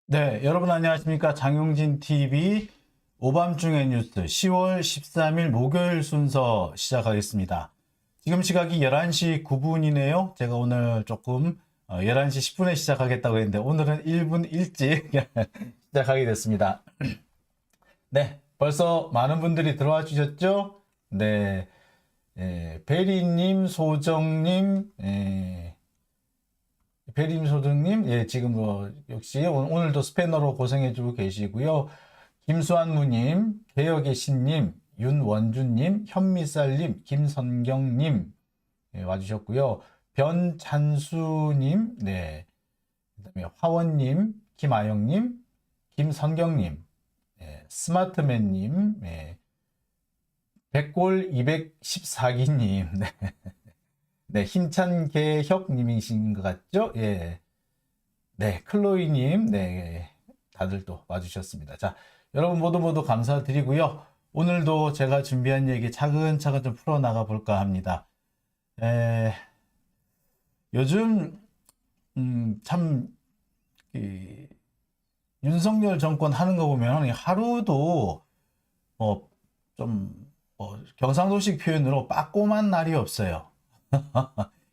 네, 여러분 안녕하십니까? 장용진 TV 오밤중의 뉴스 10월 13일 목요일 순서 시작하겠습니다. 지금 시각이 11시 9분이네요. 제가 오늘 조금 11시 10분에 시작하겠다고 했는데 오늘은 1분 일찍 시작하게 됐습니다. 네, 벌써 많은 분들이 들어와 주셨죠? 네, 베리님, 소정님, 배림소등님, 예, 지금 역시 오늘도 스패너로 고생해주고 계시고요. 김수환무님, 개혁의 신님, 윤원주님, 현미쌀님, 김선경님, 예, 와주셨고요. 변찬수님, 네. 그다음에 화원님, 김아영님, 김선경님, 예, 스마트맨님, 예, 백골 214기님, 네. 네, 힘찬 개혁님이신 것 같죠? 예. 네, 클로이님, 네, 다들 또 와주셨습니다. 자, 여러분 모두 감사드리고요. 오늘도 제가 준비한 얘기 차근차근 좀 풀어나가 볼까 합니다. 요즘, 참, 이, 윤석열 정권 하는 거 보면 하루도, 좀, 경상도식 표현으로 빠꼼한 날이 없어요.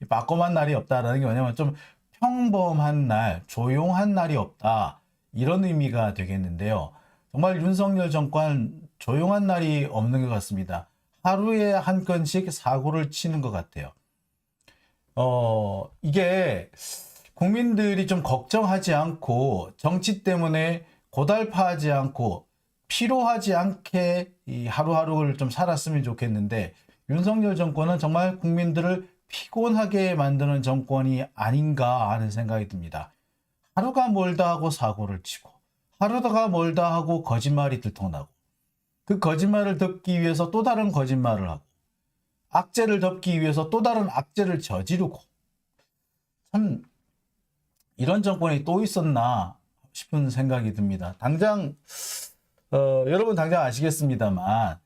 빠꼼한 날이 없다라는 게 뭐냐면 좀 평범한 날, 조용한 날이 없다. 이런 의미가 되겠는데요. 정말 윤석열 정권 조용한 날이 없는 것 같습니다. 하루에 한 건씩 사고를 치는 것 같아요. 이게 국민들이 좀 걱정하지 않고 정치 때문에 고달파하지 않고 피로하지 않게 이 하루하루를 좀 살았으면 좋겠는데 윤석열 정권은 정말 국민들을 피곤하게 만드는 정권이 아닌가 하는 생각이 듭니다. 하루가 멀다 하고 사고를 치고 하루가 멀다 하고 거짓말이 들통나고 그 거짓말을 덮기 위해서 또 다른 거짓말을 하고 악재를 덮기 위해서 또 다른 악재를 저지르고 참 이런 정권이 또 있었나 싶은 생각이 듭니다. 당장 여러분 당장 아시겠습니다만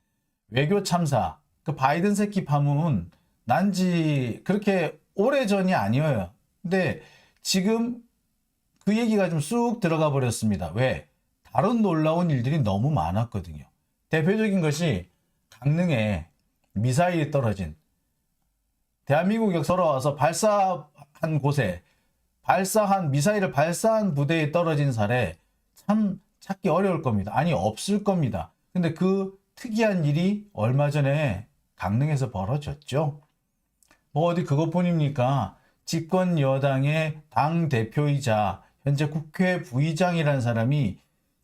외교 참사 그 바이든 새끼 파문 난지 그렇게 오래전이 아니에요. 근데 지금 그 얘기가 좀 쑥 들어가 버렸습니다. 왜? 다른 놀라운 일들이 너무 많았거든요. 대표적인 것이 강릉에 미사일이 떨어진 대한민국 역사로 와서 발사한 곳에 미사일을 발사한 부대에 떨어진 사례 참 찾기 어려울 겁니다. 아니 없을 겁니다. 근데 그 특이한 일이 얼마 전에 강릉에서 벌어졌죠. 뭐 어디 그것뿐입니까? 집권 여당의 당 대표이자 현재 국회 부의장이라는 사람이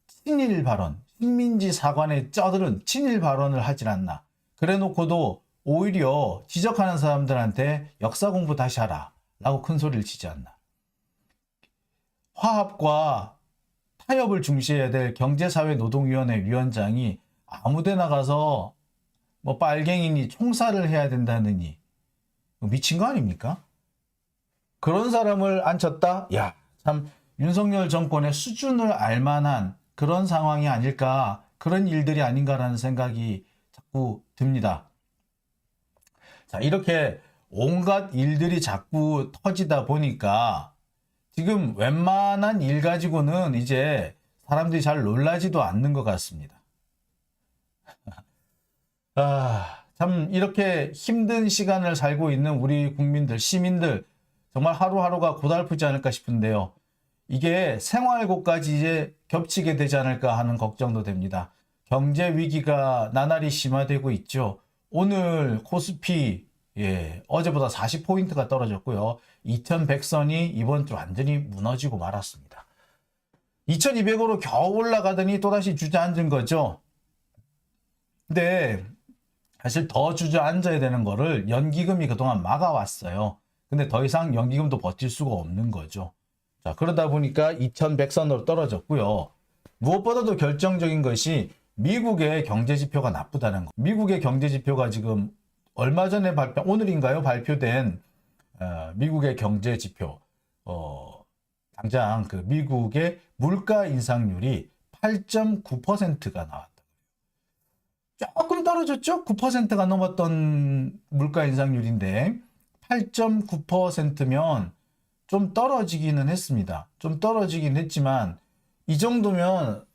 친일 발언, 식민지 사관에 쩌들은 친일 발언을 하질 않나. 그래 놓고도 오히려 지적하는 사람들한테 역사 공부 다시 하라 라고 큰 소리를 치지 않나. 화합과 타협을 중시해야 될 경제사회노동위원회 위원장이 아무데나 가서 뭐 빨갱이니 총살을 해야 된다느니 미친 거 아닙니까? 그런 사람을 앉혔다? 야, 참 윤석열 정권의 수준을 알만한 그런 상황이 아닐까, 그런 일들이 아닌가라는 생각이 자꾸 듭니다. 자, 이렇게 온갖 일들이 자꾸 터지다 보니까 지금 웬만한 일 가지고는 이제 사람들이 잘 놀라지도 않는 것 같습니다. 참 이렇게 힘든 시간을 살고 있는 우리 국민들, 시민들 정말 하루하루가 고달프지 않을까 싶은데요. 이게 생활고까지 이제 겹치게 되지 않을까 하는 걱정도 됩니다. 경제 위기가 나날이 심화되고 있죠. 오늘 코스피 어제보다 40포인트가 떨어졌고요. 2100선이 이번 주 완전히 무너지고 말았습니다. 2200으로 겨우 올라가더니 또다시 주저앉은 거죠. 근데 사실 더 주저앉아야 되는 거를 연기금이 그동안 막아왔어요. 근데 더 이상 연기금도 버틸 수가 없는 거죠. 자, 그러다 보니까 2100선으로 떨어졌고요. 무엇보다도 결정적인 것이 미국의 경제 지표가 나쁘다는 거. 미국의 경제 지표가 지금 얼마 전에 오늘인가요? 발표된 미국의 경제 지표. 당장 그 미국의 물가 인상률이 8.9%가 나왔다. 조금 떨어졌죠? 9%가 넘었던 물가 인상률인데 8.9%면 좀 떨어지기는 했습니다. 좀 떨어지긴 했지만 이 정도면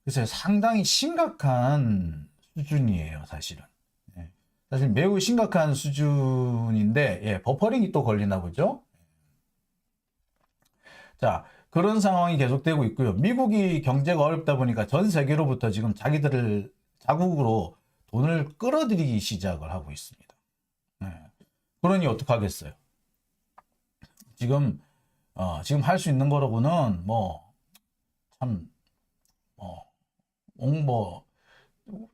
글쎄요, 상당히 심각한 수준이에요, 사실은. 예. 사실 매우 심각한 수준인데, 예, 버퍼링이 또 걸리나 보죠. 자, 그런 상황이 계속되고 있고요. 미국이 경제가 어렵다 보니까 전 세계로부터 지금 자기들을 자국으로 돈을 끌어들이기 시작을 하고 있습니다. 예. 그러니 어떡하겠어요? 지금, 지금 할 수 있는 거로고는 참, 어, 뭐,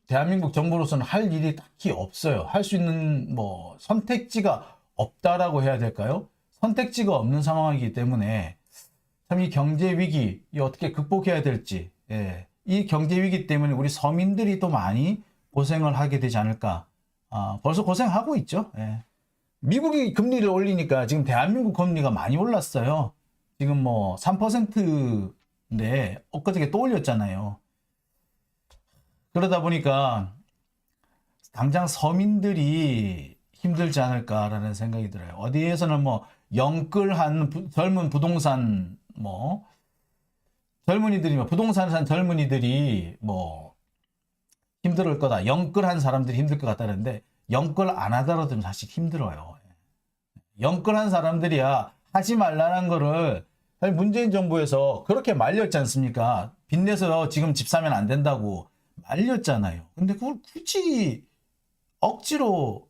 대한민국 정부로서는 할 일이 딱히 없어요. 할 수 있는 선택지가 없다라고 해야 될까요? 선택지가 없는 상황이기 때문에 참 이 경제 위기 이 어떻게 극복해야 될지, 예, 이 경제 위기 때문에 우리 서민들이 또 많이 고생을 하게 되지 않을까. 벌써 고생하고 있죠. 예. 미국이 금리를 올리니까 지금 대한민국 금리가 많이 올랐어요. 지금 3%인데 엊그저께 또 올렸잖아요. 그러다 보니까 당장 서민들이 힘들지 않을까라는 생각이 들어요. 어디에서는 영끌한 젊은 부동산 젊은이들이 부동산 산 젊은이들이 힘들 거다. 영끌한 사람들이 힘들 것 같다는데 영끌 안 하더라도 사실 힘들어요. 영끌한 사람들이야 하지 말라는 거를 문재인 정부에서 그렇게 말렸지 않습니까? 빚내서 지금 집 사면 안 된다고 말렸잖아요. 근데 그걸 굳이 억지로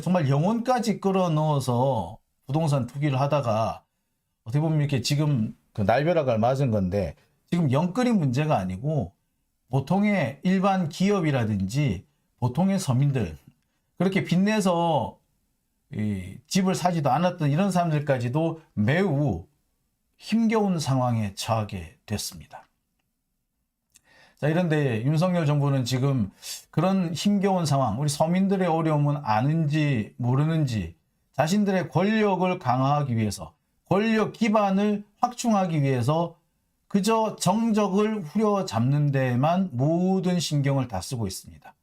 정말 영혼까지 끌어넣어서 부동산 투기를 하다가 어떻게 보면 이렇게 지금 그 날벼락을 맞은 건데 지금 영끌이 문제가 아니고 보통의 일반 기업이라든지 보통의 서민들 그렇게 빚내서 집을 사지도 않았던 이런 사람들까지도 매우 힘겨운 상황에 처하게 됐습니다. 자, 이런데 윤석열 정부는 지금 그런 힘겨운 상황, 우리 서민들의 어려움은 아는지 모르는지 자신들의 권력을 강화하기 위해서, 권력 기반을 확충하기 위해서 그저 정적을 후려잡는 데에만 모든 신경을 다 쓰고 있습니다.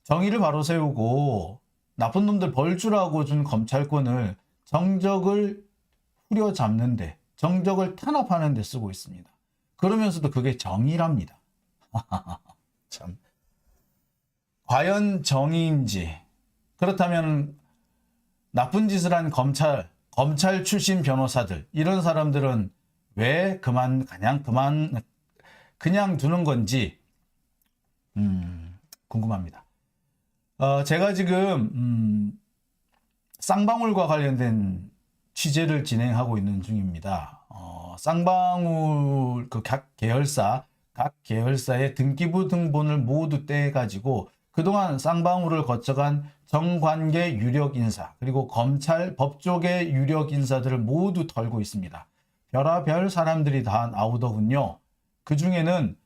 정의를 바로 세우고 나쁜 놈들 벌주라고 준 검찰권을 정적을 후려잡는 데, 정적을 탄압하는 데 쓰고 있습니다. 그러면서도 그게 정의랍니다. 참. 과연 정의인지, 그렇다면 나쁜 짓을 한 검찰 출신 변호사들, 이런 사람들은 왜 그냥 두는 건지, 궁금합니다. 제가 지금, 쌍방울과 관련된 취재를 진행하고 있는 중입니다. 쌍방울 각 계열사의 등기부 등본을 모두 떼가지고 그동안 쌍방울을 거쳐간 정관계 유력 인사 그리고 검찰 법조계 유력 인사들을 모두 털고 있습니다. 별의별 사람들이 다 나오더군요. 그 중에는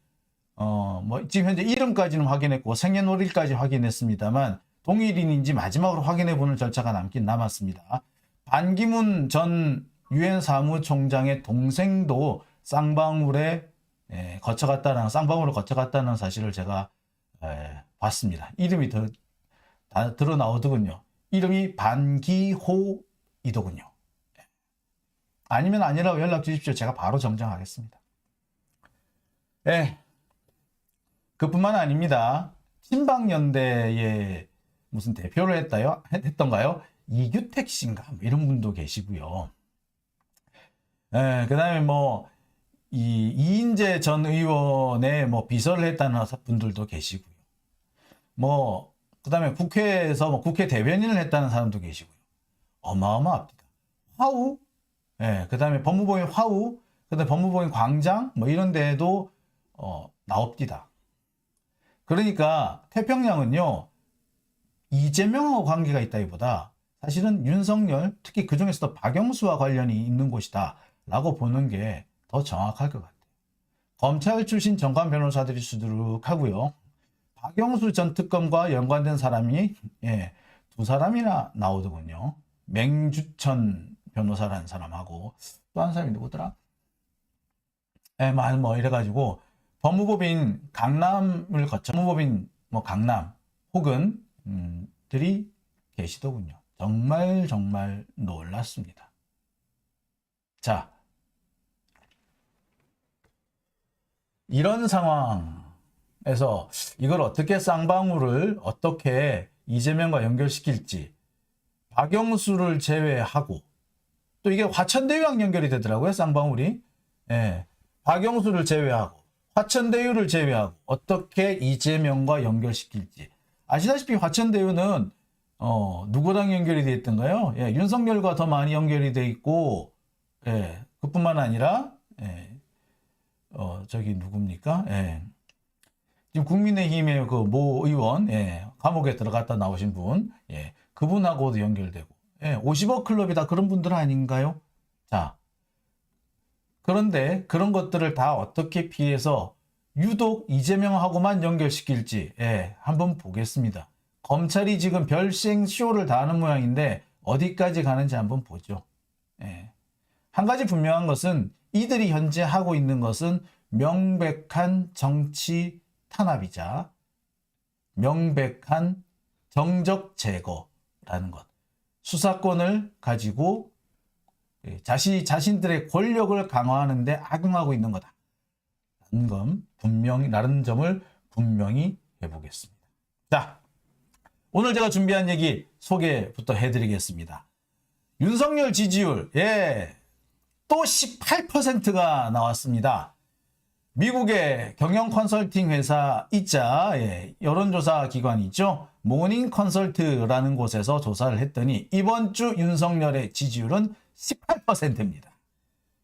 지금 현재 이름까지는 확인했고 생년월일까지 확인했습니다만 동일인인지 마지막으로 확인해보는 절차가 남긴 남았습니다. 반기문 전 유엔 사무총장의 동생도 쌍방울을 거쳐갔다는 사실을 제가 봤습니다. 이름이 다 드러나오더군요. 이름이 반기호이더군요. 아니면 아니라고 연락 주십시오. 제가 바로 정정하겠습니다. 그뿐만 아닙니다. 친박연대의 무슨 대표를 했던가요? 이규택 씨인가? 이런 분도 계시고요. 그 다음에 이인재 전 의원의 비서를 했다는 분들도 계시고요. 그 다음에 국회에서 국회 대변인을 했다는 사람도 계시고요. 어마어마합니다. 화우, 그 다음에 법무법인 화우, 그 다음에 법무법인 광장, 이런 데에도 나옵니다. 그러니까 태평양은요, 이재명하고 관계가 있다기보다 사실은 윤석열, 특히 그 중에서도 박영수와 관련이 있는 곳이다 라고 보는 게 더 정확할 것 같아요. 검찰 출신 정관 변호사들이 수두룩하고요. 박영수 전 특검과 연관된 사람이 두 사람이나 나오더군요. 맹주천 변호사라는 사람하고 또 한 사람이 누구더라? 이래가지고 법무법인 강남을 거쳐 법무법인 강남 혹은 들이 계시더군요. 정말 놀랐습니다. 자, 이런 상황에서 이걸 어떻게 쌍방울을 어떻게 이재명과 연결시킬지 박영수를 제외하고 또 이게 화천대유랑 연결이 되더라고요. 쌍방울이. 예. 박영수를 제외하고 화천대유를 제외하고 어떻게 이재명과 연결시킬지. 아시다시피 화천대유는 누구랑 연결이 되어 있던가요? 예, 윤석열과 더 많이 연결이 되어 있고, 예, 그뿐만 아니라, 예, 저기 누굽니까? 예. 지금 국민의힘의 그 모 의원, 예, 감옥에 들어갔다 나오신 분, 예, 그분하고도 연결되고, 예, 50억 클럽이 다 그런 분들 아닌가요? 자, 그런데 그런 것들을 다 어떻게 피해서 유독 이재명하고만 연결시킬지, 예, 한번 보겠습니다. 검찰이 지금 별생 쇼를 다 하는 모양인데 어디까지 가는지 한번 보죠. 예. 한 가지 분명한 것은 이들이 현재 하고 있는 것은 명백한 정치 탄압이자 명백한 정적 제거라는 것. 수사권을 가지고 자신들의 권력을 강화하는 데 악용하고 있는 거다. 라는 점을 분명히 해보겠습니다. 자, 오늘 제가 준비한 얘기 소개부터 해드리겠습니다. 윤석열 지지율, 예, 또 18%가 나왔습니다. 미국의 경영 컨설팅 회사 있자, 예, 여론조사 기관이 있죠. 모닝 컨설트라는 곳에서 조사를 했더니 이번 주 윤석열의 지지율은 18%입니다.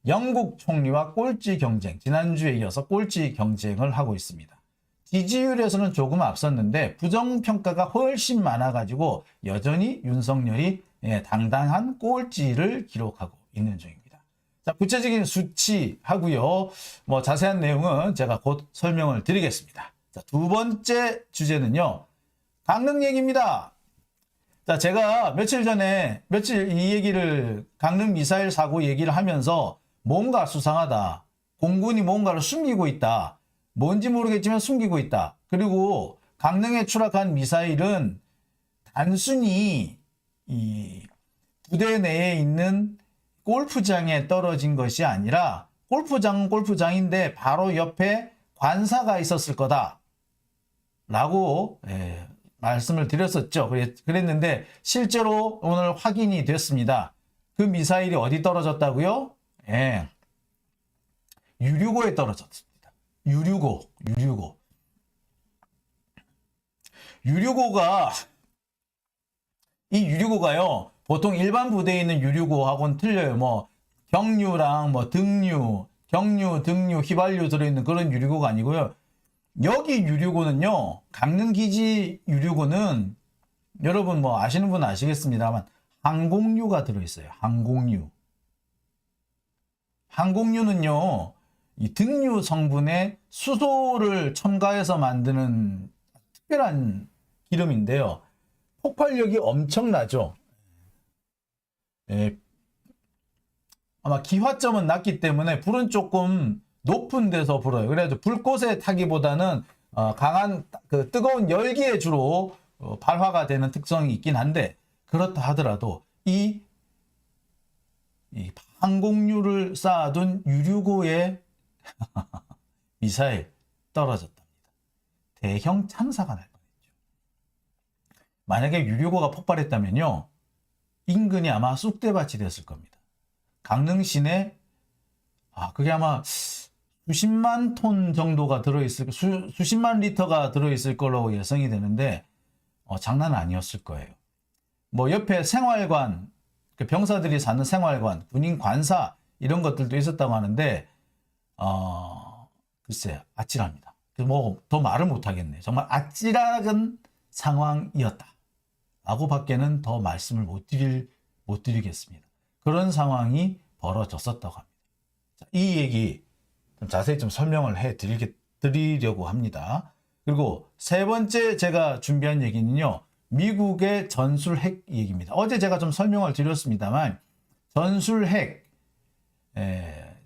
영국 총리와 꼴찌 경쟁, 지난주에 이어서 꼴찌 경쟁을 하고 있습니다. 지지율에서는 조금 앞섰는데 부정평가가 훨씬 많아가지고 여전히 윤석열이 당당한 꼴찌를 기록하고 있는 중입니다. 자, 구체적인 수치하고요. 뭐 자세한 내용은 제가 곧 설명을 드리겠습니다. 자, 두 번째 주제는요. 강릉 얘기입니다. 자, 제가 며칠 이 얘기를 강릉 미사일 사고 얘기를 하면서 뭔가 수상하다. 공군이 뭔가를 숨기고 있다. 뭔지 모르겠지만 숨기고 있다. 그리고 강릉에 추락한 미사일은 단순히 이 부대 내에 있는 골프장에 떨어진 것이 아니라 골프장은 골프장인데 바로 옆에 관사가 있었을 거다. 라고 말씀을 드렸었죠. 그랬는데 실제로 오늘 확인이 됐습니다. 그 미사일이 어디 떨어졌다고요? 예. 유류고에 떨어졌습니다. 이 유류고가요, 보통 일반 부대에 있는 유류고하고는 틀려요. 뭐, 경유랑 뭐 등유, 휘발유 들어있는 그런 유류고가 아니고요. 여기 유류고는요, 강릉기지 유류고는 여러분 뭐 아시는 분은 아시겠습니다만 항공유가 들어있어요. 항공유는요, 이 등유 성분에 수소를 첨가해서 만드는 특별한 기름인데요. 폭발력이 엄청나죠. 예, 아마 기화점은 낮기 때문에 불은 조금 높은 데서 불어요. 그래서 불꽃에 타기보다는 강한 그 뜨거운 열기에 주로 발화가 되는 특성이 있긴 한데, 그렇다 하더라도 이 항공유를 쌓아둔 유류고에 미사일 떨어졌답니다. 대형 참사가 날 뻔했죠. 만약에 유류고가 폭발했다면요, 인근이 아마 쑥대밭이 됐을 겁니다. 강릉 시내 그게 아마 수십만 톤 정도가 들어있을, 수십만 리터가 들어있을 걸로 예상이 되는데 장난 아니었을 거예요. 뭐 옆에 생활관, 병사들이 사는 생활관, 군인 관사 이런 것들도 있었다고 하는데 글쎄 아찔합니다. 뭐 더 말을 못하겠네. 정말 아찔한 상황이었다 라고 밖에는 더 말씀을 못 드리겠습니다. 그런 상황이 벌어졌었다고 합니다. 자, 이 얘기 좀 자세히 좀 설명을 드리려고 합니다. 그리고 세 번째 제가 준비한 얘기는요, 미국의 전술핵 얘기입니다. 어제 제가 좀 설명을 드렸습니다만 전술핵,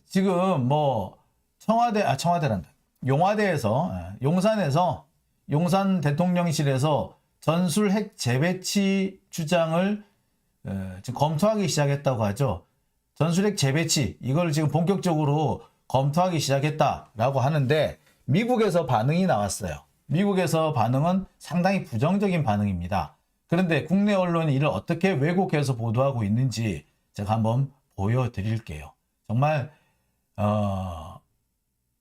지금 뭐 청와대란다. 용산에서 용산 대통령실에서 전술핵 재배치 주장을 지금 검토하기 시작했다고 하죠. 전술핵 재배치, 이걸 지금 본격적으로 검토하기 시작했다라고 하는데, 미국에서 반응이 나왔어요. 미국에서 반응은 상당히 부정적인 반응입니다. 그런데 국내 언론이 이를 어떻게 왜곡해서 보도하고 있는지 제가 한번 보여드릴게요. 정말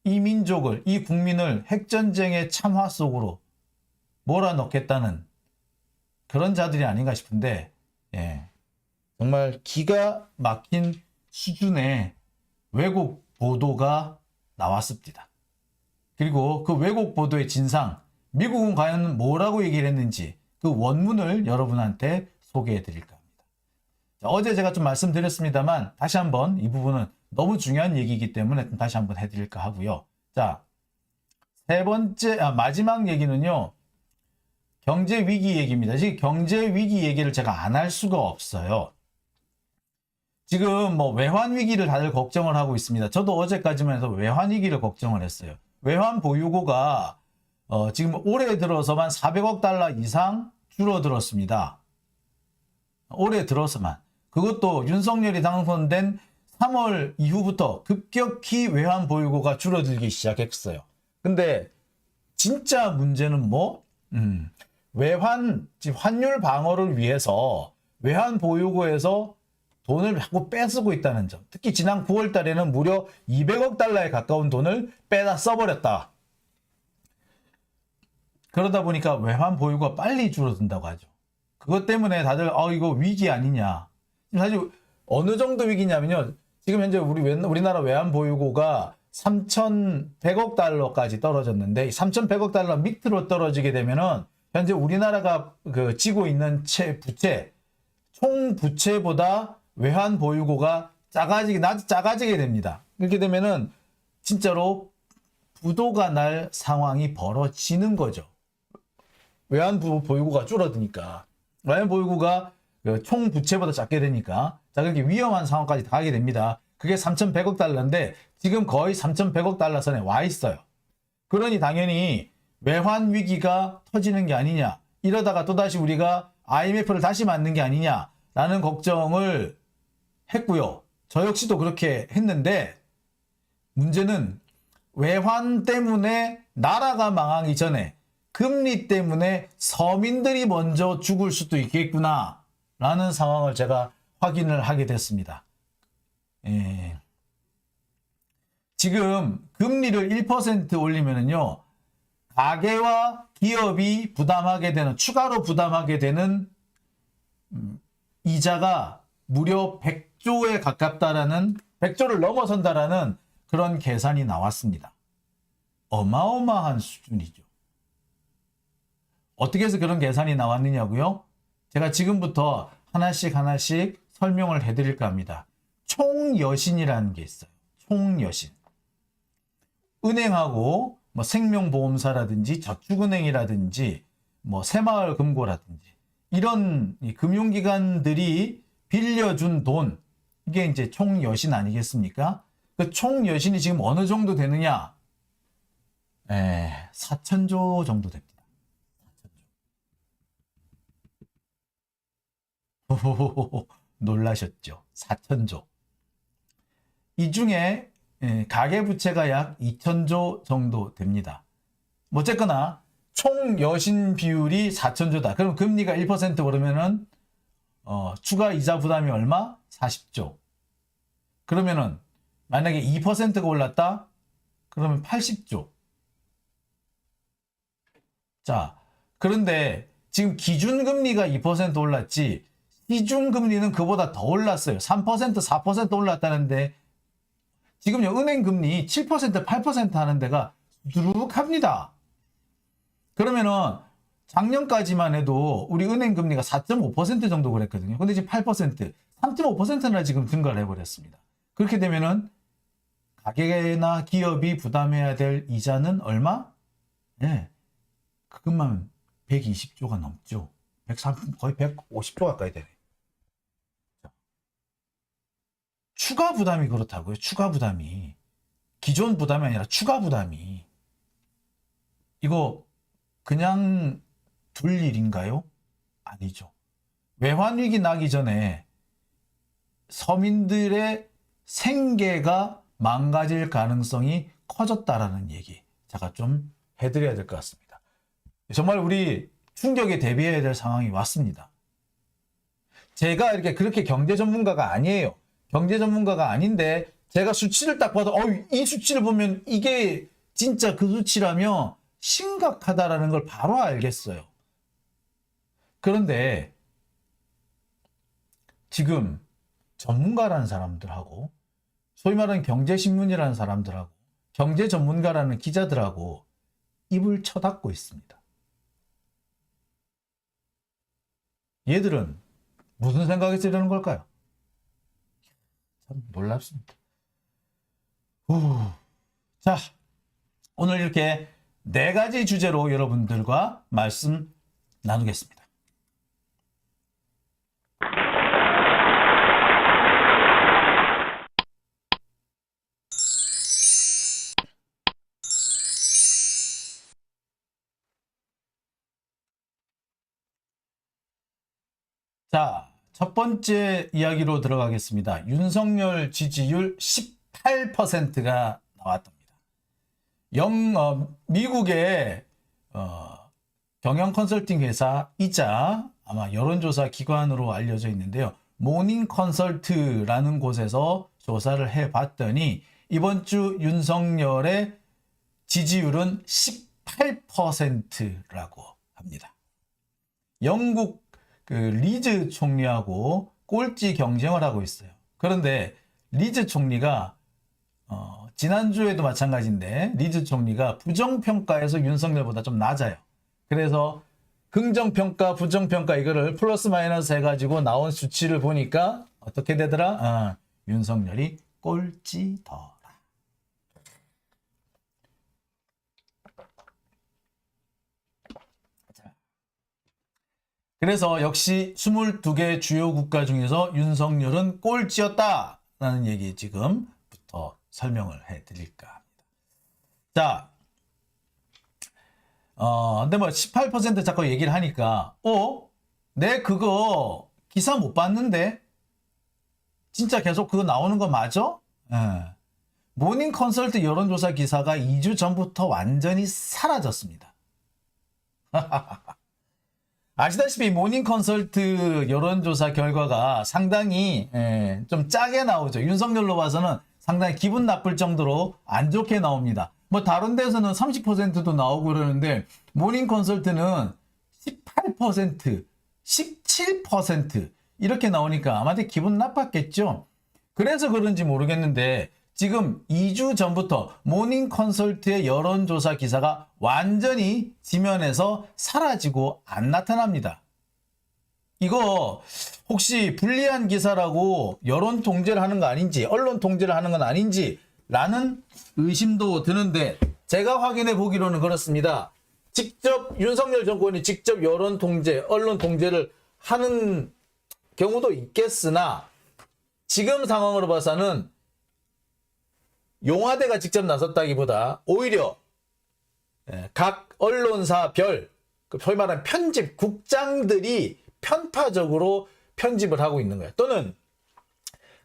이 민족을, 이 국민을 핵전쟁의 참화 속으로 몰아넣겠다는 그런 자들이 아닌가 싶은데, 예, 정말 기가 막힌 수준의 왜곡 보도가 나왔습니다. 그리고 그 왜곡 보도의 진상, 미국은 과연 뭐라고 얘기를 했는지 그 원문을 여러분한테 소개해 드릴까 합니다. 자, 어제 제가 좀 말씀드렸습니다만 다시 한번 이 부분은 너무 중요한 얘기이기 때문에 다시 한번 해드릴까 하고요. 자, 마지막 얘기는요. 경제 위기 얘기입니다. 지금 경제 위기 얘기를 제가 안 할 수가 없어요. 지금 뭐 외환 위기를 다들 걱정을 하고 있습니다. 저도 어제까지만 해서 외환 위기를 걱정을 했어요. 외환 보유고가 지금 올해 들어서만 400억 달러 이상 줄어들었습니다. 올해 들어서만. 그것도 윤석열이 당선된 3월 이후부터 급격히 외환 보유고가 줄어들기 시작했어요. 근데 진짜 문제는 뭐? 환율 방어를 위해서 외환 보유고에서 돈을 자꾸 빼쓰고 있다는 점. 특히 지난 9월 달에는 무려 200억 달러에 가까운 돈을 빼다 써버렸다. 그러다 보니까 외환 보유고가 빨리 줄어든다고 하죠. 그것 때문에 다들 이거 위기 아니냐. 사실 어느 정도 위기냐면요. 지금 현재 우리나라 외환 보유고가 3,100억 달러까지 떨어졌는데 3,100억 달러 밑으로 떨어지게 되면은 현재 우리나라가 지고 있는 부채, 총 부채보다 외환 보유고가 작아지게 됩니다. 그렇게 되면은 진짜로 부도가 날 상황이 벌어지는 거죠. 외환 보유고가 줄어드니까. 외환 보유고가 총 부채보다 작게 되니까. 자, 그렇게 위험한 상황까지 가게 됩니다. 그게 3,100억 달러인데 지금 거의 3,100억 달러 선에 와 있어요. 그러니 당연히 외환 위기가 터지는 게 아니냐. 이러다가 또다시 우리가 IMF를 다시 맞는 게 아니냐라는 걱정을 했고요. 저 역시도 그렇게 했는데 문제는 외환 때문에 나라가 망하기 전에 금리 때문에 서민들이 먼저 죽을 수도 있겠구나 라는 상황을 제가 확인을 하게 됐습니다. 예. 지금 금리를 1% 올리면은요, 가계와 기업이 추가로 부담하게 되는 이자가 무려 100조에 가깝다라는, 100조를 넘어선다라는 그런 계산이 나왔습니다. 어마어마한 수준이죠. 어떻게 해서 그런 계산이 나왔느냐고요? 제가 지금부터 하나씩 설명을 해드릴까 합니다. 총여신이라는 게 있어요. 총여신. 은행하고 뭐 생명보험사라든지 저축은행이라든지 뭐 새마을금고라든지 이런 금융기관들이 빌려준 돈, 이게 이제 총여신 아니겠습니까? 그 총여신이 지금 어느 정도 되느냐? 4천조 정도 됩니다. 4천조. 놀라셨죠? 4천조. 이 중에 가계부채가 약 2천조 정도 됩니다. 어쨌거나 총 여신 비율이 4천조다. 그럼 금리가 1% 오르면은 추가 이자 부담이 얼마? 40조. 그러면은 만약에 2%가 올랐다? 그러면 80조. 자, 그런데 지금 기준금리가 2% 올랐지 시중금리는 그보다 더 올랐어요. 3%, 4% 올랐다는데 지금요 은행금리 7%, 8% 하는 데가 두둑합니다. 그러면은 작년까지만 해도 우리 은행금리가 4.5% 정도 그랬거든요. 근데 지금 8%, 3.5%나 지금 증가를 해버렸습니다. 그렇게 되면은 가게나 기업이 부담해야 될 이자는 얼마? 네, 그것만 120조가 넘죠. 거의 150조 가까이 되네. 추가 부담이 그렇다고요. 추가 부담이. 기존 부담이 아니라 추가 부담이. 이거 그냥 둘 일인가요? 아니죠. 외환위기 나기 전에 서민들의 생계가 망가질 가능성이 커졌다라는 얘기. 제가 좀 해드려야 될 것 같습니다. 정말 우리 충격에 대비해야 될 상황이 왔습니다. 제가 이렇게 그렇게 경제 전문가가 아니에요. 경제 전문가가 아닌데 제가 수치를 딱 봐도 이 수치를 보면 이게 진짜 그 수치라면 심각하다라는 걸 바로 알겠어요. 그런데 지금 전문가라는 사람들하고 소위 말하는 경제신문이라는 사람들하고 경제 전문가라는 기자들하고 입을 쳐닫고 있습니다. 얘들은 무슨 생각에서 이러는 걸까요? 참 놀랍습니다. 자, 오늘 이렇게 4가지 주제로 여러분들과 말씀 나누겠습니다. 자, 첫 번째 이야기로 들어가겠습니다. 윤석열 지지율 18%가 나왔답니다. 미국의 경영 컨설팅 회사이자 아마 여론조사 기관으로 알려져 있는데요. 모닝 컨설트라는 곳에서 조사를 해봤더니 이번 주 윤석열의 지지율은 18%라고 합니다. 영국 리즈 총리하고 꼴찌 경쟁을 하고 있어요. 그런데 리즈 총리가 지난주에도 마찬가지인데 리즈 총리가 부정평가에서 윤석열보다 좀 낮아요. 그래서 긍정평가, 부정평가 이거를 플러스 마이너스 해가지고 나온 수치를 보니까 어떻게 되더라? 윤석열이 꼴찌더라. 그래서 역시 22개 주요 국가 중에서 윤석열은 꼴찌였다라는 얘기 지금부터 설명을 해드릴까 합니다. 자, 근데 뭐 18% 자꾸 얘기를 하니까 내 그거 기사 못 봤는데 진짜 계속 그거 나오는 거 맞아? 모닝 컨설트 여론조사 기사가 2주 전부터 완전히 사라졌습니다. 아시다시피 모닝 컨설트 여론조사 결과가 상당히 좀 짜게 나오죠. 윤석열로 봐서는 상당히 기분 나쁠 정도로 안 좋게 나옵니다. 뭐 다른 데서는 30%도 나오고 그러는데 모닝 컨설트는 18%, 17% 이렇게 나오니까 아마 기분 나빴겠죠. 그래서 그런지 모르겠는데 지금 2주 전부터 모닝 컨설트의 여론조사 기사가 완전히 지면에서 사라지고 안 나타납니다. 이거 혹시 불리한 기사라고 여론 통제를 하는 거 아닌지, 언론 통제를 하는 건 아닌지 라는 의심도 드는데 제가 확인해 보기로는 그렇습니다. 직접 윤석열 정권이 직접 여론 통제, 언론 통제를 하는 경우도 있겠으나 지금 상황으로 봐서는 용화대가 직접 나섰다기보다 오히려 각 언론사별 소위 말하는 편집국장들이 편파적으로 편집을 하고 있는 거예요. 또는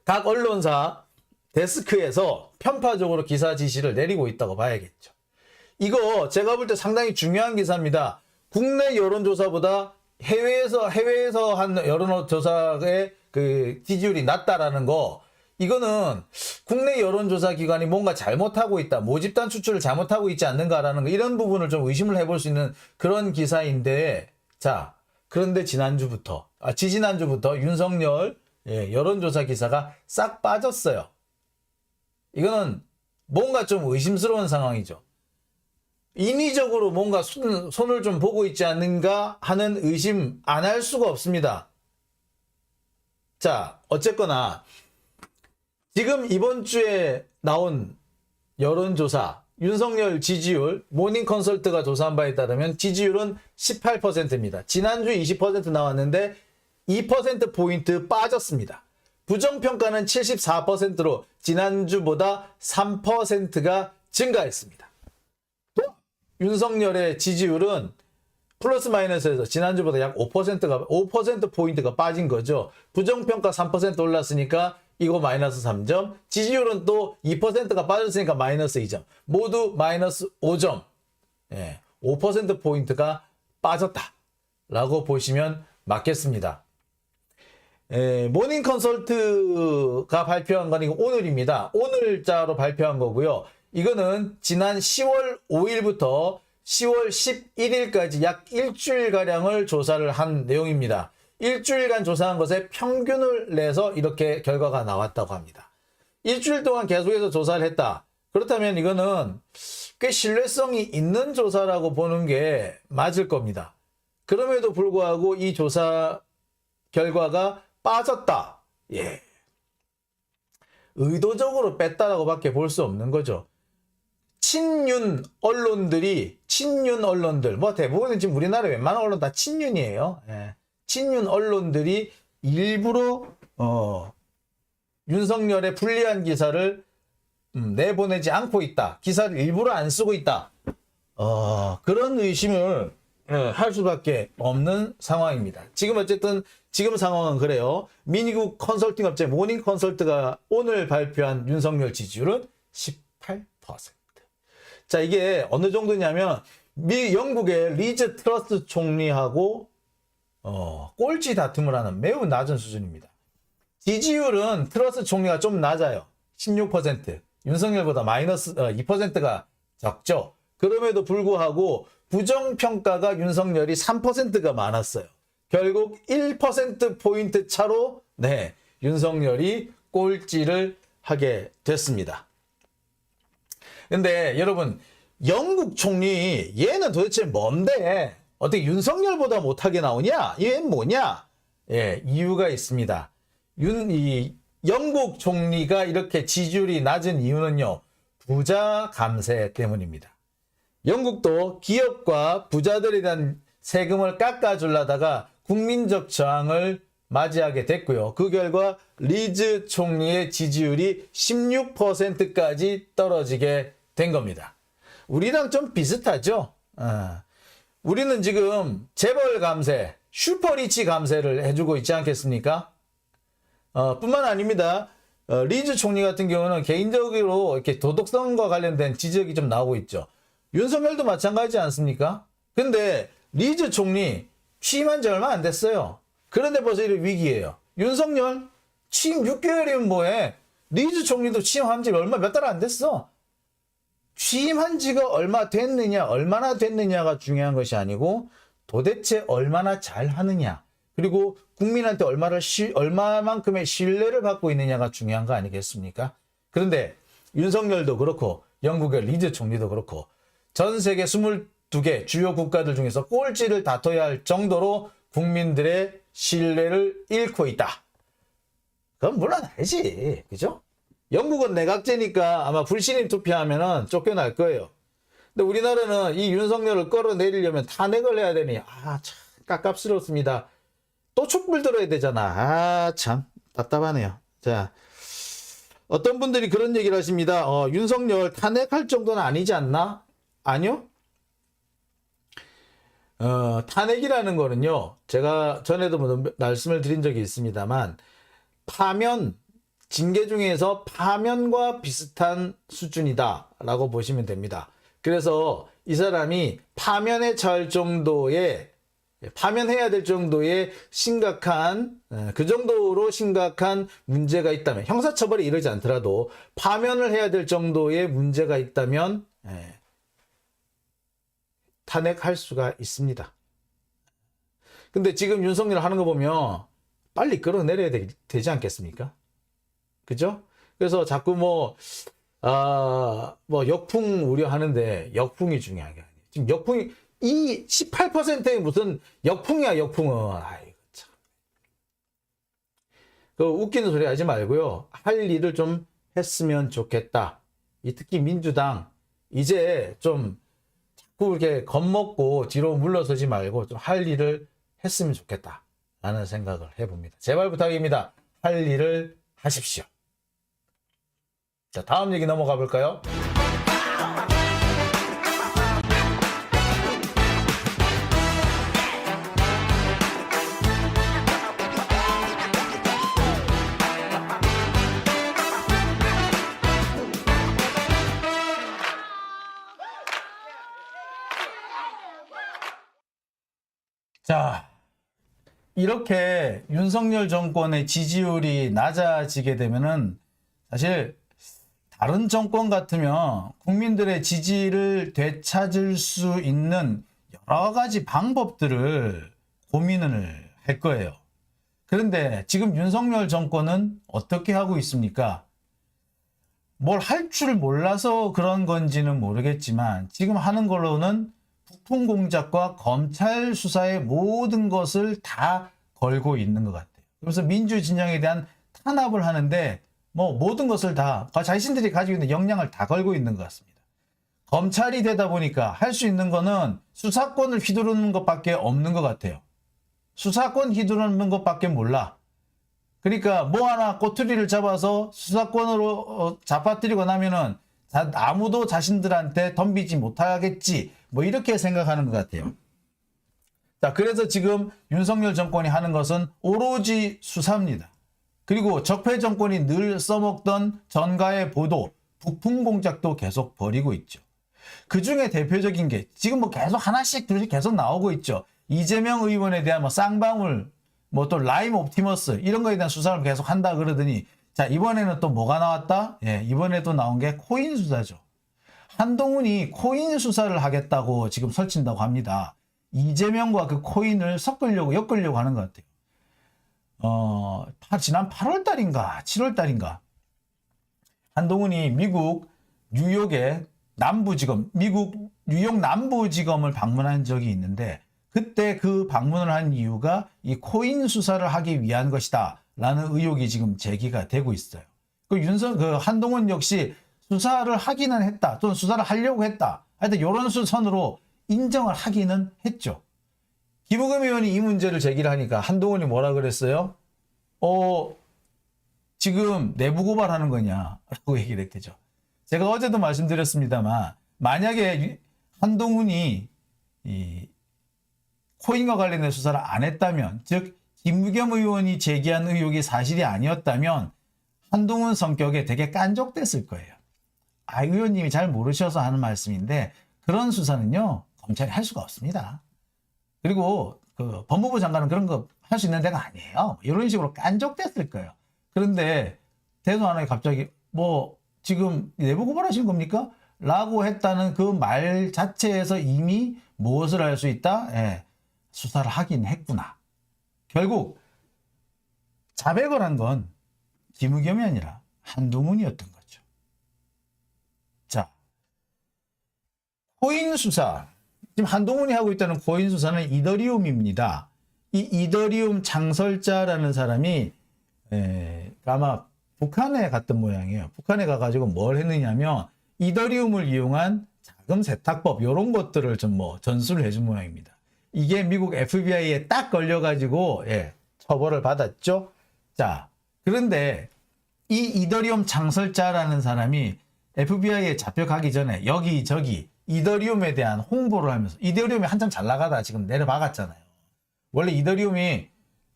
각 언론사 데스크에서 편파적으로 기사 지시를 내리고 있다고 봐야겠죠. 이거 제가 볼 때 상당히 중요한 기사입니다. 국내 여론조사보다 해외에서 한 여론조사의 그 지지율이 낮다라는 거, 이거는 국내 여론조사 기관이 뭔가 잘못하고 있다, 모집단 추출을 잘못하고 있지 않는가라는 거, 이런 부분을 좀 의심을 해볼 수 있는 그런 기사인데, 자, 그런데 지지난주부터 윤석열 여론조사 기사가 싹 빠졌어요. 이거는 뭔가 좀 의심스러운 상황이죠. 인위적으로 뭔가 손을 좀 보고 있지 않는가 하는 의심 안 할 수가 없습니다. 자, 어쨌거나 지금 이번 주에 나온 여론조사 윤석열 지지율 모닝 컨설트가 조사한 바에 따르면 지지율은 18%입니다. 지난주 20% 나왔는데 2%포인트 빠졌습니다. 부정평가는 74%로 지난주보다 3%가 증가했습니다. 또 윤석열의 지지율은 플러스 마이너스에서 지난주보다 약 5%포인트가 빠진 거죠. 부정평가 3% 올랐으니까 이거 마이너스 3점. 지지율은 또 2%가 빠졌으니까 마이너스 2점. 모두 마이너스 5점. 예, 5%포인트가 빠졌다. 라고 보시면 맞겠습니다. 모닝 컨설트가 발표한 건 이거 오늘입니다. 오늘자로 발표한 거고요. 이거는 지난 10월 5일부터 10월 11일까지 약 일주일가량을 조사를 한 내용입니다. 일주일간 조사한 것에 평균을 내서 이렇게 결과가 나왔다고 합니다. 일주일 동안 계속해서 조사를 했다. 그렇다면 이거는 꽤 신뢰성이 있는 조사라고 보는 게 맞을 겁니다. 그럼에도 불구하고 이 조사 결과가 빠졌다. 예. 의도적으로 뺐다라고 밖에 볼 수 없는 거죠. 친윤 언론들, 뭐 대부분은 지금 우리나라 웬만한 언론 다 친윤이에요. 예. 친윤 언론들이 일부러 윤석열의 불리한 기사를 내보내지 않고 있다. 기사를 일부러 안 쓰고 있다. 그런 의심을 할 수밖에 없는 상황입니다. 지금 어쨌든 지금 상황은 그래요. 미국 컨설팅 업체 모닝 컨설트가 오늘 발표한 윤석열 지지율은 18%. 자, 이게 어느 정도냐면 영국의 리즈 트러스 총리하고 꼴찌 다툼을 하는 매우 낮은 수준입니다. 지지율은 트러스 총리가 좀 낮아요. 16%. 윤석열보다 마이너스 2%가 적죠. 그럼에도 불구하고 부정평가가 윤석열이 3%가 많았어요. 결국 1%포인트 차로 윤석열이 꼴찌를 하게 됐습니다. 근데 여러분, 영국 총리 얘는 도대체 뭔데 어떻게 윤석열보다 못하게 나오냐? 얘는 뭐냐? 예, 이유가 있습니다. 영국 총리가 이렇게 지지율이 낮은 이유는요, 부자 감세 때문입니다. 영국도 기업과 부자들에 대한 세금을 깎아주려다가 국민적 저항을 맞이하게 됐고요. 그 결과 리즈 총리의 지지율이 16%까지 떨어지게 된 겁니다. 우리랑 좀 비슷하죠? 우리는 지금 재벌 감세, 슈퍼리치 감세를 해주고 있지 않겠습니까? 뿐만 아닙니다. 리즈 총리 같은 경우는 개인적으로 이렇게 도덕성과 관련된 지적이 좀 나오고 있죠. 윤석열도 마찬가지지 않습니까? 근데 리즈 총리 취임한 지 얼마 안 됐어요. 그런데 벌써 이런 위기예요. 윤석열 취임 6개월이면 뭐해? 리즈 총리도 취임한 지 몇 달 안 됐어. 취임한 지가 얼마나 됐느냐가 중요한 것이 아니고 도대체 얼마나 잘하느냐, 그리고 국민한테 얼마만큼의 신뢰를 받고 있느냐가 중요한 거 아니겠습니까? 그런데 윤석열도 그렇고 영국의 리즈 총리도 그렇고 전 세계 22개 주요 국가들 중에서 꼴찌를 다퉈야 할 정도로 국민들의 신뢰를 잃고 있다. 그건 물러나야지. 그죠? 영국은 내각제니까 아마 불신임 투표하면은 쫓겨날 거예요. 근데 우리나라는 이 윤석열을 끌어내리려면 탄핵을 해야 되니, 참, 깝깝스럽습니다. 또 촛불 들어야 되잖아. 참, 답답하네요. 자, 어떤 분들이 그런 얘기를 하십니다. 윤석열 탄핵할 정도는 아니지 않나? 아니요. 탄핵이라는 거는요, 제가 전에도 말씀을 드린 적이 있습니다만, 징계 중에서 파면과 비슷한 수준이다라고 보시면 됩니다. 그래서 이 사람이 파면해야 될 정도의 심각한, 그 정도로 심각한 문제가 있다면, 형사처벌이 이르지 않더라도 파면을 해야 될 정도의 문제가 있다면 탄핵할 수가 있습니다. 근데 지금 윤석열 하는 거 보면 빨리 끌어내려야 되지 않겠습니까? 그죠? 그래서 자꾸 역풍 우려하는데 역풍이 중요한 게 아니에요. 지금 역풍이, 이 18%에 무슨 역풍이야, 역풍은. 아이고, 참. 그 웃기는 소리 하지 말고요. 할 일을 좀 했으면 좋겠다. 특히 민주당, 이제 좀 자꾸 이렇게 겁먹고 뒤로 물러서지 말고 좀 할 일을 했으면 좋겠다. 라는 생각을 해봅니다. 제발 부탁입니다. 할 일을 하십시오. 자, 다음 얘기 넘어가 볼까요? 자, 이렇게 윤석열 정권의 지지율이 낮아지게 되면은 사실 다른 정권 같으면 국민들의 지지를 되찾을 수 있는 여러 가지 방법들을 고민을 할 거예요. 그런데 지금 윤석열 정권은 어떻게 하고 있습니까? 뭘 할 줄 몰라서 그런 건지는 모르겠지만 지금 하는 걸로는 부품 공작과 검찰 수사의 모든 것을 다 걸고 있는 것 같아요. 그래서 민주 진영에 대한 탄압을 하는데 뭐 모든 것을 다 자신들이 가지고 있는 역량을 다 걸고 있는 것 같습니다. 검찰이 되다 보니까 할 수 있는 거는 수사권을 휘두르는 것밖에 없는 것 같아요. 수사권 휘두르는 것밖에 몰라. 그러니까 뭐 하나 꼬투리를 잡아서 수사권으로 잡아뜨리고 나면은 아무도 자신들한테 덤비지 못하겠지. 뭐 이렇게 생각하는 것 같아요. 자, 그래서 지금 윤석열 정권이 하는 것은 오로지 수사입니다. 그리고 적폐 정권이 늘 써먹던 전가의 보도, 부품 공작도 계속 벌이고 있죠. 그 중에 대표적인 게 지금 뭐 계속 하나씩 둘씩 계속 나오고 있죠. 이재명 의원에 대한 뭐 쌍방울, 뭐 또 라임 옵티머스 이런 거에 대한 수사를 계속 한다 그러더니 자, 이번에는 또 뭐가 나왔다? 예, 이번에도 나온 게 코인 수사죠. 한동훈이 코인 수사를 하겠다고 지금 설친다고 합니다. 이재명과 그 코인을 엮으려고 하는 것 같아요. 지난 8월 달인가 7월 달인가 한동훈이 미국 뉴욕의 남부지검, 미국 뉴욕 남부지검을 방문한 적이 있는데 그때 그 방문을 한 이유가 이 코인 수사를 하기 위한 것이다 라는 의혹이 지금 제기가 되고 있어요. 그 한동훈 역시 수사를 하기는 했다 또는 수사를 하려고 했다. 하여튼 이런 수선으로 인정을 하기는 했죠. 김우겸 의원이 이 문제를 제기를 하니까 한동훈이 뭐라 그랬어요? 지금 내부 고발하는 거냐라고 얘기를 했죠. 제가 어제도 말씀드렸습니다만 만약에 한동훈이 이 코인과 관련된 수사를 안 했다면 즉 김우겸 의원이 제기한 의혹이 사실이 아니었다면 한동훈 성격에 되게 깐족됐을 거예요. 의원님이 잘 모르셔서 하는 말씀인데 그런 수사는요 검찰이 할 수가 없습니다. 그리고 그 법무부 장관은 그런 거 할 수 있는 데가 아니에요. 이런 식으로 깐족됐을 거예요. 그런데 대선안에 갑자기 뭐 지금 내부 고발하신 겁니까? 라고 했다는 그 말 자체에서 이미 무엇을 할 수 있다? 예, 수사를 하긴 했구나. 결국 자백을 한 건 김우겸이 아니라 한동훈이었던 거죠. 자, 코인 수사. 지금 한동훈이 하고 있다는 코인 수사는 이더리움입니다. 이 이더리움 창설자라는 사람이 아마 북한에 갔던 모양이에요. 북한에 가가지고 뭘 했느냐면 이더리움을 이용한 자금 세탁법 이런 것들을 좀 뭐 전수를 해준 모양입니다. 이게 미국 FBI에 딱 걸려가지고 처벌을 받았죠. 자, 그런데 이 이더리움 창설자라는 사람이 FBI에 잡혀가기 전에 여기저기 이더리움에 대한 홍보를 하면서 이더리움이 한참 잘 나가다 지금 내려박았잖아요. 원래 이더리움이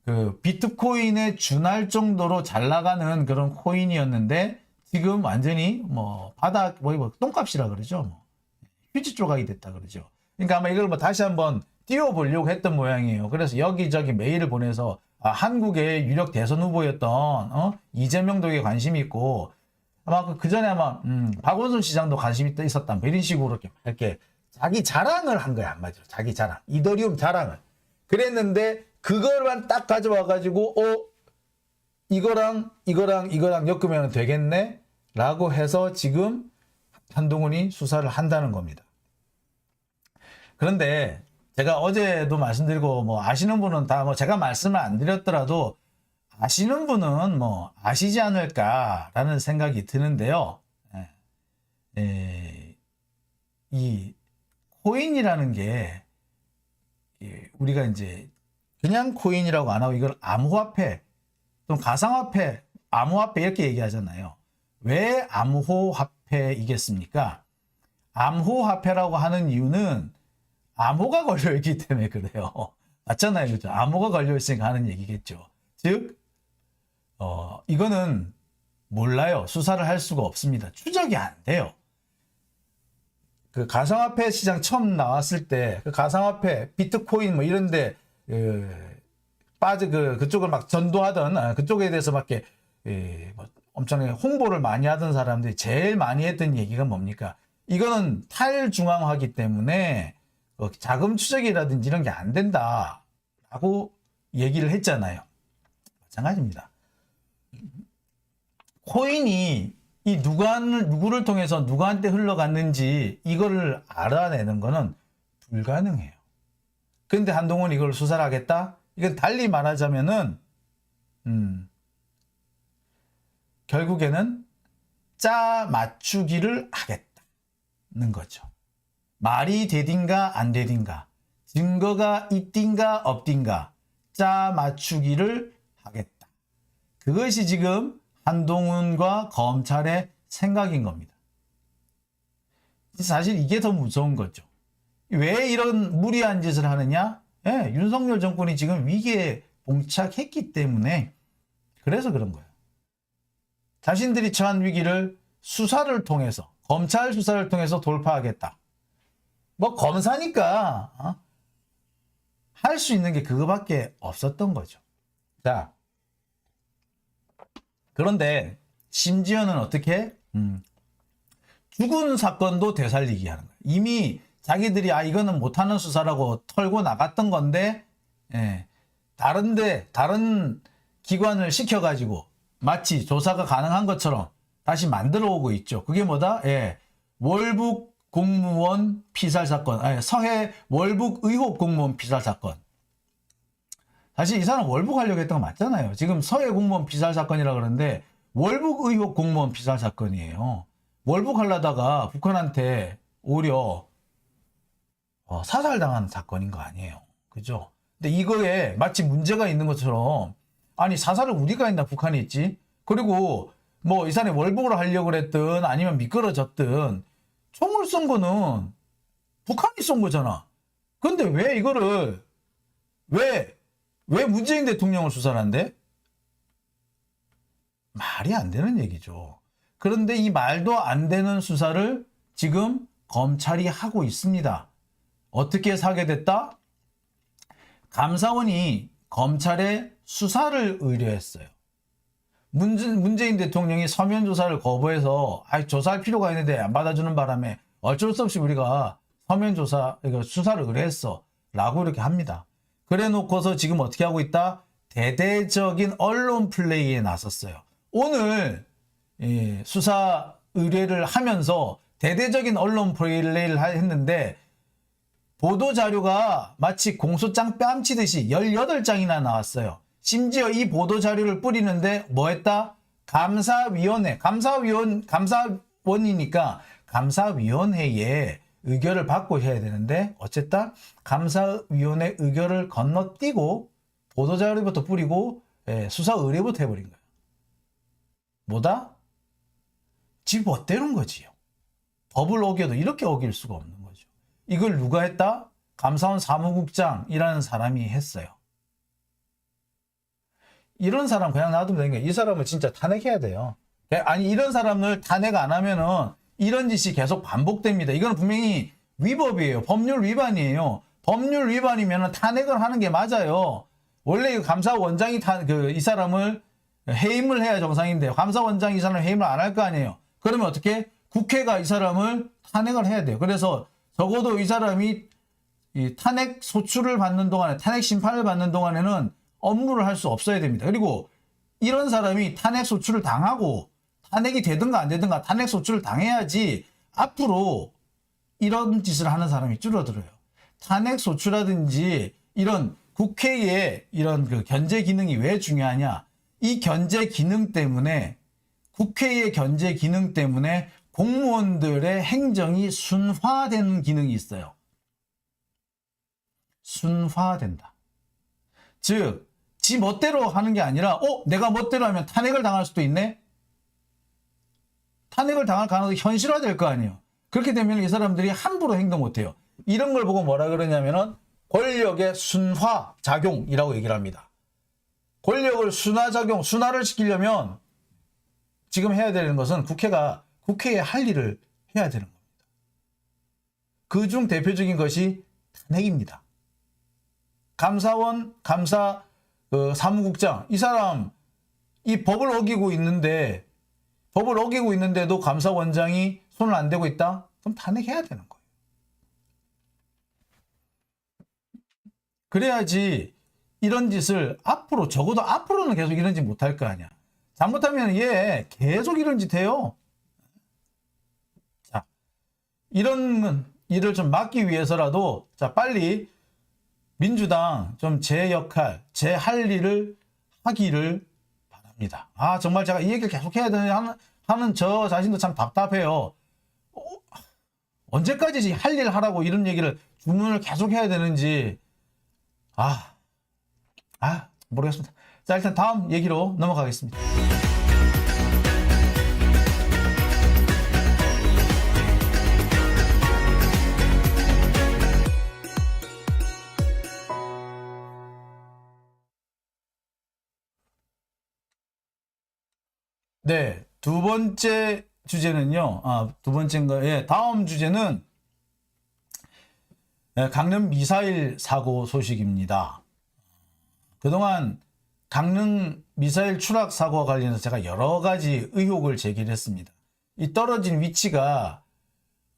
그 비트코인에 준할 정도로 잘 나가는 그런 코인이었는데 지금 완전히 뭐 바닥 뭐 똥값이라 그러죠. 뭐 휴지 조각이 됐다 그러죠. 그러니까 아마 이걸 뭐 다시 한번 띄워보려고 했던 모양이에요. 그래서 여기저기 메일을 보내서 한국의 유력 대선 후보였던 이재명도 관심이 있고 아마 그 전에 아마 박원순 시장도 관심이 있었다. 뭐 이런 식으로 이렇게 자기 자랑을 한 거야 한마디로 자기 자랑, 이더리움 자랑을 그랬는데 그걸만 딱 가져와 가지고 이거랑 엮으면 되겠네 라고 해서 지금 한동훈이 수사를 한다는 겁니다. 그런데 제가 어제도 말씀드리고 뭐 아시는 분은 다 뭐 제가 말씀을 안 드렸더라도 아시는 분은 뭐 아시지 않을까라는 생각이 드는데요. 이 코인이라는 게 우리가 이제 그냥 코인이라고 안 하고 이걸 암호화폐 또는 가상화폐, 암호화폐 이렇게 얘기하잖아요. 왜 암호화폐이겠습니까? 암호화폐라고 하는 이유는 암호가 걸려있기 때문에 그래요. 맞잖아요. 그죠? 암호가 걸려있으니까 하는 얘기겠죠. 즉 이거는 몰라요. 수사를 할 수가 없습니다. 추적이 안 돼요. 그 가상화폐 시장 처음 나왔을 때 그 가상화폐, 비트코인 뭐 이런데 그쪽을 막 전도하던 그쪽에 대해서 막 이렇게 뭐 엄청나게 홍보를 많이 하던 사람들이 제일 많이 했던 얘기가 뭡니까? 이거는 탈중앙화기 때문에 자금 추적이라든지 이런 게 안 된다라고 얘기를 했잖아요. 마찬가지입니다. 코인이 이 누구를 통해서 누구한테 흘러갔는지 이거를 알아내는 거는 불가능해요. 근데 한동훈 이걸 수사를 하겠다? 이건 달리 말하자면은 결국에는 짜 맞추기를 하겠다는 거죠. 말이 되딘가 안 되딘가, 증거가 있딘가 없딘가, 짜 맞추기를 하겠다. 그것이 지금 한동훈과 검찰의 생각인 겁니다. 사실 이게 더 무서운 거죠. 왜 이런 무리한 짓을 하느냐? 윤석열 정권이 지금 위기에 봉착했기 때문에 그래서 그런 거예요. 자신들이 처한 위기를 수사를 통해서, 검찰 수사를 통해서 돌파하겠다. 뭐 검사니까 할 수 있는 게 그거밖에 없었던 거죠. 자, 그런데 심지어는 어떻게? 죽은 사건도 되살리기 하는 거예요. 이미 자기들이 이거는 못하는 수사라고 털고 나갔던 건데 다른 기관을 시켜가지고 마치 조사가 가능한 것처럼 다시 만들어 오고 있죠. 그게 뭐다? 월북 공무원 피살 사건, 서해 월북 의혹 공무원 피살 사건. 사실 이 사람 월북하려고 했던 거 맞잖아요. 지금 서해 공무원 피살 사건이라 그러는데 월북 의혹 공무원 피살 사건이에요. 월북하려다가 북한한테 오히려 사살당한 사건인 거 아니에요. 그죠? 근데 이거에 마치 문제가 있는 것처럼 아니 사살을 우리가 했나 북한이 했지? 그리고 뭐 이 사람이 월북을 하려고 그랬든 아니면 미끄러졌든 총을 쏜 거는 북한이 쏜 거잖아. 근데 왜 이거를 왜 문재인 대통령을 수사를 한대? 말이 안 되는 얘기죠. 그런데 이 말도 안 되는 수사를 지금 검찰이 하고 있습니다. 어떻게 해서 하게 됐다? 감사원이 검찰에 수사를 의뢰했어요. 문재인 대통령이 서면 조사를 거부해서 조사할 필요가 있는데 안 받아주는 바람에 어쩔 수 없이 우리가 서면 조사, 수사를 의뢰했어 라고 이렇게 합니다. 그래 놓고서 지금 어떻게 하고 있다? 대대적인 언론 플레이에 나섰어요. 오늘 수사 의뢰를 하면서 대대적인 언론 플레이를 했는데 보도자료가 마치 공소장 뺨치듯이 18장이나 나왔어요. 심지어 이 보도자료를 뿌리는데 뭐 했다? 감사원이니까 감사위원회에 의결을 받고 해야 되는데 어쨌든 감사위원회 의결을 건너뛰고 보도자료부터 뿌리고 수사 의뢰부터 해버린 거예요. 뭐다? 지 멋대로인 거지요. 법을 어겨도 이렇게 어길 수가 없는 거죠. 이걸 누가 했다? 감사원 사무국장이라는 사람이 했어요. 이런 사람 그냥 놔두면 되는 거예요. 이 사람을 진짜 탄핵해야 돼요. 아니 이런 사람을 탄핵 안 하면은 이런 짓이 계속 반복됩니다. 이건 분명히 위법이에요. 법률 위반이에요. 법률 위반이면 탄핵을 하는 게 맞아요. 원래 감사원장이 이 사람을 해임을 해야 정상인데 감사원장이 이 사람을 해임을 안 할 거 아니에요. 그러면 어떻게? 국회가 이 사람을 탄핵을 해야 돼요. 그래서 적어도 이 사람이 이 탄핵 소추를 받는 동안에 탄핵 심판을 받는 동안에는 업무를 할 수 없어야 됩니다. 그리고 이런 사람이 탄핵 소추를 당하고 탄핵이 되든가 안 되든가 탄핵 소추를 당해야지 앞으로 이런 짓을 하는 사람이 줄어들어요. 탄핵 소추라든지 이런 국회의 이런 그 견제 기능이 왜 중요하냐? 이 견제 기능 때문에 국회의 견제 기능 때문에 공무원들의 행정이 순화되는 기능이 있어요. 순화된다. 즉, 지 멋대로 하는 게 아니라 내가 멋대로 하면 탄핵을 당할 수도 있네? 탄핵을 당할 가능성이 현실화될 거 아니에요. 그렇게 되면 이 사람들이 함부로 행동 못해요. 이런 걸 보고 뭐라 그러냐면은 권력의 순화작용이라고 얘기를 합니다. 권력을 순화를 시키려면 지금 해야 되는 것은 국회에 할 일을 해야 되는 겁니다. 그중 대표적인 것이 탄핵입니다. 감사원 감사 사무국장 이 사람 이 법을 어기고 있는데도 감사원장이 손을 안 대고 있다? 그럼 탄핵해야 되는 거예요. 그래야지 이런 짓을 적어도 앞으로는 계속 이런 짓 못할 거 아니야. 잘못하면 얘 계속 이런 짓 해요. 자, 이런 일을 좀 막기 위해서라도 자, 빨리 민주당 좀 제 역할, 제 할 일을 하기를 바랍니다. 아, 정말 제가 이 얘기를 계속 해야 되는 하는 저 자신도 참 답답해요. 언제까지 할 일 하라고 이런 얘기를 주문을 계속 해야 되는지 모르겠습니다. 자, 일단 다음 얘기로 넘어가겠습니다. 네, 두 번째 주제는요. 두 번째인가? 예, 다음 주제는 강릉 미사일 사고 소식입니다. 그동안 강릉 미사일 추락 사고와 관련해서 제가 여러 가지 의혹을 제기를 했습니다. 이 떨어진 위치가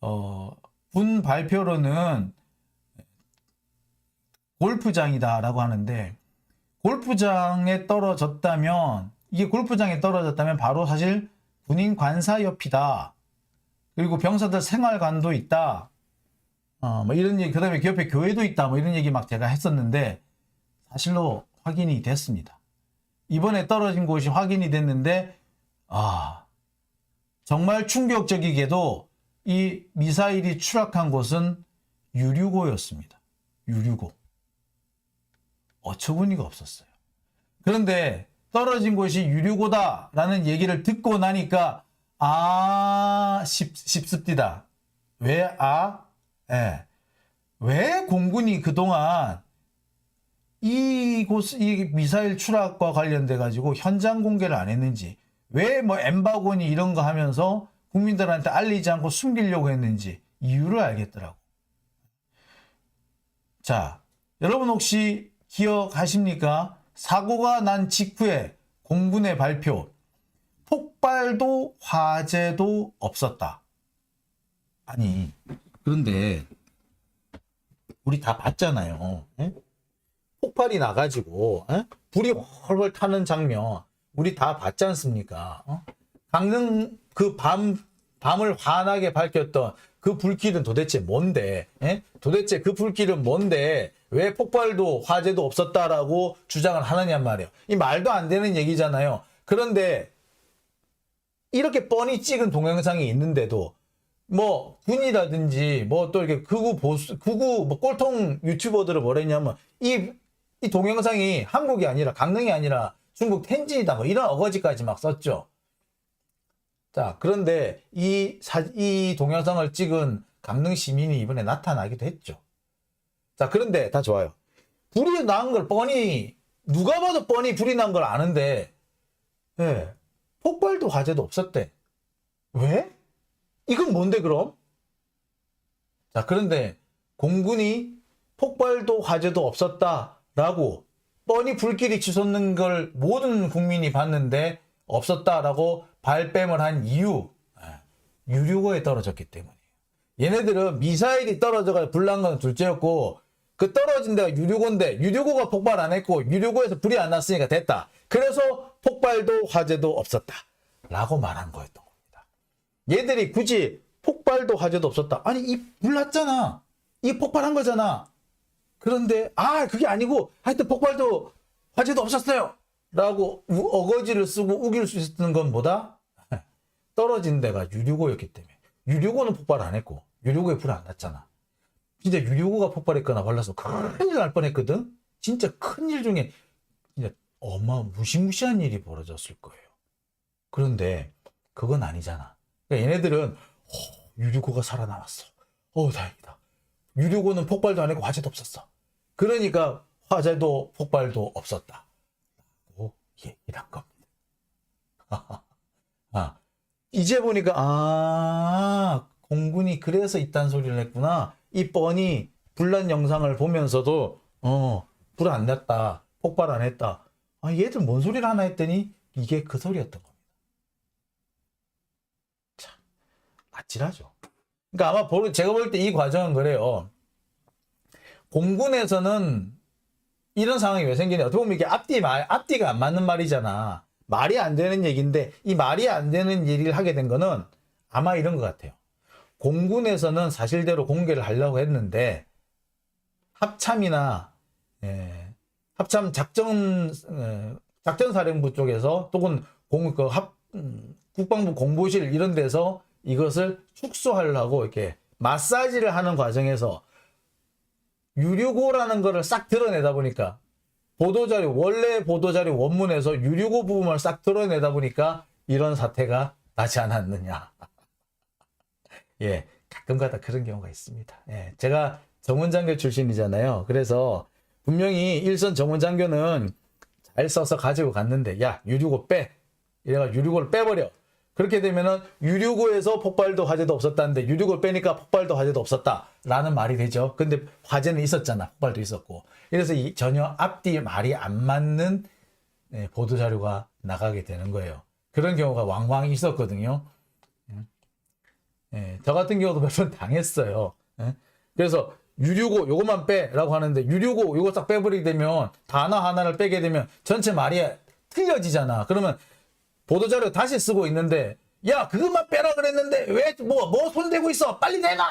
군 발표로는 골프장이다라고 하는데 골프장에 떨어졌다면 바로 사실 군인 관사 옆이다. 그리고 병사들 생활관도 있다. 뭐 이런 얘기, 그 다음에 그 옆에 교회도 있다. 뭐 이런 얘기 막 제가 했었는데 사실로 확인이 됐습니다. 이번에 떨어진 곳이 확인이 됐는데 정말 충격적이게도 이 미사일이 추락한 곳은 유류고였습니다. 유류고. 어처구니가 없었어요. 그런데 떨어진 곳이 유류고다라는 얘기를 듣고 나니까 싶습니다. 왜 공군이 그동안 이 미사일 추락과 관련돼 가지고 현장 공개를 안 했는지, 왜 뭐 엠바고니 이런 거 하면서 국민들한테 알리지 않고 숨기려고 했는지 이유를 알겠더라고. 자, 여러분 혹시 기억하십니까? 사고가 난 직후에 공군의 발표, 폭발도 화재도 없었다. 아니, 그런데 우리 다 봤잖아요. 에? 폭발이 나가지고 불이 훨훨 타는 장면 우리 다 봤지 않습니까? 강릉 그 밤을 환하게 밝혔던 그 불길은 도대체 뭔데? 도대체 그 불길은 뭔데? 왜 폭발도 화재도 없었다라고 주장을 하느냐 말이에요. 이 말도 안 되는 얘기잖아요. 그런데 이렇게 뻔히 찍은 동영상이 있는데도 뭐 군이라든지 뭐 또 이렇게 극우 뭐 꼴통 유튜버들을 뭐랬냐면 이 동영상이 한국이 아니라 강릉이 아니라 중국 텐진이다 뭐 이런 어거지까지 막 썼죠. 자, 그런데 이 동영상을 찍은 강릉 시민이 이번에 나타나기도 했죠. 자, 그런데 다 좋아요. 불이 난 걸 누가 봐도 뻔히 불이 난 걸 아는데, 폭발도 화재도 없었대. 왜? 이건 뭔데, 그럼? 자, 그런데 공군이 폭발도 화재도 없었다라고 뻔히 불길이 치솟는 걸 모든 국민이 봤는데 없었다라고 발뺌을 한 이유, 유류고에 떨어졌기 때문이에요. 얘네들은 미사일이 떨어져서 불난 건 둘째였고 그 떨어진 데가 유류고인데 유류고가 폭발 안 했고 유류고에서 불이 안 났으니까 됐다. 그래서 폭발도 화재도 없었다 라고 말한 거였던 겁니다. 얘들이 굳이 폭발도 화재도 없었다. 아니 이 불 났잖아. 이 폭발한 거잖아. 그런데 그게 아니고 하여튼 폭발도 화재도 없었어요 라고 어거지를 쓰고 우길 수 있었던 건 뭐다? 떨어진 데가 유류고였기 때문에. 유류고는 폭발 안 했고 유류고에 불 안 났잖아. 진짜 유류고가 폭발했거나 발라서 큰일 날 뻔했거든. 진짜 큰일 중에 진짜 무시무시한 일이 벌어졌을 거예요. 그런데 그건 아니잖아. 그러니까 얘네들은 유류고가 살아남았어. 다행이다. 유류고는 폭발도 안 했고 화재도 없었어. 그러니까 화재도 폭발도 없었다 라고 얘기를 한 겁니다. 이제 보니까 공군이 그래서 이딴 소리를 했구나. 이 뻔히 불난 영상을 보면서도 불 안 났다, 폭발 안 했다. 아, 얘들 뭔 소리를 하나 했더니 이게 그 소리였던 겁니다. 참, 아찔하죠. 그러니까 아마 제가 볼 때 이 과정은 그래요. 공군에서는 이런 상황이 왜 생기냐. 어떻게 보면 이게 앞뒤가 안 맞는 말이잖아. 말이 안 되는 얘기인데 이 말이 안 되는 얘기를 하게 된 거는 아마 이런 것 같아요. 공군에서는 사실대로 공개를 하려고 했는데 합참이나 합참 작전사령부 쪽에서 또는 국방부 공보실 이런 데서 이것을 축소하려고 이렇게 마사지를 하는 과정에서 유류고라는 거를 싹 드러내다 보니까 원래 보도자료 원문에서 유류고 부분을 싹 드러내다 보니까 이런 사태가 나지 않았느냐. 예, 가끔가다 그런 경우가 있습니다. 예, 제가 정원장교 출신이잖아요. 그래서 분명히 일선 정원장교는 잘 써서 가지고 갔는데, 야, 유류고 빼. 이래가 유류고를 빼버려. 그렇게 되면은 유류고에서 폭발도 화재도 없었다는데 유류고를 빼니까 폭발도 화재도 없었다라는 말이 되죠. 근데 화재는 있었잖아. 폭발도 있었고. 그래서 전혀 앞뒤 말이 안 맞는 보도자료가 나가게 되는 거예요. 그런 경우가 왕왕 있었거든요. 저 같은 경우도 몇 번 당했어요. 그래서 유류고 요것만 빼라고 하는데 유류고 요거 싹 빼버리게 되면 단어 하나를 빼게 되면 전체 말이 틀려지잖아. 그러면 보도자료 다시 쓰고 있는데 야 그것만 빼라 그랬는데 왜 뭐 손대고 있어 빨리 내놔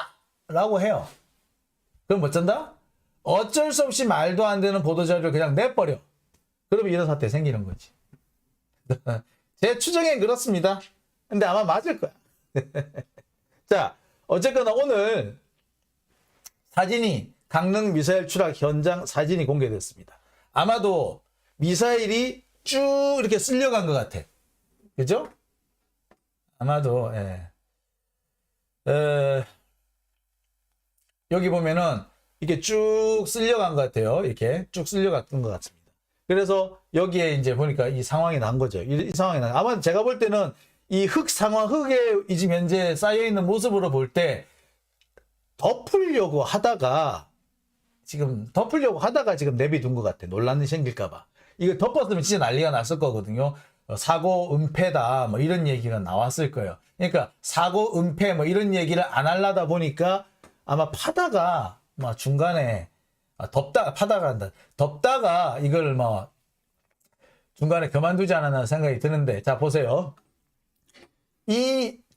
라고 해요. 그럼 어쩐다? 어쩔 수 없이 말도 안 되는 보도자료를 그냥 내버려. 그러면 이런 사태 생기는 거지. 제 추정엔 그렇습니다. 근데 아마 맞을 거야. 자, 어쨌거나 오늘 사진이 강릉 미사일 추락 현장 사진이 공개됐습니다. 아마도 미사일이 쭉 이렇게 쓸려간 것 같아. 그죠? 아마도 여기 보면은 이렇게 쭉 쓸려간 것 같아요. 이렇게 쭉 쓸려갔던 것 같습니다. 그래서 여기에 이제 보니까 이 상황이 난 거죠. 이 상황이 난. 아마 제가 볼 때는 이 흙에 지금 현재 쌓여 있는 모습으로 볼 때 덮으려고 하다가 지금 내비둔 것 같아. 논란이 생길까봐. 이거 덮었으면 진짜 난리가 났을 거거든요. 사고 은폐다 뭐 이런 얘기가 나왔을 거예요. 그러니까 사고 은폐 뭐 이런 얘기를 안 하려다 보니까 아마 파다가 뭐 중간에 덮다가 이걸 뭐 중간에 그만두지 않았나 생각이 드는데, 자 보세요.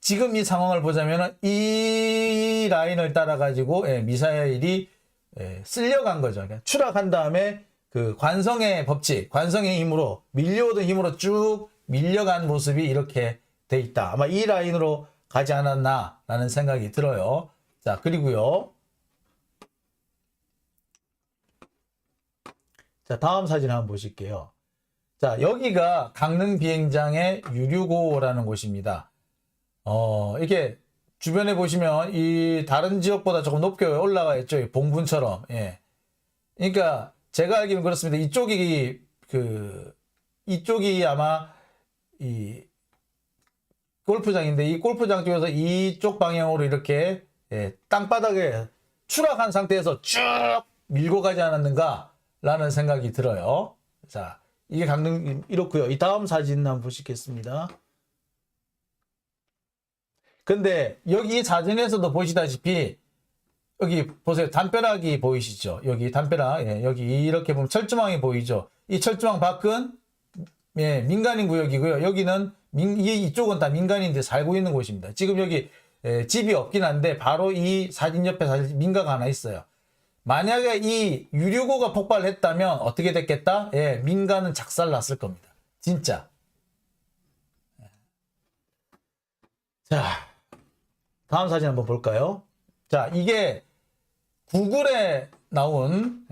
지금 이 상황을 보자면은 이 라인을 따라 가지고 미사일이 쓸려간 거죠. 그러니까 추락한 다음에 그 관성의 법칙, 관성의 힘으로 밀려오던 힘으로 쭉 밀려간 모습이 이렇게 돼 있다. 아마 이 라인으로 가지 않았나라는 생각이 들어요. 자, 그리고요. 자, 다음 사진 한번 보실게요. 자, 여기가 강릉 비행장의 유류고라는 곳입니다. 이렇게 주변에 보시면 이 다른 지역보다 조금 높게 올라가 있죠. 이 봉분처럼. 예. 그러니까 제가 알기로는 그렇습니다. 이쪽이 아마 이 골프장인데 이 골프장 쪽에서 이쪽 방향으로 이렇게 땅바닥에 추락한 상태에서 쭉 밀고 가지 않았는가 라는 생각이 들어요. 자, 이게 강릉 이렇고요. 이 다음 사진 한번 보시겠습니다. 근데 여기 사진에서도 보시다시피 여기 보세요. 담벼락이 보이시죠? 여기 담벼락, 여기 이렇게 보면 철조망이 보이죠? 이 철조망 밖은 민간인 구역이고요. 여기는 이쪽은 다 민간인들 살고 있는 곳입니다. 지금 여기 집이 없긴 한데 바로 이 사진 옆에 사실 민가가 하나 있어요. 만약에 이 유류고가 폭발했다면 어떻게 됐겠다? 민가는 작살났을 겁니다. 진짜. 자, 다음 사진 한번 볼까요? 자, 이게 구글에 나온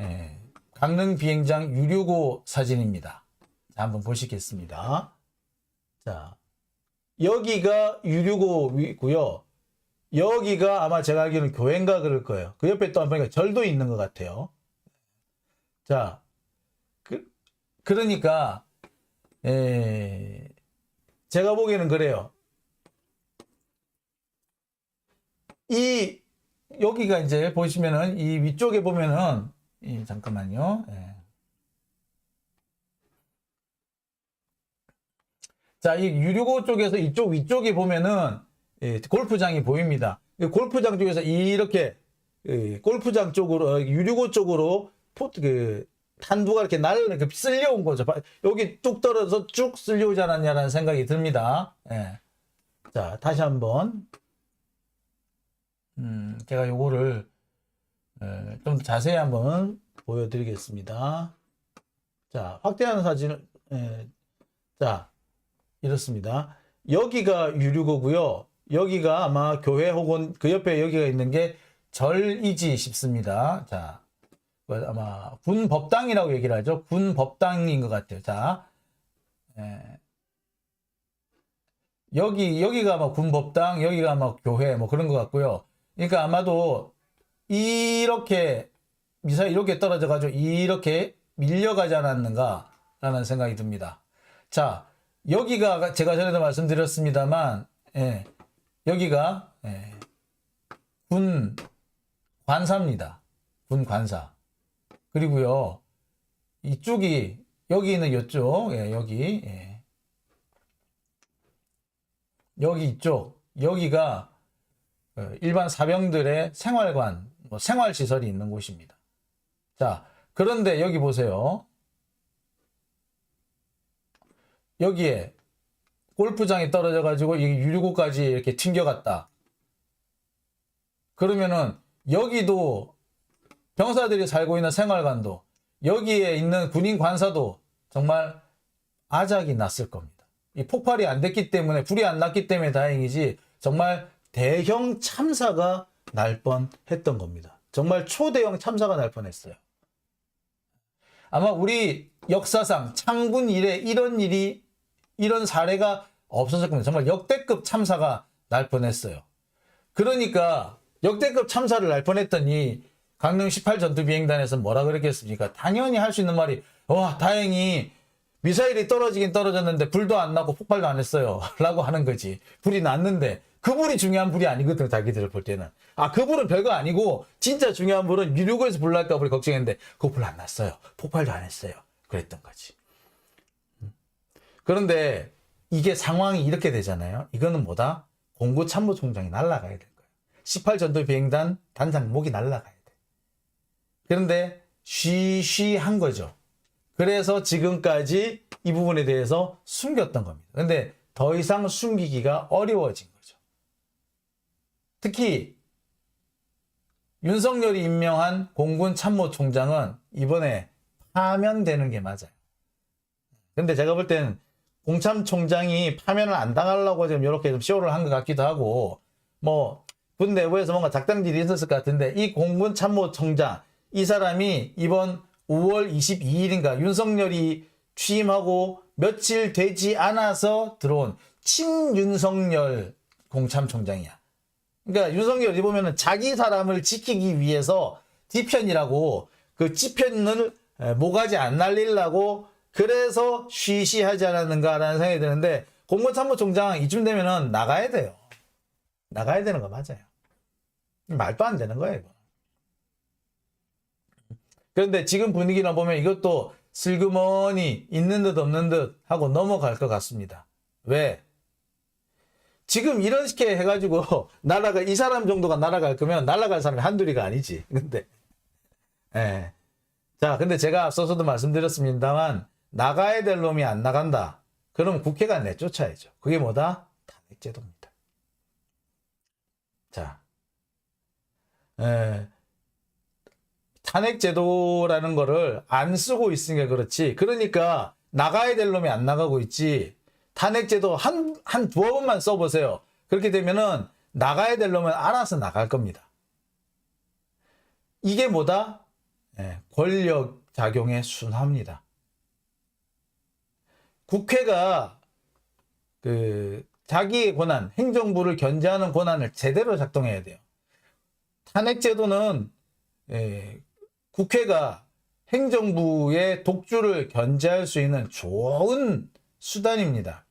강릉 비행장 유류고 사진입니다. 자, 한번 보시겠습니다. 자, 여기가 유류고고요. 여기가 아마 제가 알기로는 교회인가 그럴 거예요. 그 옆에 또 보니까 절도 있는 것 같아요. 자, 그러니까 제가 보기에는 그래요. 여기가 이제 보시면은 이 위쪽에 보면은 잠깐만요. 자, 이 유류고 쪽에서 이쪽 위쪽에 보면은 골프장이 보입니다. 골프장 쪽에서 이렇게 골프장 쪽으로 유류고 쪽으로 탄두가 이렇게 이렇게 쓸려온 거죠. 여기 뚝 떨어져서 쭉 쓸려오지 않았냐라는 생각이 듭니다. 예. 자, 다시 한번 제가 요거를 좀 자세히 한번 보여드리겠습니다. 자, 확대하는 사진을 자, 이렇습니다. 여기가 유류고고요. 여기가 아마 교회 혹은 그 옆에 여기가 있는 게 절이지 싶습니다. 자, 아마 군법당이라고 얘기를 하죠. 군법당인 것 같아요. 자, 여기가 아마 군법당, 여기가 아마 교회 뭐 그런 것 같고요. 그러니까 아마도 이렇게 미사일 이렇게 떨어져 가지고 이렇게 밀려가지 않았는가라는 생각이 듭니다. 자, 여기가 제가 전에도 말씀드렸습니다만 여기가 군 관사입니다. 군 관사. 그리고요 이쪽이 여기는 이쪽 여기 여기 이쪽 여기가 일반 사병들의 생활관 생활시설이 있는 곳입니다. 자, 그런데 여기 보세요. 여기에 골프장이 떨어져 가지고 이 유류고까지 이렇게 튕겨갔다. 그러면은 여기도 병사들이 살고 있는 생활관도 여기에 있는 군인 관사도 정말 아작이 났을 겁니다. 이 폭발이 안 됐기 때문에 불이 안 났기 때문에 다행이지 정말 대형 참사가 날 뻔했던 겁니다. 정말 초대형 참사가 날 뻔했어요. 아마 우리 역사상 창군 이래 이런 사례가 없었을 겁니다. 정말 역대급 참사가 날 뻔했어요. 그러니까 역대급 참사를 날 뻔했더니 강릉 18 전투비행단에서 뭐라 그랬겠습니까? 당연히 할 수 있는 말이 와 다행히 미사일이 떨어지긴 떨어졌는데 불도 안 나고 폭발도 안 했어요 라고 하는 거지. 불이 났는데 그 불이 중요한 불이 아니거든. 자기들 볼 때는 그 불은 별거 아니고 진짜 중요한 불은 유류고에서 불 날까 우리 걱정했는데 그 불 안 났어요. 폭발도 안 했어요. 그랬던 거지. 그런데 이게 상황이 이렇게 되잖아요. 이거는 뭐다? 공군참모총장이 날아가야 될 거예요. 18 전투비행단 단장 목이 날아가야 돼. 그런데 쉬쉬한 거죠. 그래서 지금까지 이 부분에 대해서 숨겼던 겁니다. 근데 더 이상 숨기기가 어려워진 거죠. 특히 윤석열이 임명한 공군 참모총장은 이번에 파면되는 게 맞아요. 근데 제가 볼 때는 공참총장이 파면을 안 당하려고 지금 이렇게 좀 쇼를 한 것 같기도 하고 뭐 군 내부에서 뭔가 작당질이 있었을 것 같은데 이 공군 참모총장 이 사람이 이번 5월 22일인가 윤석열이 취임하고 며칠 되지 않아서 들어온 친윤석열 공참총장이야. 그러니까 윤석열이 보면은 자기 사람을 지키기 위해서 뒤편이라고 그 찌편을 모가지 안 날리려고 그래서 쉬쉬하지 않았는가라는 생각이 드는데 공군참모총장 이쯤 되면은 나가야 돼요. 나가야 되는 거 맞아요. 말도 안 되는 거예요, 이거. 그런데 지금 분위기나 보면 이것도 슬그머니 있는 듯 없는 듯 하고 넘어갈 것 같습니다. 왜? 지금 이렇게 해가지고 이 사람 정도가 날아갈 거면 날아갈 사람이 한둘이가 아니지. 근데 자, 근데 제가 앞서서도 말씀드렸습니다만 나가야 될 놈이 안 나간다. 그럼 국회가 내쫓아야죠. 그게 뭐다? 탄핵제도입니다. 자, 탄핵제도라는 거를 안 쓰고 있으니까 그렇지. 그러니까 나가야 될 놈이 안 나가고 있지. 탄핵제도 한 두어 번만 써보세요. 그렇게 되면은 나가야 될 놈은 알아서 나갈 겁니다. 이게 뭐다? 권력작용의 순화입니다. 국회가 자기의 권한, 행정부를 견제하는 권한을 제대로 작동해야 돼요. 탄핵제도는 국회가 행정부의 독주를 견제할 수 있는 좋은 수단입니다.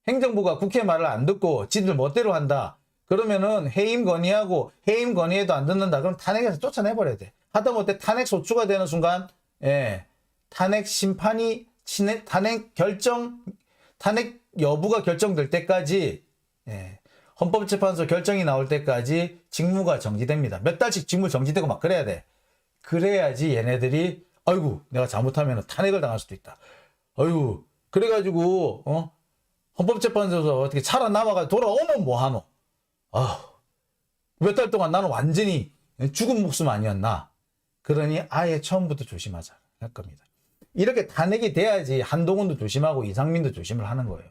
행정부가 국회 말을 안 듣고 지들 멋대로 한다. 그러면은 해임 건의하고 해임 건의해도 안 듣는다. 그럼 탄핵에서 쫓아내버려야 돼. 하다못해 탄핵 소추가 되는 순간 탄핵 심판이 탄핵 결정 탄핵 여부가 결정될 때까지, 헌법재판소 결정이 나올 때까지 직무가 정지됩니다. 몇 달씩 직무 정지되고 막 그래야 돼. 그래야지 얘네들이 아이고 내가 잘못하면 탄핵을 당할 수도 있다. 아이고 그래가지고 헌법재판소에서 어떻게 살아남아가 돌아오면 뭐하노. 몇 달 동안 나는 완전히 죽은 목숨 아니었나. 그러니 아예 처음부터 조심하자 할 겁니다. 이렇게 탄핵이 돼야지 한동훈도 조심하고 이상민도 조심을 하는 거예요.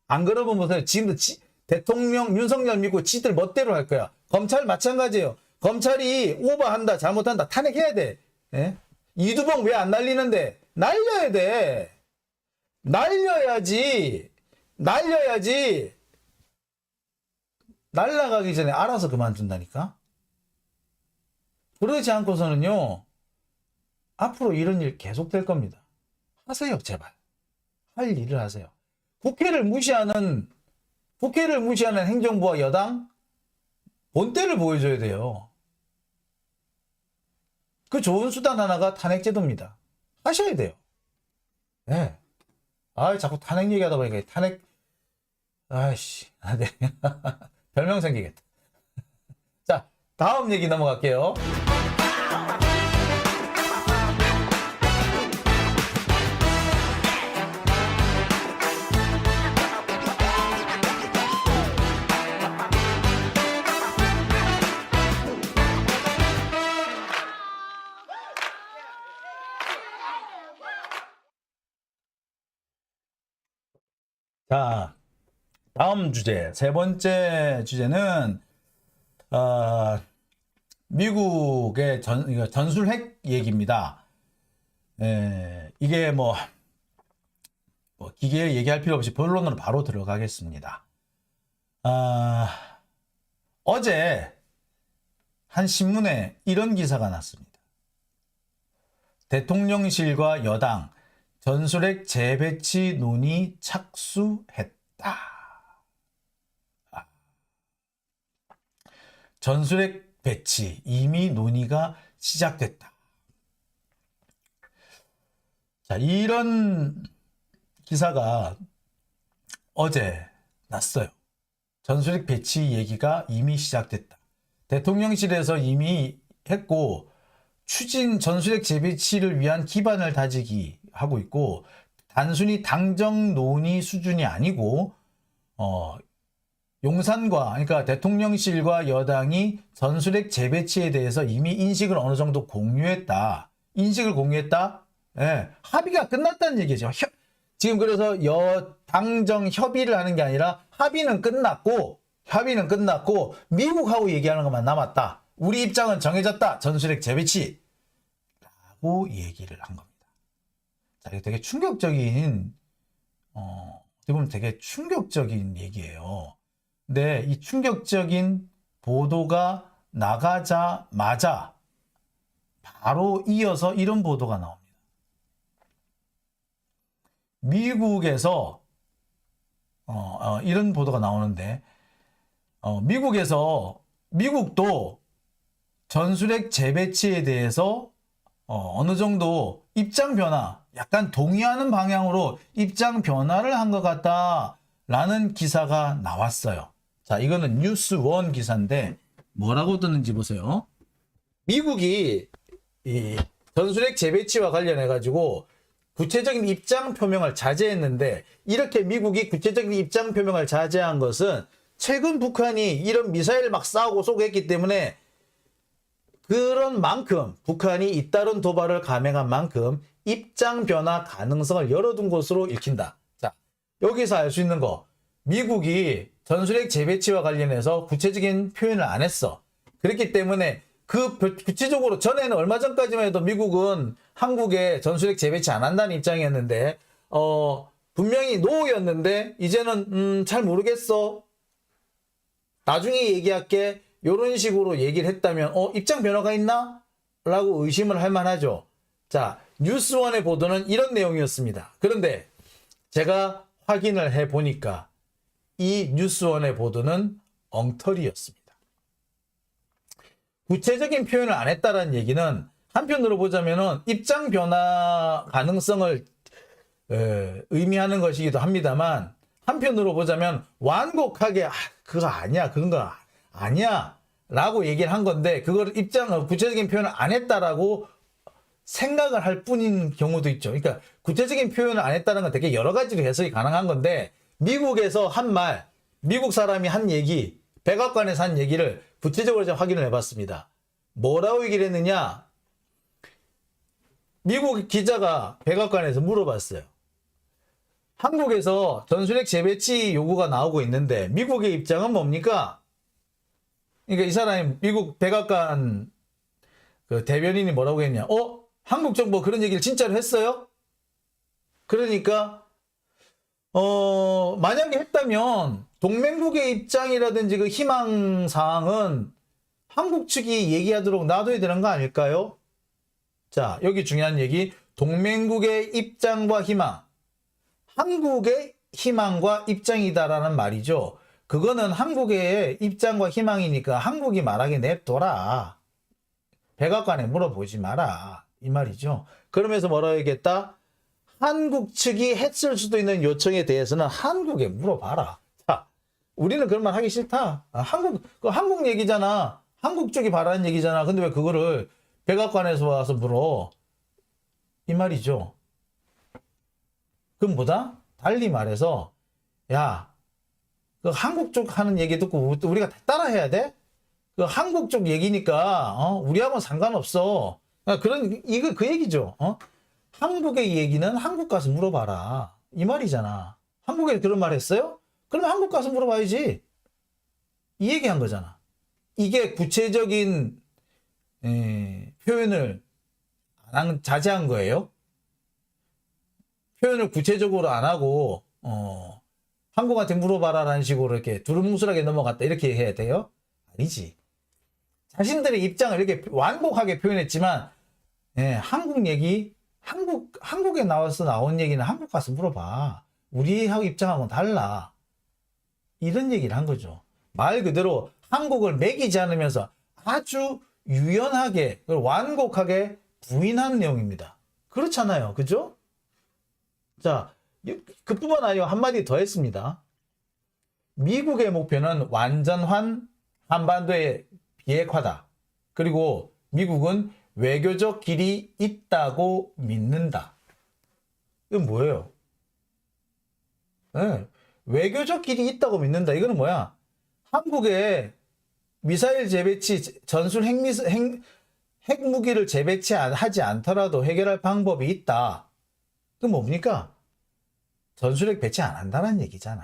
안 그러면 보세요. 지금도 대통령 윤석열 믿고 지들 멋대로 할 거야. 검찰 마찬가지예요. 검찰이 오버한다 잘못한다 탄핵해야 돼. 이두봉 왜 안 날리는데? 날려야 돼. 날려야지. 날라가기 전에 알아서 그만둔다니까. 그러지 않고서는요 앞으로 이런 일 계속될 겁니다. 하세요 제발. 할 일을 하세요. 국회를 무시하는 행정부와 여당 본때를 보여줘야 돼요. 그 좋은 수단 하나가 탄핵제도입니다. 하셔야 돼요. 네. 자꾸 탄핵 얘기하다 보니까 탄핵 아이씨 네. 별명 생기겠다. 자 다음 얘기 넘어갈게요. 자, 다음 주제, 세 번째 주제는 미국의 전술핵 얘기입니다. 이게 뭐 기계 얘기할 필요 없이 본론으로 바로 들어가겠습니다. 어제 한 신문에 이런 기사가 났습니다. 대통령실과 여당 전술핵 재배치 논의 착수했다. 전술핵 배치 이미 논의가 시작됐다. 자, 이런 기사가 어제 났어요. 전술핵 배치 얘기가 이미 시작됐다. 대통령실에서 이미 했고 추진 전술핵 재배치를 위한 기반을 다지기 하고 있고 단순히 당정 논의 수준이 아니고 용산과 그러니까 대통령실과 여당이 전술핵 재배치에 대해서 이미 인식을 어느 정도 공유했다. 인식을 공유했다? 예, 합의가 끝났다는 얘기죠. 지금 그래서 여당정 협의를 하는 게 아니라 합의는 끝났고 미국하고 얘기하는 것만 남았다. 우리 입장은 정해졌다. 전술핵 재배치 라고 얘기를 한 겁니다. 자, 이게 되게 충격적인 어떻게 보면 되게 충격적인 얘기예요. 근데 이 충격적인 보도가 나가자마자 바로 이어서 이런 보도가 나옵니다. 미국에서 이런 보도가 나오는데 미국도 전술핵 재배치에 대해서 어느 정도 입장 변화, 약간 동의하는 방향으로 입장 변화를 한 것 같다라는 기사가 나왔어요. 자, 이거는 뉴스원 기사인데 뭐라고 뜨는지 보세요. 미국이 이 전술핵 재배치와 관련해 가지고 구체적인 입장 표명을 자제했는데 이렇게 미국이 구체적인 입장 표명을 자제한 것은 최근 북한이 이런 미사일을 막 쏴오고 쏘고 했기 때문에 그런 만큼 북한이 잇따른 도발을 감행한 만큼 입장 변화 가능성을 열어둔 것으로 읽힌다. 자, 여기서 알 수 있는 거 미국이 전술핵 재배치와 관련해서 구체적인 표현을 안 했어. 그렇기 때문에 그 구체적으로 전에는 얼마 전까지만 해도 미국은 한국에 전술핵 재배치 안 한다는 입장이었는데 분명히 노였는데 이제는 잘 모르겠어. 나중에 얘기할게. 이런 식으로 얘기를 했다면 입장 변화가 있나? 라고 의심을 할 만하죠. 자, 뉴스원의 보도는 이런 내용이었습니다. 그런데 제가 확인을 해보니까 이 뉴스원의 보도는 엉터리였습니다. 구체적인 표현을 안 했다는 얘기는 한편으로 보자면은 입장 변화 가능성을 의미하는 것이기도 합니다만 한편으로 보자면 완곡하게 그거 아니야 그런 거 아니야 라고 얘기를 한 건데 그걸 구체적인 표현을 안 했다라고 생각을 할 뿐인 경우도 있죠. 그러니까 구체적인 표현을 안 했다는 건 되게 여러 가지로 해석이 가능한 건데 미국에서 한 말, 미국 사람이 한 얘기, 백악관에서 한 얘기를 구체적으로 좀 확인을 해봤습니다. 뭐라고 얘기를 했느냐? 미국 기자가 백악관에서 물어봤어요. 한국에서 전술핵 재배치 요구가 나오고 있는데 미국의 입장은 뭡니까? 그러니까 이 사람이 미국 백악관 그 대변인이 뭐라고 했냐? 한국 정부 그런 얘기를 진짜로 했어요? 그러니까 만약에 했다면 동맹국의 입장이라든지 그 희망 사항은 한국 측이 얘기하도록 놔둬야 되는 거 아닐까요? 자, 여기 중요한 얘기. 동맹국의 입장과 희망. 한국의 희망과 입장이다라는 말이죠. 그거는 한국의 입장과 희망이니까 한국이 말하게 냅둬라. 백악관에 물어보지 마라. 이 말이죠. 그러면서 뭐라고 얘기했다? 한국 측이 했을 수도 있는 요청에 대해서는 한국에 물어봐라. 자, 우리는 그런 말 하기 싫다. 한국 얘기잖아. 한국 쪽이 바라는 얘기잖아. 근데 왜 그거를 백악관에서 와서 물어? 이 말이죠. 그럼 뭐다? 달리 말해서, 야, 그 한국 쪽 하는 얘기 듣고 우리가 따라 해야 돼? 그 한국 쪽 얘기니까, 우리하고는 상관없어. 이거 그 얘기죠. 한국의 얘기는 한국 가서 물어봐라. 이 말이잖아. 한국에 그런 말 했어요? 그러면 한국 가서 물어봐야지. 이 얘기한 거잖아. 이게 구체적인 표현을 자제한 거예요. 표현을 구체적으로 안 하고 한국한테 물어봐라라는 식으로 이렇게 두루뭉술하게 넘어갔다 이렇게 해야 돼요? 아니지. 자신들의 입장을 이렇게 완곡하게 표현했지만 한국 얘기 한국에 나온 얘기는 한국 가서 물어봐. 우리하고 입장하고는 달라. 이런 얘기를 한 거죠. 말 그대로 한국을 매기지 않으면서 아주 유연하게 완곡하게 부인한 내용입니다. 그렇잖아요. 그죠? 자, 그뿐만 아니라 한마디 더 했습니다. 미국의 목표는 완전한 한반도의 비핵화다. 그리고 미국은 외교적 길이 있다고 믿는다. 이건 뭐예요? 외교적 길이 있다고 믿는다. 이거는 뭐야? 한국에 미사일 재배치, 전술 핵무기를 재배치하지 않더라도 해결할 방법이 있다. 그건 뭡니까? 전술핵 배치 안 한다는 얘기잖아.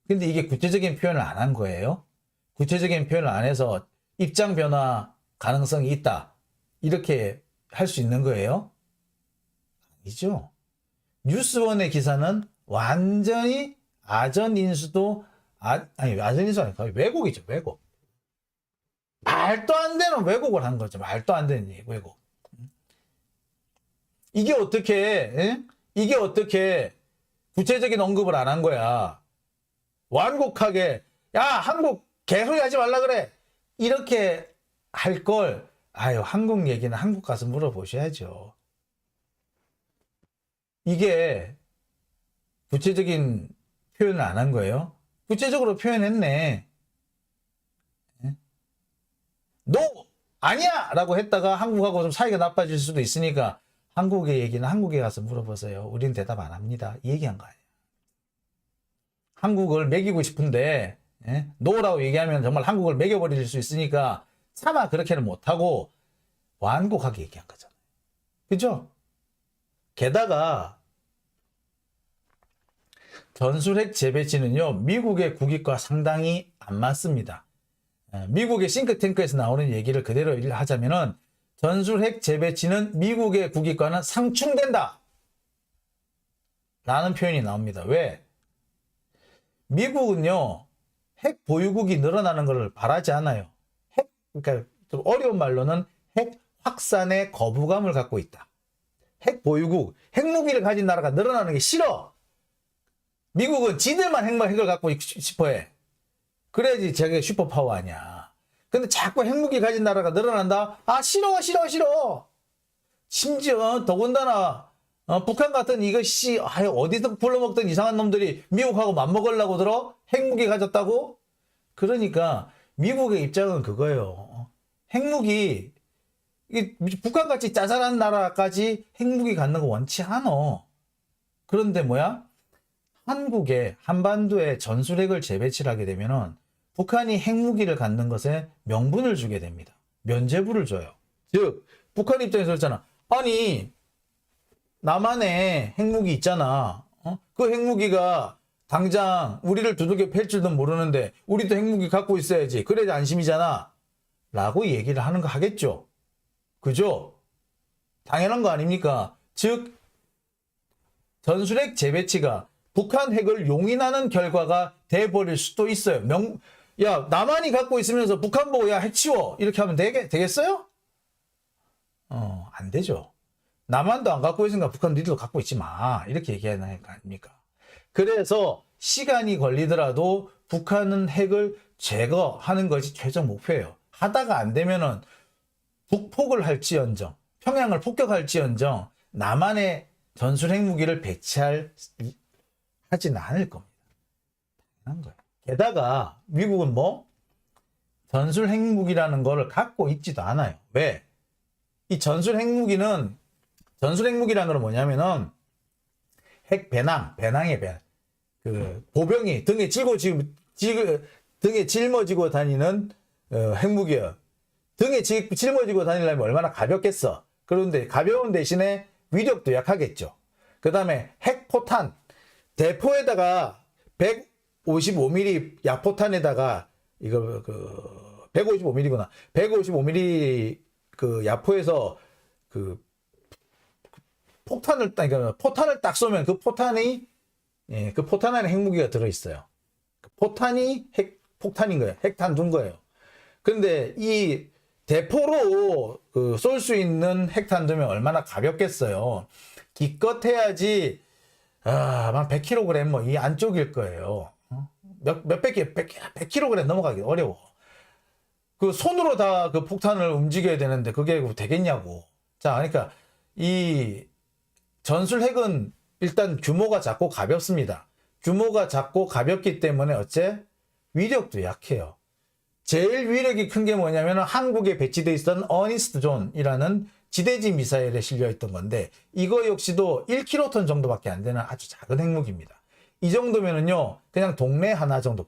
근데 이게 구체적인 표현을 안 한 거예요. 구체적인 표현을 안 해서 입장 변화 가능성이 있다. 이렇게 할 수 있는 거예요? 아니죠. 뉴스원의 기사는 완전히 아전인수도 아전인수 아니까 왜곡이죠. 왜곡. 말도 안 되는 왜곡을 한 거죠. 말도 안 되는 왜곡. 이게 어떻게 구체적인 언급을 안 한 거야. 완곡하게 야 한국 개소리 하지 말라 그래. 이렇게 할 걸 한국 얘기는 한국 가서 물어보셔야죠. 이게 구체적인 표현을 안 한 거예요. 구체적으로 표현했네. 너 아니야! 라고 했다가 한국하고 좀 사이가 나빠질 수도 있으니까 한국의 얘기는 한국에 가서 물어보세요. 우리는 대답 안 합니다. 이 얘기한 거예요. 한국을 매기고 싶은데 노라고 얘기하면 정말 한국을 매겨버릴 수 있으니까 차마 그렇게는 못하고 완곡하게 얘기한 거잖아요. 그죠? 게다가 전술핵 재배치는요. 미국의 국익과 상당히 안 맞습니다. 미국의 싱크탱크에서 나오는 얘기를 그대로 하자면은 전술핵 재배치는 미국의 국익과는 상충된다. 라는 표현이 나옵니다. 왜? 미국은요. 핵 보유국이 늘어나는 것을 바라지 않아요. 그러니까 좀 어려운 말로는 핵 확산의 거부감을 갖고 있다. 핵 보유국, 핵무기를 가진 나라가 늘어나는 게 싫어. 미국은 지들만 핵을 갖고 싶어해. 그래야지 저게 슈퍼파워 아니야. 근데 자꾸 핵무기 가진 나라가 늘어난다? 싫어. 심지어 더군다나 북한 같은 이거 어디서 불러먹던 이상한 놈들이 미국하고 맞먹으려고 들어? 핵무기 가졌다고? 그러니까 미국의 입장은 그거예요. 핵무기, 북한같이 짜잘한 나라까지 핵무기 갖는 거 원치 않아. 그런데 뭐야? 한국에 한반도에 전술핵을 재배치를 하게 되면은 북한이 핵무기를 갖는 것에 명분을 주게 됩니다. 면죄부를 줘요. 즉 북한 입장에서 그렇잖아. 아니 남한에 핵무기 있잖아. 그 핵무기가 당장 우리를 두들겨 팰 줄도 모르는데 우리도 핵무기 갖고 있어야지. 그래야 안심이잖아. 라고 얘기를 하는 거 하겠죠. 그죠? 당연한 거 아닙니까? 즉 전술핵 재배치가 북한 핵을 용인하는 결과가 돼버릴 수도 있어요. 야 남한이 갖고 있으면서 북한 보고 야 핵 치워 이렇게 하면 되겠어요? 안 되죠. 남한도 안 갖고 있으니까 북한 니들도 갖고 있지 마 이렇게 얘기하는 거 아닙니까? 그래서 시간이 걸리더라도 북한은 핵을 제거하는 것이 최종 목표예요. 하다가 안 되면은 북폭을 할지언정 평양을 폭격할지언정 남한의 전술 핵무기를 하지는 않을 겁니다. 당연한 거예요. 게다가 미국은 전술 핵무기라는 거를 갖고 있지도 않아요. 왜? 이 전술 핵무기라는 건 뭐냐면은 배낭의 배. 보병이 등에 짊어지고 다니는 핵무기예요. 등에 짊어지고 다니려면 얼마나 가볍겠어. 그런데 가벼운 대신에 위력도 약하겠죠. 그 다음에 핵포탄, 대포에다가 155mm 야포탄에다가 155mm구나. 155mm 야포에서 포탄을 딱 쏘면 그 포탄이 그 포탄 안에 핵무기가 들어있어요. 포탄이 폭탄인 거예요. 핵탄 둔 거예요. 근데 이 대포로 쏠 수 있는 핵탄 두면 얼마나 가볍겠어요. 기껏해야지 막 100kg 이 안쪽일 거예요. 몇백 100kg 넘어가기 어려워. 손으로 다 그 폭탄을 움직여야 되는데 그게 되겠냐고. 자, 그러니까 이 전술 핵은 일단 규모가 작고 가볍습니다. 규모가 작고 가볍기 때문에 위력도 약해요. 제일 위력이 큰 게 뭐냐면 한국에 배치되어 있었던 어니스트 존이라는 지대지 미사일에 실려있던 건데 이거 역시도 1킬로톤 정도밖에 안 되는 아주 작은 핵무기입니다. 이 정도면은요 그냥 동네 하나 정도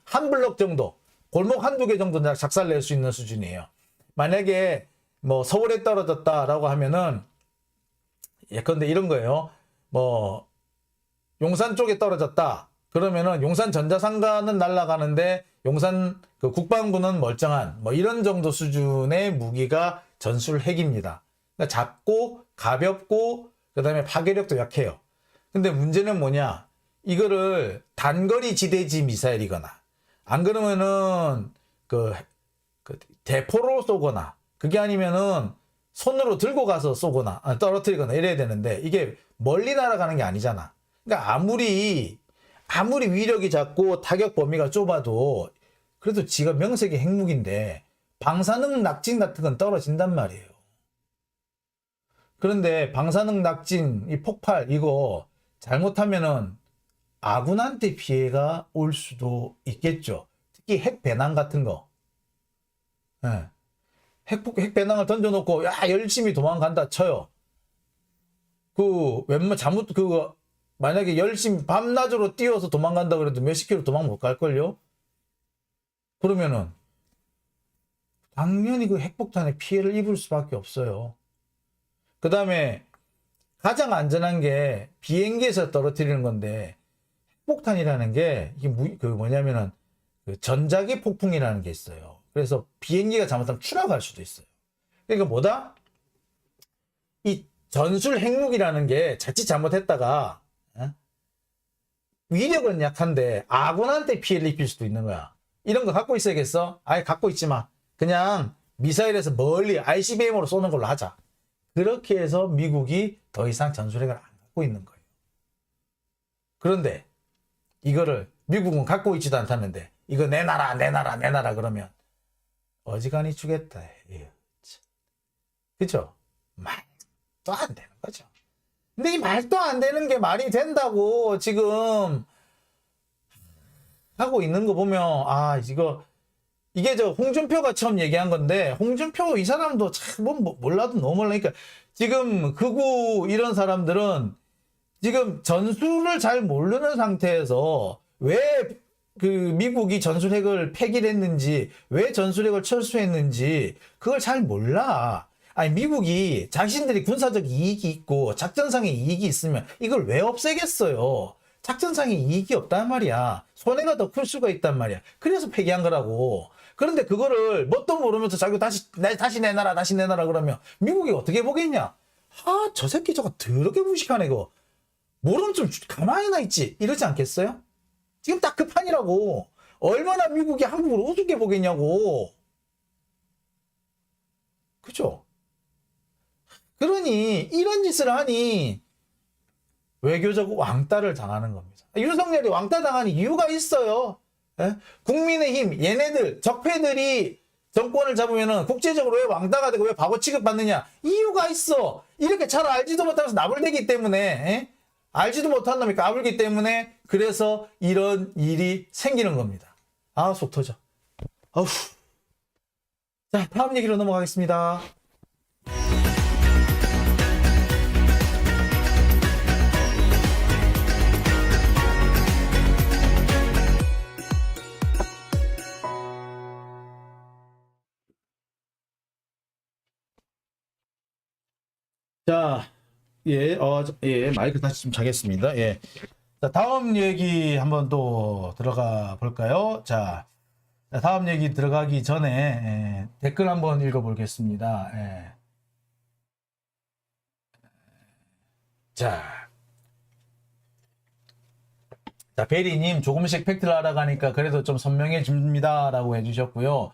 한 블럭 정도 골목 한두 개 정도 작살낼 수 있는 수준이에요. 만약에 서울에 떨어졌다라고 하면은 예컨대 이런 거예요. 용산 쪽에 떨어졌다. 그러면은 용산 전자상가는 날아가는데 용산 국방부는 멀쩡한 이런 정도 수준의 무기가 전술 핵입니다. 그러니까 작고 가볍고 그다음에 파괴력도 약해요. 근데 문제는 뭐냐? 이거를 단거리 지대지 미사일이거나 안 그러면은 대포로 쏘거나 그게 아니면은 손으로 들고 가서 쏘거나 떨어뜨리거나 이래야 되는데 이게 멀리 날아가는 게 아니잖아. 그러니까 아무리 위력이 작고 타격 범위가 좁아도 그래도 지가 명색이 핵무기인데 방사능 낙진 같은 건 떨어진단 말이에요. 그런데 방사능 낙진, 이 폭발 이거 잘못하면은 아군한테 피해가 올 수도 있겠죠. 특히 핵 배낭 같은 거. 네. 핵 배낭을 던져놓고 열심히 도망간다 쳐요. 만약에 열심히 밤낮으로 뛰어서 도망간다 그래도 몇십 킬로 도망 못 갈걸요? 그러면은 당연히 그 핵폭탄에 피해를 입을 수밖에 없어요. 그 다음에 가장 안전한 게 비행기에서 떨어뜨리는 건데 핵폭탄이라는 게 이게 뭐냐면은 전자기 폭풍이라는 게 있어요. 그래서 비행기가 잘못하면 추락할 수도 있어요. 그러니까 뭐다? 이 전술 핵무기라는 게 자칫 잘못했다가 위력은 약한데 아군한테 피해를 입힐 수도 있는 거야. 이런 거 갖고 있어야겠어? 아예 갖고 있지 마. 그냥 미사일에서 멀리 ICBM으로 쏘는 걸로 하자. 그렇게 해서 미국이 더 이상 전술핵을 안 갖고 있는 거예요. 그런데 이거를 미국은 갖고 있지도 않다는데 이거 내놔라 그러면 어지간히 주겠다. 그죠? 말도 안 되는 거죠. 근데 이 말도 안 되는 게 말이 된다고 지금 하고 있는 거 보면, 아, 이게 저 홍준표가 처음 얘기한 건데, 홍준표 이 사람도 참, 몰라도 너무 몰라니까. 지금 극우 이런 사람들은 지금 전술을 잘 모르는 상태에서 왜 그 미국이 전술핵을 폐기를 했는지, 왜 전술핵을 철수했는지, 그걸 잘 몰라. 아니, 미국이 자신들이 군사적 이익이 있고 작전상의 이익이 있으면 이걸 왜 없애겠어요? 작전상의 이익이 없단 말이야. 손해가 더 클 수가 있단 말이야. 그래서 폐기한 거라고. 그런데 그거를 뭣도 모르면서 자꾸 다시 내놔라, 다시 내놔라 그러면 미국이 어떻게 보겠냐? 아, 저 새끼 저거 더럽게 무식하네, 이거. 모르면 좀 가만히나 있지. 이러지 않겠어요? 지금 딱 그 판이라고. 얼마나 미국이 한국을 우습게 보겠냐고. 그죠? 그러니 이런 짓을 하니 외교적 왕따를 당하는 겁니다. 윤석열이 왕따 당하는 이유가 있어요. 예? 국민의힘 얘네들 적폐들이 정권을 잡으면은 국제적으로 왜 왕따가 되고 왜 바보 취급받느냐? 이유가 있어. 이렇게 잘 알지도 못하면서 나불대기 때문에, 예? 알지도 못한 놈이 까불기 때문에 그래서 이런 일이 생기는 겁니다. 아, 속 터져. 어후. 자, 다음 얘기로 넘어가겠습니다. 자, 마이크 다시 좀 차겠습니다. 예. 자, 다음 얘기 한번 또 들어가 볼까요? 자, 다음 얘기 들어가기 전에 댓글 한번 읽어보겠습니다. 자, 베리님 조금씩 팩트를 알아가니까 그래도 좀 선명해집니다. 라고 해주셨고요.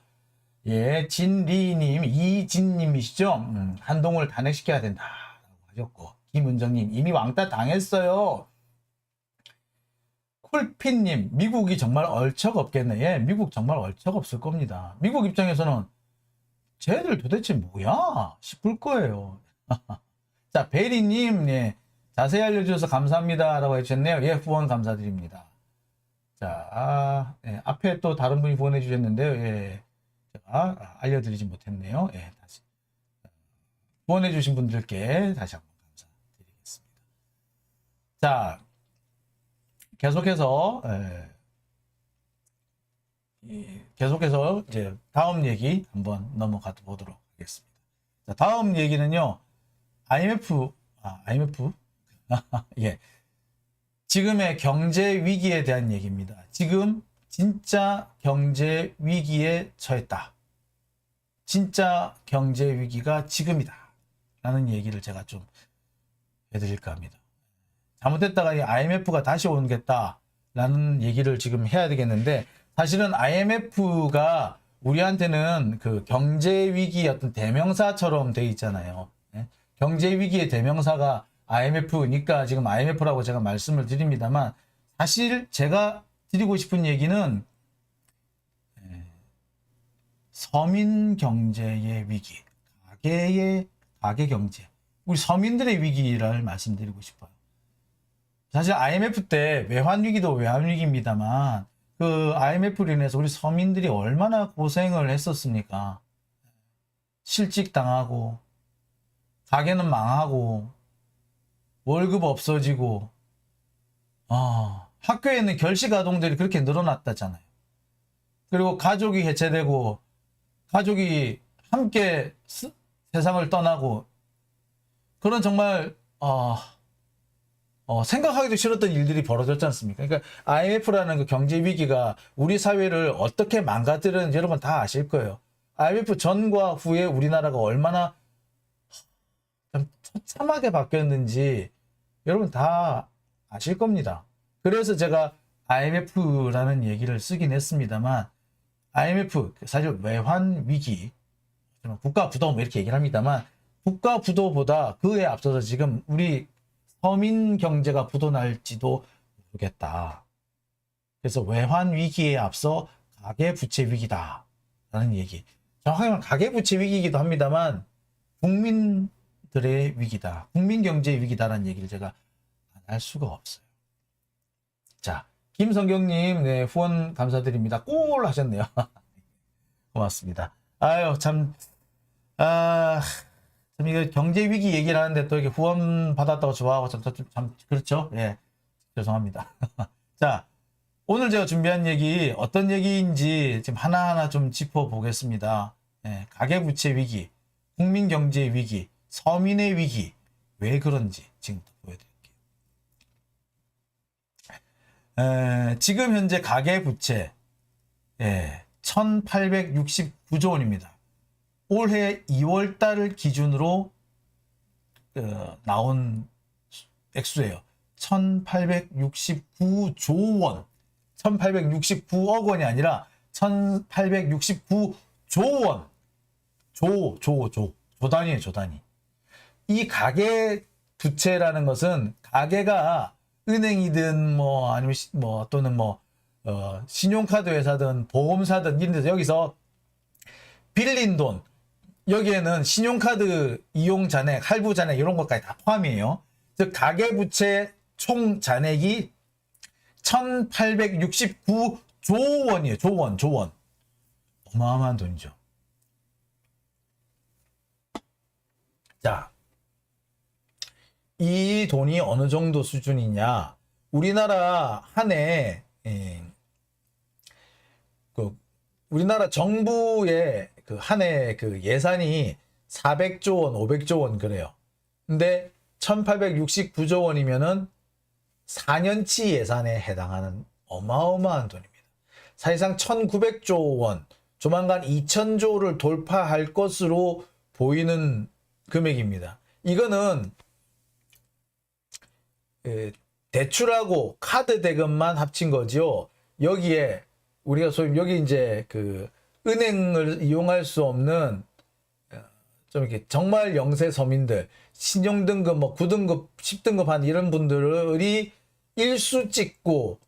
예, 진리님, 이진님이시죠? 한동훈을 탄핵시켜야 된다. 라고 하셨고, 김은정님, 이미 왕따 당했어요. 쿨핀님, 미국이 정말 얼척 없겠네. 예, 미국 정말 얼척 없을 겁니다. 미국 입장에서는 쟤들 도대체 뭐야? 싶을 거예요. 자, 베리님, 예, 자세히 알려주셔서 감사합니다. 라고 해주셨네요. 예, 후원 감사드립니다. 자, 예, 앞에 또 다른 분이 후원해 주셨는데요. 예, 제가 알려드리지 못했네요. 예, 다시. 후원해 주신 분들께 다시 한번 감사드리겠습니다. 자, 계속해서 이제 다음 얘기 한번 넘어가 보도록 하겠습니다. 자, 다음 얘기는요, IMF, 예. 지금의 경제 위기에 대한 얘기입니다. 지금 진짜 경제 위기에 처했다. 진짜 경제 위기가 지금이다. 라는 얘기를 제가 좀 해드릴까 합니다. 잘못했다가 IMF가 다시 오겠다라는 얘기를 지금 해야 되겠는데, 사실은 IMF가 우리한테는 그 경제 위기의 어떤 대명사처럼 돼 있잖아요. 경제 위기의 대명사가 IMF니까 지금 IMF라고 제가 말씀을 드립니다만, 사실 제가 드리고 싶은 얘기는 서민 경제의 위기, 가계 경제, 우리 서민들의 위기를 말씀드리고 싶어요. 사실 IMF 때 외환 위기도 외환 위기입니다만, 그 IMF로 인해서 우리 서민들이 얼마나 고생을 했었습니까? 실직 당하고, 가게는 망하고, 월급 없어지고, 학교에 있는 결식 아동들이 그렇게 늘어났다잖아요. 그리고 가족이 해체되고, 가족이 함께 세상을 떠나고, 그런 정말 생각하기도 싫었던 일들이 벌어졌지 않습니까? 그러니까 IMF라는 그 경제 위기가 우리 사회를 어떻게 망가뜨렸는지 여러분 다 아실 거예요. IMF 전과 후에 우리나라가 얼마나 처참하게 바뀌었는지 여러분 다 아실 겁니다. 그래서 제가 IMF라는 얘기를 쓰긴 했습니다만, IMF 사실 외환 위기, 국가 부도 이렇게 얘기를 합니다만, 국가 부도보다 그에 앞서서 지금 우리 서민 경제가 부도날지도 모르겠다. 그래서 외환 위기에 앞서 가계 부채 위기다라는 얘기. 정확하게 가계 부채 위기이기도 합니다만, 국민 국민들의 위기다, 국민 경제의 위기다라는 얘기를 제가 안 할 수가 없어요. 자, 김성경님, 네, 후원 감사드립니다. 꼴 하셨네요. 고맙습니다. 아유, 참, 참, 이거 경제 위기 얘기를 하는데 또 이렇게 후원 받았다고 좋아하고 참 그렇죠? 예. 죄송합니다. 자, 오늘 제가 준비한 얘기, 어떤 얘기인지 지금 하나하나 좀 짚어보겠습니다. 예, 가계부채 위기, 국민 경제 위기, 서민의 위기, 왜 그런지 지금부터 보여드릴게요. 지금 현재 가계부채, 1869조 원입니다. 올해 2월 달을 기준으로 나온 액수예요. 1869조 원. 1869억 원이 아니라 1869조 원. 조 단위예요, 조 단위. 이 가계 부채라는 것은 가계가 은행이든 뭐 아니면 또는 신용카드 회사든 보험사든 이런 데서 여기서 빌린 돈, 여기에는 신용카드 이용 잔액, 할부 잔액 이런 것까지 다 포함이에요. 즉 가계 부채 총 잔액이 1869조 원이에요. 조 원. 어마어마한 돈이죠. 자, 이 돈이 어느 정도 수준이냐? 우리나라 한 해, 우리나라 정부의 한 해 예산이 400조 원, 500조 원 그래요. 근데 1869조 원이면은 4년치 예산에 해당하는 어마어마한 돈입니다. 사실상 1900조 원, 조만간 2000조를 돌파할 것으로 보이는 금액입니다. 이거는 대출하고 카드 대금만 합친 거죠. 여기에 우리가 소위 여기 이제 은행을 이용할 수 없는 좀 이렇게 정말 영세 서민들, 신용등급 9등급, 10등급 한 이런 분들이 일수 찍고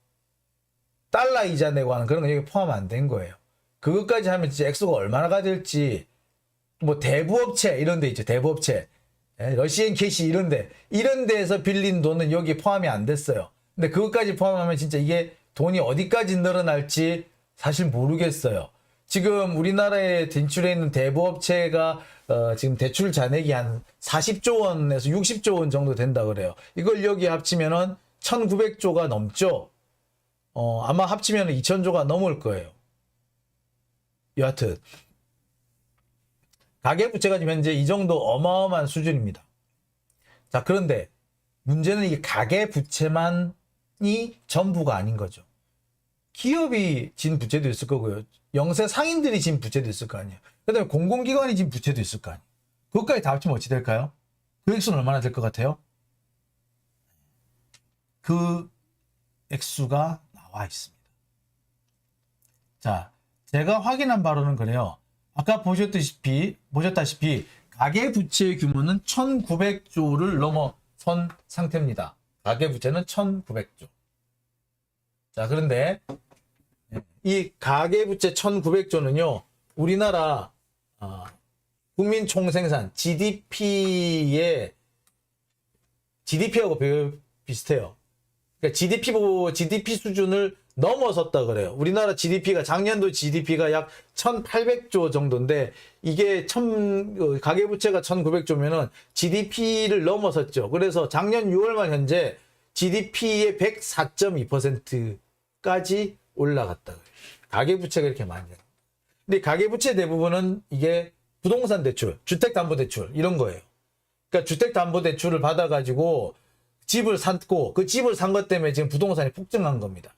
달러 이자 내고 하는 그런 거 여기 포함 안 된 거예요. 그것까지 하면 진짜 액수가 얼마나 될지, 대부업체 이런 데 있죠. 대부업체. 러시안 캐시 이런 데에서 빌린 돈은 여기 포함이 안 됐어요. 근데 그것까지 포함하면 진짜 이게 돈이 어디까지 늘어날지 사실 모르겠어요. 지금 우리나라에 진출해 있는 대부업체가 지금 대출 잔액이 한 40조 원에서 60조 원 정도 된다 그래요. 이걸 여기 합치면은 1900조가 넘죠. 아마 합치면 2000조가 넘을 거예요. 여하튼 가계부채가 지금 현재 이 정도 어마어마한 수준입니다. 자, 그런데 문제는 이게 가계부채만이 전부가 아닌 거죠. 기업이 진 부채도 있을 거고요. 영세 상인들이 진 부채도 있을 거 아니에요. 그 다음에 공공기관이 진 부채도 있을 거 아니에요. 그것까지 다 합치면 어찌 될까요? 그 액수는 얼마나 될 것 같아요? 그 액수가 나와 있습니다. 자, 제가 확인한 바로는 그래요. 아까 보셨다시피 가계부채의 규모는 1900조를 넘어선 상태입니다. 가계부채는 1900조. 자, 그런데 이 가계부채 1900조는요, 우리나라 국민 총생산 GDP하고 비슷해요. 그러니까 GDP 수준을 넘어섰다 그래요. 우리나라 GDP가 작년도 GDP가 약 1800조 정도인데 이게 가계부채가 1900조면은 GDP를 넘어섰죠. 그래서 작년 6월말 현재 GDP의 104.2%까지 올라갔다 그래요. 가계부채가 이렇게 많이 돼요. 근데 가계부채 대부분은 이게 부동산 대출, 주택담보대출 이런 거예요. 그러니까 주택담보대출을 받아가지고 집을 샀고 그 집을 산 것 때문에 지금 부동산이 폭증한 겁니다.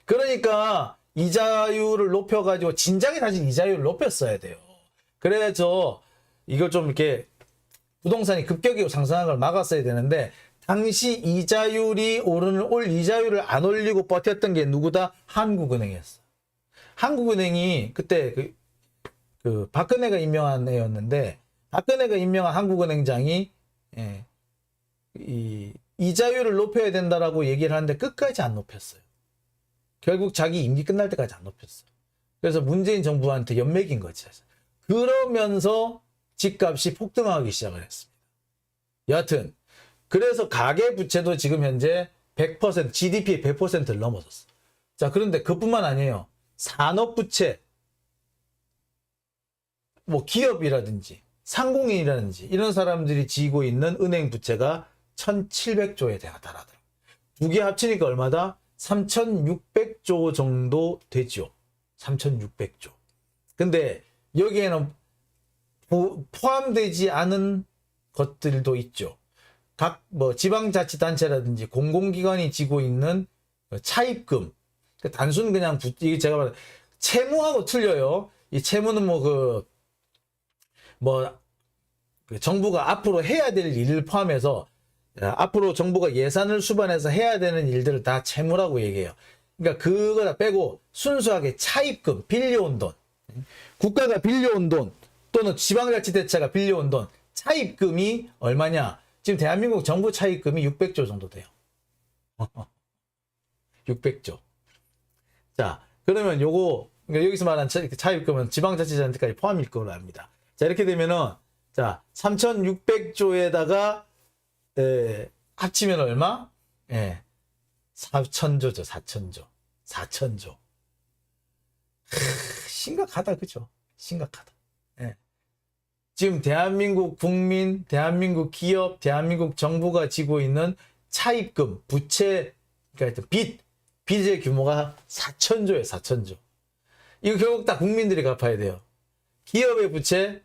그러니까 이자율을 높여가지고 진작에 사실 이자율을 높였어야 돼요. 그래서 이걸 좀 이렇게 부동산이 급격히 상승한 걸 막았어야 되는데 당시 이자율이 올 이자율을 안 올리고 버텼던 게 누구다? 한국은행이었어. 한국은행이 그때 박근혜가 임명한 애였는데 박근혜가 임명한 한국은행장이 이 이자율을 높여야 된다라고 얘기를 하는데 끝까지 안 높였어요. 결국 자기 임기 끝날 때까지 안 높였어요. 그래서 문재인 정부한테 연맥인 거지. 그러면서 집값이 폭등하기 시작을 했습니다. 여하튼 그래서 가계부채도 지금 현재 100%, GDP의 100%를 넘어섰어. 자, 그런데 그뿐만 아니에요. 산업부채, 뭐 기업이라든지 상공인이라든지 이런 사람들이 지고 있는 은행 부채가 1,700조에 달하더라고요. 두 개 합치니까 얼마다? 3,600조 정도 되죠. 3,600조. 근데 여기에는 포함되지 않은 것들도 있죠. 각 뭐 지방자치단체라든지 공공기관이 지고 있는 차입금. 단순 그냥 이게 제가 말한 채무하고 틀려요. 이 채무는 정부가 앞으로 해야 될 일을 포함해서 앞으로 정부가 예산을 수반해서 해야 되는 일들을 다 채무라고 얘기해요. 그러니까 그거 다 빼고 순수하게 차입금, 빌려온 돈, 국가가 빌려온 돈 또는 지방자치단체가 빌려온 돈, 차입금이 얼마냐? 지금 대한민국 정부 차입금이 600조 정도 돼요. 600조. 자, 그러면 요거 그러니까 여기서 말한 차입금은 지방자치단체까지 포함일 거로 압니다. 자, 이렇게 되면은 자 3,600조에다가 합치면 얼마? 4,000조죠. 4,000조. 심각하다, 그죠? 심각하다. 지금 대한민국 국민, 대한민국 기업, 대한민국 정부가 지고 있는 차입금, 부채, 그러니까 빚의 규모가 4,000조예요. 4,000조. 이거 결국 다 국민들이 갚아야 돼요. 기업의 부채,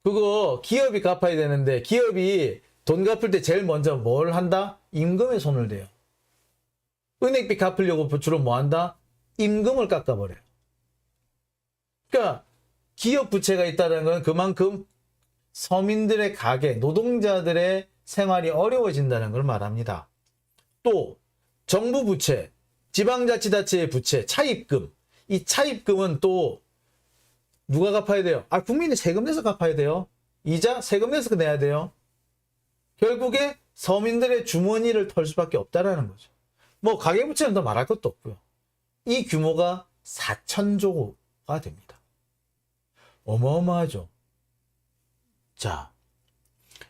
그거 기업이 갚아야 되는데 기업이 돈 갚을 때 제일 먼저 뭘 한다? 임금에 손을 대요. 은행비 갚으려고 주로 뭐 한다? 임금을 깎아버려요. 그러니까 기업 부채가 있다는 건 그만큼 서민들의 가계, 노동자들의 생활이 어려워진다는 걸 말합니다. 또 정부 부채, 지방자치단체의 부채, 차입금. 이 차입금은 또 누가 갚아야 돼요? 국민이 세금 내서 갚아야 돼요. 이자 세금 내서 내야 돼요. 결국에 서민들의 주머니를 털 수밖에 없다라는 거죠. 뭐 가계부채는 더 말할 것도 없고요. 이 규모가 4,000조가 됩니다. 어마어마하죠. 자,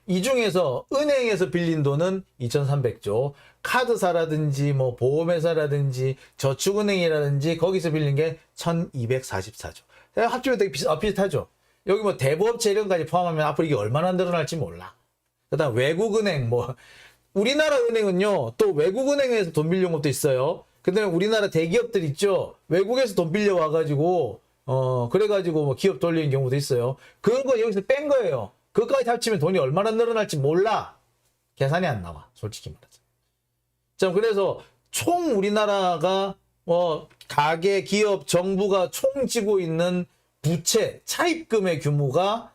이 중에서 은행에서 빌린 돈은 2,300조, 카드사라든지 뭐 보험회사라든지 저축은행이라든지 거기서 빌린 게 1,244조. 합치면 되게 비슷하죠. 여기 뭐 대부업체 이런 까지 포함하면 앞으로 이게 얼마나 늘어날지 몰라. 그다음 외국은행 우리나라 은행은요 또 외국은행에서 돈 빌려온 것도 있어요. 근데 우리나라 대기업들 있죠. 외국에서 돈 빌려 와가지고 그래가지고 뭐 기업 돌리는 경우도 있어요. 그런 거 여기서 뺀 거예요. 그것까지 합치면 돈이 얼마나 늘어날지 몰라. 계산이 안 나와. 솔직히 말해서. 자, 그래서 총 우리나라가 가계, 기업, 정부가 총 지고 있는 부채, 차입금의 규모가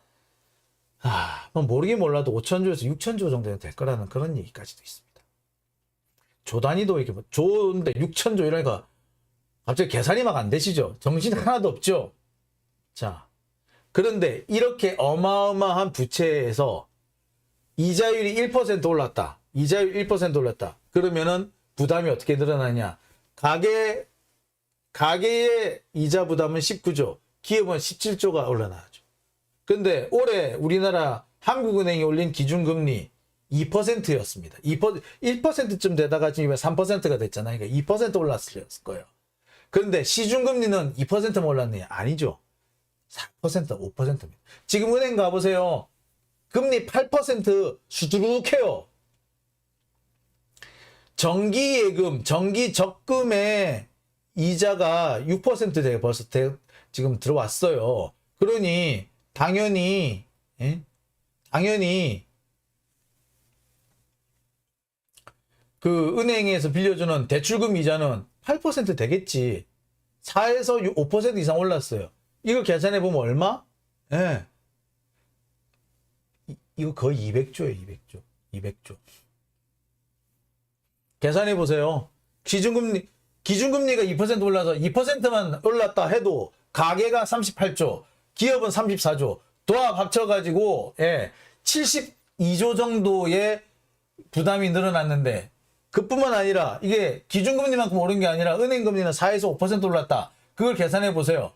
모르긴 몰라도 5,000조에서 6,000조 정도 될 거라는 그런 얘기까지도 있습니다. 조 단위도 이렇게 조인데 6,000조 이러니까 갑자기 계산이 막 안 되시죠? 정신 하나도 없죠? 자, 그런데 이렇게 어마어마한 부채에서 이자율이 1% 올랐다. 이자율 1% 올랐다. 그러면은 부담이 어떻게 늘어나냐? 가계의 이자 부담은 19조, 기업은 17조가 올라나죠. 근데 올해 우리나라 한국은행이 올린 기준금리 2%였습니다. 1%쯤 되다가 지금 3%가 됐잖아요. 그러니까 2% 올랐을 거예요. 그런데 시중금리는 2%만 올랐네요. 아니죠. 4%, 5%입니다. 지금 은행 가보세요. 금리 8% 수두룩해요. 정기예금, 정기적금의 이자가 6%대 벌써 지금 들어왔어요. 그러니 당연히 그 은행에서 빌려주는 대출금 이자는 8% 되겠지. 4에서 5% 이상 올랐어요. 이거 계산해 보면 얼마? 이거 거의 200조예요. 200조. 계산해 보세요. 기준금리가 2% 올라서 2%만 올랐다 해도 가계가 38조, 기업은 34조, 도합 합쳐가지고 72조 정도의 부담이 늘어났는데 그뿐만 아니라 이게 기준금리만큼 오른 게 아니라 은행금리는 4에서 5% 올랐다. 그걸 계산해 보세요.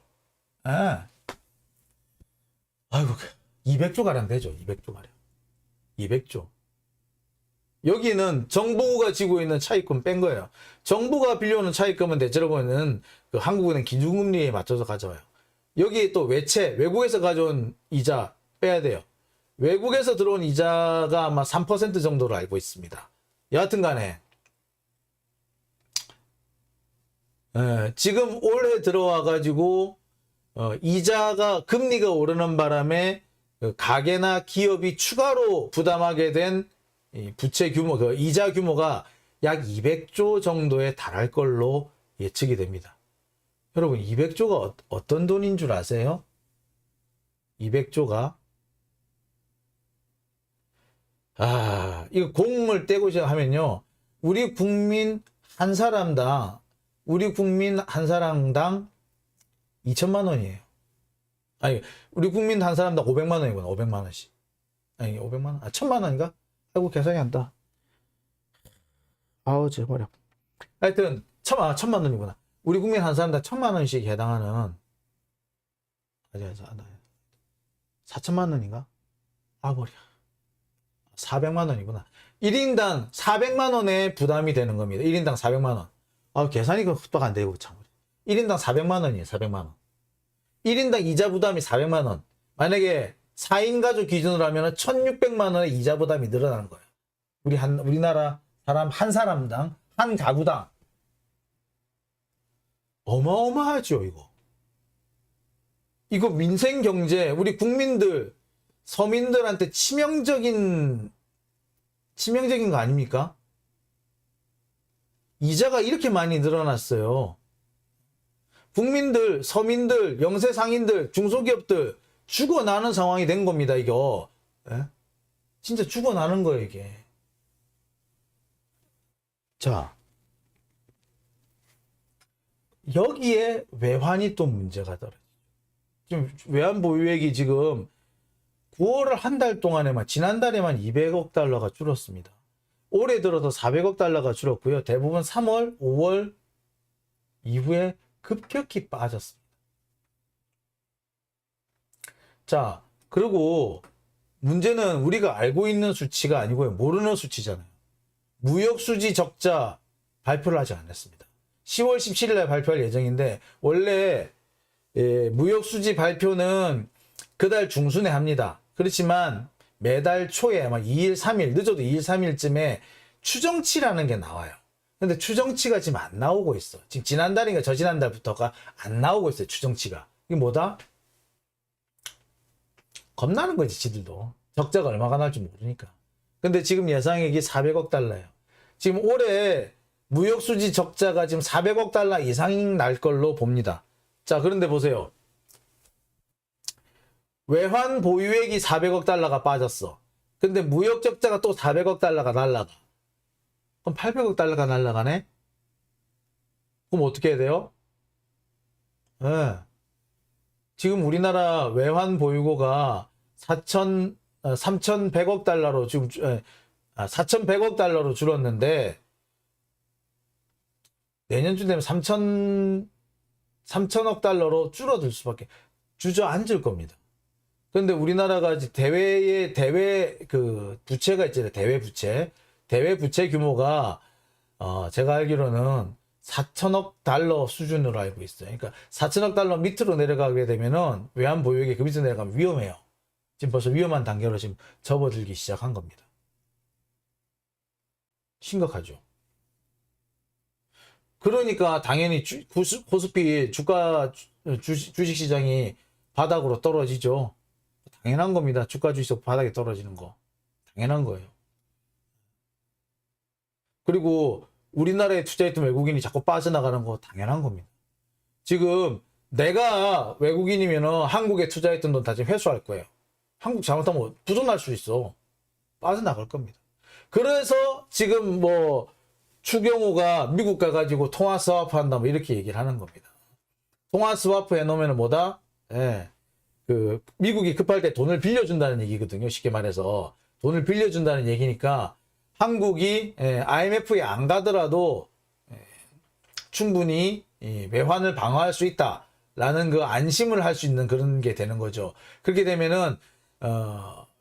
아이고 200조 가량 되죠. 200조 가량. 200조. 여기는 정부가 지고 있는 차입금 뺀 거예요. 정부가 빌려오는 차입금은 대체로 보면 그 한국은행 기준금리에 맞춰서 가져와요. 여기 또 외채, 외국에서 가져온 이자 빼야 돼요. 외국에서 들어온 이자가 아마 3% 정도로 알고 있습니다. 여하튼 간에 지금 올해 들어와 가지고 이자가 금리가 오르는 바람에 그 가계나 기업이 추가로 부담하게 된 부채 규모, 그 이자 규모가 약 200조 정도에 달할 걸로 예측이 됩니다. 여러분, 200조가 어떤 돈인 줄 아세요? 200조가 이거 공을 떼고 하면요, 우리 국민 한 사람당 2천만 원이에요. 아니, 우리 국민 한 사람당 500만 원이구나. 500만 원씩. 아니, 500만 원? 1000만 원인가? 아이고, 계산이 안 다. 아우, 제발. 하여튼 1000만 원이구나. 우리 국민 한 사람당 1000만 원씩 해당하는 4천만 원인가? 머리야. 400만 원이구나. 1인당 400만 원의 부담이 되는 겁니다. 1인당 400만 원. 계산이 흡박 안 되고 참. 1인당 400만 원이에요. 400만 원. 1인당 이자 부담이 400만 원. 만약에 4인 가족 기준으로 하면 1600만 원의 이자 부담이 늘어나는 거예요. 우리나라 사람 한 사람당, 한 가구당. 어마어마하죠, 이거. 이거 민생 경제, 우리 국민들, 서민들한테 치명적인 거 아닙니까? 이자가 이렇게 많이 늘어났어요. 국민들, 서민들, 영세 상인들, 중소기업들 죽어나는 상황이 된 겁니다, 이거. 예? 진짜 죽어나는 거예요, 이게. 자, 여기에 외환이 또 문제가 더라고요. 지금 외환 보유액이 지금 9월을 한 달 동안에만, 지난달에만 200억 달러가 줄었습니다. 올해 들어서 400억 달러가 줄었고요. 대부분 3월, 5월 이후에 급격히 빠졌습니다. 자, 그리고 문제는 우리가 알고 있는 수치가 아니고요. 모르는 수치잖아요. 무역수지 적자 발표를 하지 않았습니다. 10월 17일 날 발표할 예정인데, 원래 무역수지 발표는 그달 중순에 합니다. 그렇지만 매달 초에 아마 2일, 3일, 늦어도 2일, 3일쯤에 추정치라는 게 나와요. 근데 추정치가 지금 안 나오고 있어. 지금 지난달인가 저지난달부터가 안 나오고 있어요. 추정치가. 이게 뭐다? 겁나는 거지, 지들도. 적자가 얼마가 날지 모르니까. 근데 지금 예상액이 400억 달러예요. 지금 올해 무역수지 적자가 지금 400억 달러 이상 날 걸로 봅니다. 자, 그런데 보세요. 외환 보유액이 400억 달러가 빠졌어. 근데 무역 적자가 또 400억 달러가 날라가. 그럼 800억 달러가 날라가네? 그럼 어떻게 해야 돼요? 지금 우리나라 외환 보유고가 3,100억 달러로 지금 4,100억 달러로 줄었는데, 내년쯤 되면 3,000억 달러로 줄어들 수밖에, 주저앉을 겁니다. 그런데 우리나라가 대외 그 부채가 있잖아요. 대외 부채 규모가 제가 알기로는 4천억 달러 수준으로 알고 있어요. 그러니까 4천억 달러 밑으로 내려가게 되면은 외환 보유액이 그 밑으로 내려가면 위험해요. 지금 벌써 위험한 단계로 지금 접어들기 시작한 겁니다. 심각하죠. 그러니까 당연히 코스피 주식시장이 바닥으로 떨어지죠. 당연한 겁니다. 주가 주식 바닥에 떨어지는 거. 당연한 거예요. 그리고 우리나라에 투자했던 외국인이 자꾸 빠져나가는 거 당연한 겁니다. 지금 내가 외국인이면 한국에 투자했던 돈 다 지금 회수할 거예요. 한국 잘못하면 부도날 수 있어. 빠져나갈 겁니다. 그래서 지금 뭐 추경호가 미국 가가지고 통화 스와프 한다 뭐 이렇게 얘기를 하는 겁니다. 통화 스와프 해놓으면 뭐다? 그 미국이 급할 때 돈을 빌려준다는 얘기거든요. 쉽게 말해서 돈을 빌려준다는 얘기니까 한국이 IMF에 안 가더라도 충분히 외환을 방어할 수 있다라는 그 안심을 할 수 있는 그런 게 되는 거죠. 그렇게 되면은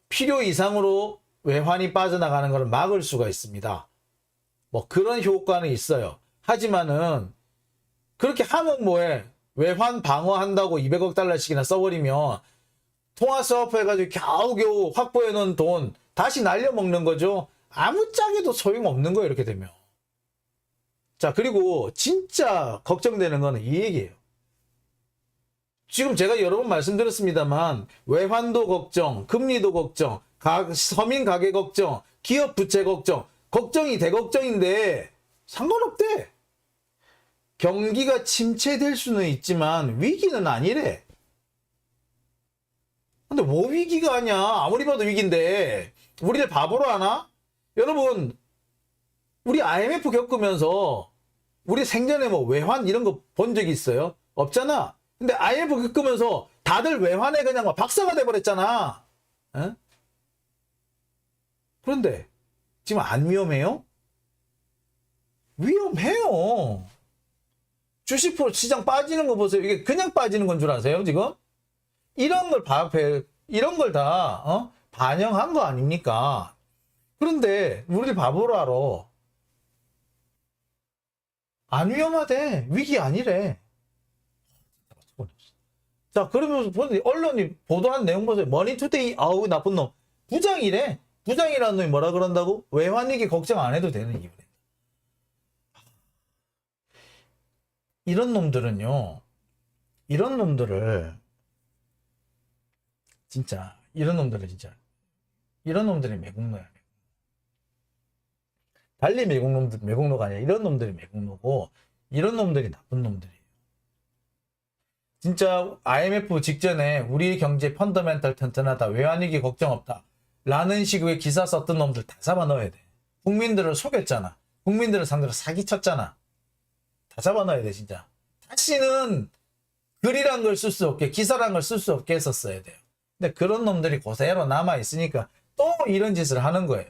필요 이상으로 외환이 빠져나가는 것을 막을 수가 있습니다. 뭐 그런 효과는 있어요. 하지만은 그렇게 하면 뭐해? 외환 방어한다고 200억 달러씩이나 써버리면 통화 스와프 해가지고 겨우겨우 확보해 놓은 돈 다시 날려먹는 거죠. 아무짝에도 소용없는 거예요, 이렇게 되면. 자, 그리고 진짜 걱정되는 거는 이 얘기예요. 지금 제가 여러 번 말씀드렸습니다만 외환도 걱정, 금리도 걱정, 서민 가계 걱정, 기업 부채 걱정, 걱정이 대걱정인데 상관없대. 경기가 침체될 수는 있지만 위기는 아니래. 근데 뭐 위기가 아니야. 아무리 봐도 위기인데 우리를 바보로 하나? 여러분, 우리 IMF 겪으면서 우리 생전에 뭐 외환 이런 거 본 적이 있어요? 없잖아. 근데 IMF 겪으면서 다들 외환에 그냥 막 박사가 돼버렸잖아. 에? 그런데 지금 안 위험해요? 위험해요. 주식 시장 빠지는 거 보세요. 이게 그냥 빠지는 건 줄 아세요, 지금? 이런 걸 이런 걸 다 반영한 거 아닙니까? 그런데 우리를 바보로 알아. 안 위험하대. 위기 아니래. 자, 그러면서 언론이 보도한 내용 보세요. 머니투데이, 아우 나쁜 놈. 부장이래. 부장이라는 놈이 뭐라 그런다고? 외환위기 걱정 안 해도 되는 이유래. 이런 놈들은요. 이런 놈들을 진짜 이런 놈들이 매국노야. 달리 매국노가 아니라 이런 놈들이 매국노고 이런 놈들이 나쁜 놈들이에요. 진짜 IMF 직전에 우리 경제 펀더멘탈 튼튼하다, 외환위기 걱정 없다 라는 식의 기사 썼던 놈들 다 잡아 넣어야 돼. 국민들을 속였잖아. 국민들을 상대로 사기쳤잖아. 다 잡아 넣어야 돼, 진짜. 다시는 글이란 걸 쓸 수 없게, 기사란 걸 쓸 수 없게 했었어야 돼요. 근데 그런 놈들이 그대로 남아있으니까 또 이런 짓을 하는 거예요.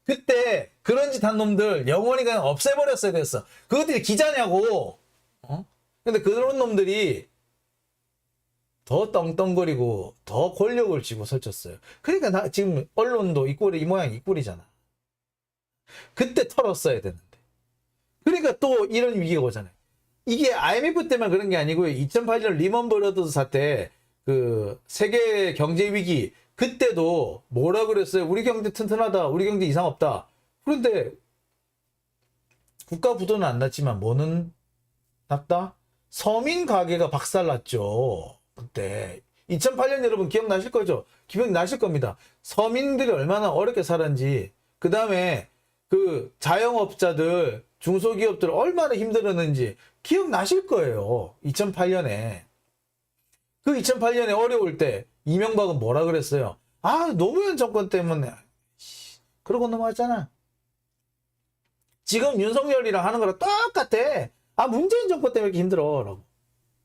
그때 그런 짓 한 놈들 영원히 그냥 없애버렸어야 됐어. 그것들이 기자냐고. 근데 그런 놈들이 더 떵떵거리고 더 권력을 쥐고 설쳤어요. 그러니까 지금 언론도 이 모양 이 꼴이잖아. 그때 털었어야 되는데. 그러니까 또 이런 위기가 오잖아요. 이게 IMF 때만 그런 게 아니고요. 2008년 리먼 브러더스 사태, 그 세계 경제 위기 그때도 뭐라 그랬어요? 우리 경제 튼튼하다. 우리 경제 이상 없다. 그런데 국가 부도는 안 났지만 뭐는 났다? 서민 가계가 박살났죠. 그때 2008년 여러분 기억나실 거죠? 기억나실 겁니다. 서민들이 얼마나 어렵게 살았는지, 그 다음에 그 자영업자들, 중소기업들 얼마나 힘들었는지 기억나실 거예요. 2008년에. 그 2008년에 어려울 때 이명박은 뭐라 그랬어요? 아, 노무현 정권 때문에. 그러고 넘어갔잖아. 지금 윤석열이랑 하는 거랑 똑같아. 아, 문재인 정권 때문에 이렇게 힘들어. 라고.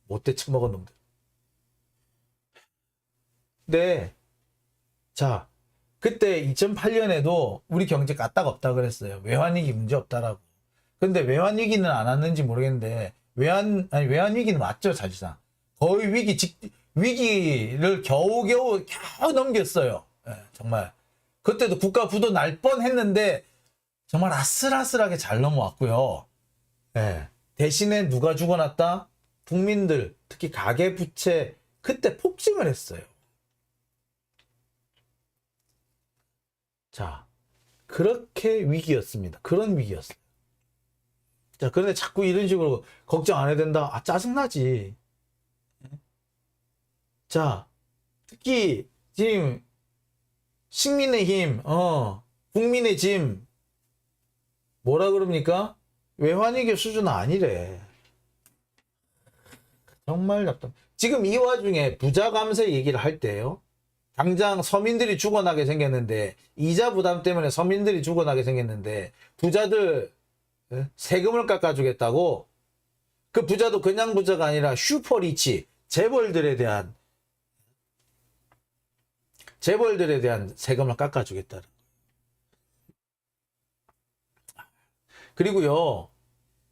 못돼 처먹은 놈들. 네. 자, 그때 2008년에도 우리 경제 까딱 그랬어요. 외환위기 문제 없다라고. 근데 외환위기는 안 왔는지 모르겠는데, 외환위기는 왔죠, 사실상. 거의 위기를 겨우 넘겼어요. 예, 정말. 그때도 국가 부도 날 뻔 했는데, 정말 아슬아슬하게 잘 넘어왔고요. 예. 대신에 누가 죽어났다? 국민들, 특히 가계부채, 그때 폭증을 했어요. 자, 그렇게 위기였습니다. 그런 위기였어요. 자, 그런데 자꾸 이런 식으로 걱정 안 해야 된다. 아, 짜증나지. 자, 특히 지금 식민의힘, 국민의 짐, 뭐라 그럽니까? 외환위기 수준은 아니래. 정말 답답. 지금 이 와중에 부자 감세 얘기를 할 때요. 당장 서민들이 죽어나게 생겼는데, 이자 부담 때문에 서민들이 죽어나게 생겼는데, 부자들 세금을 깎아주겠다고. 그 부자도 그냥 부자가 아니라 슈퍼리치, 재벌들에 대한 세금을 깎아주겠다는. 그리고요,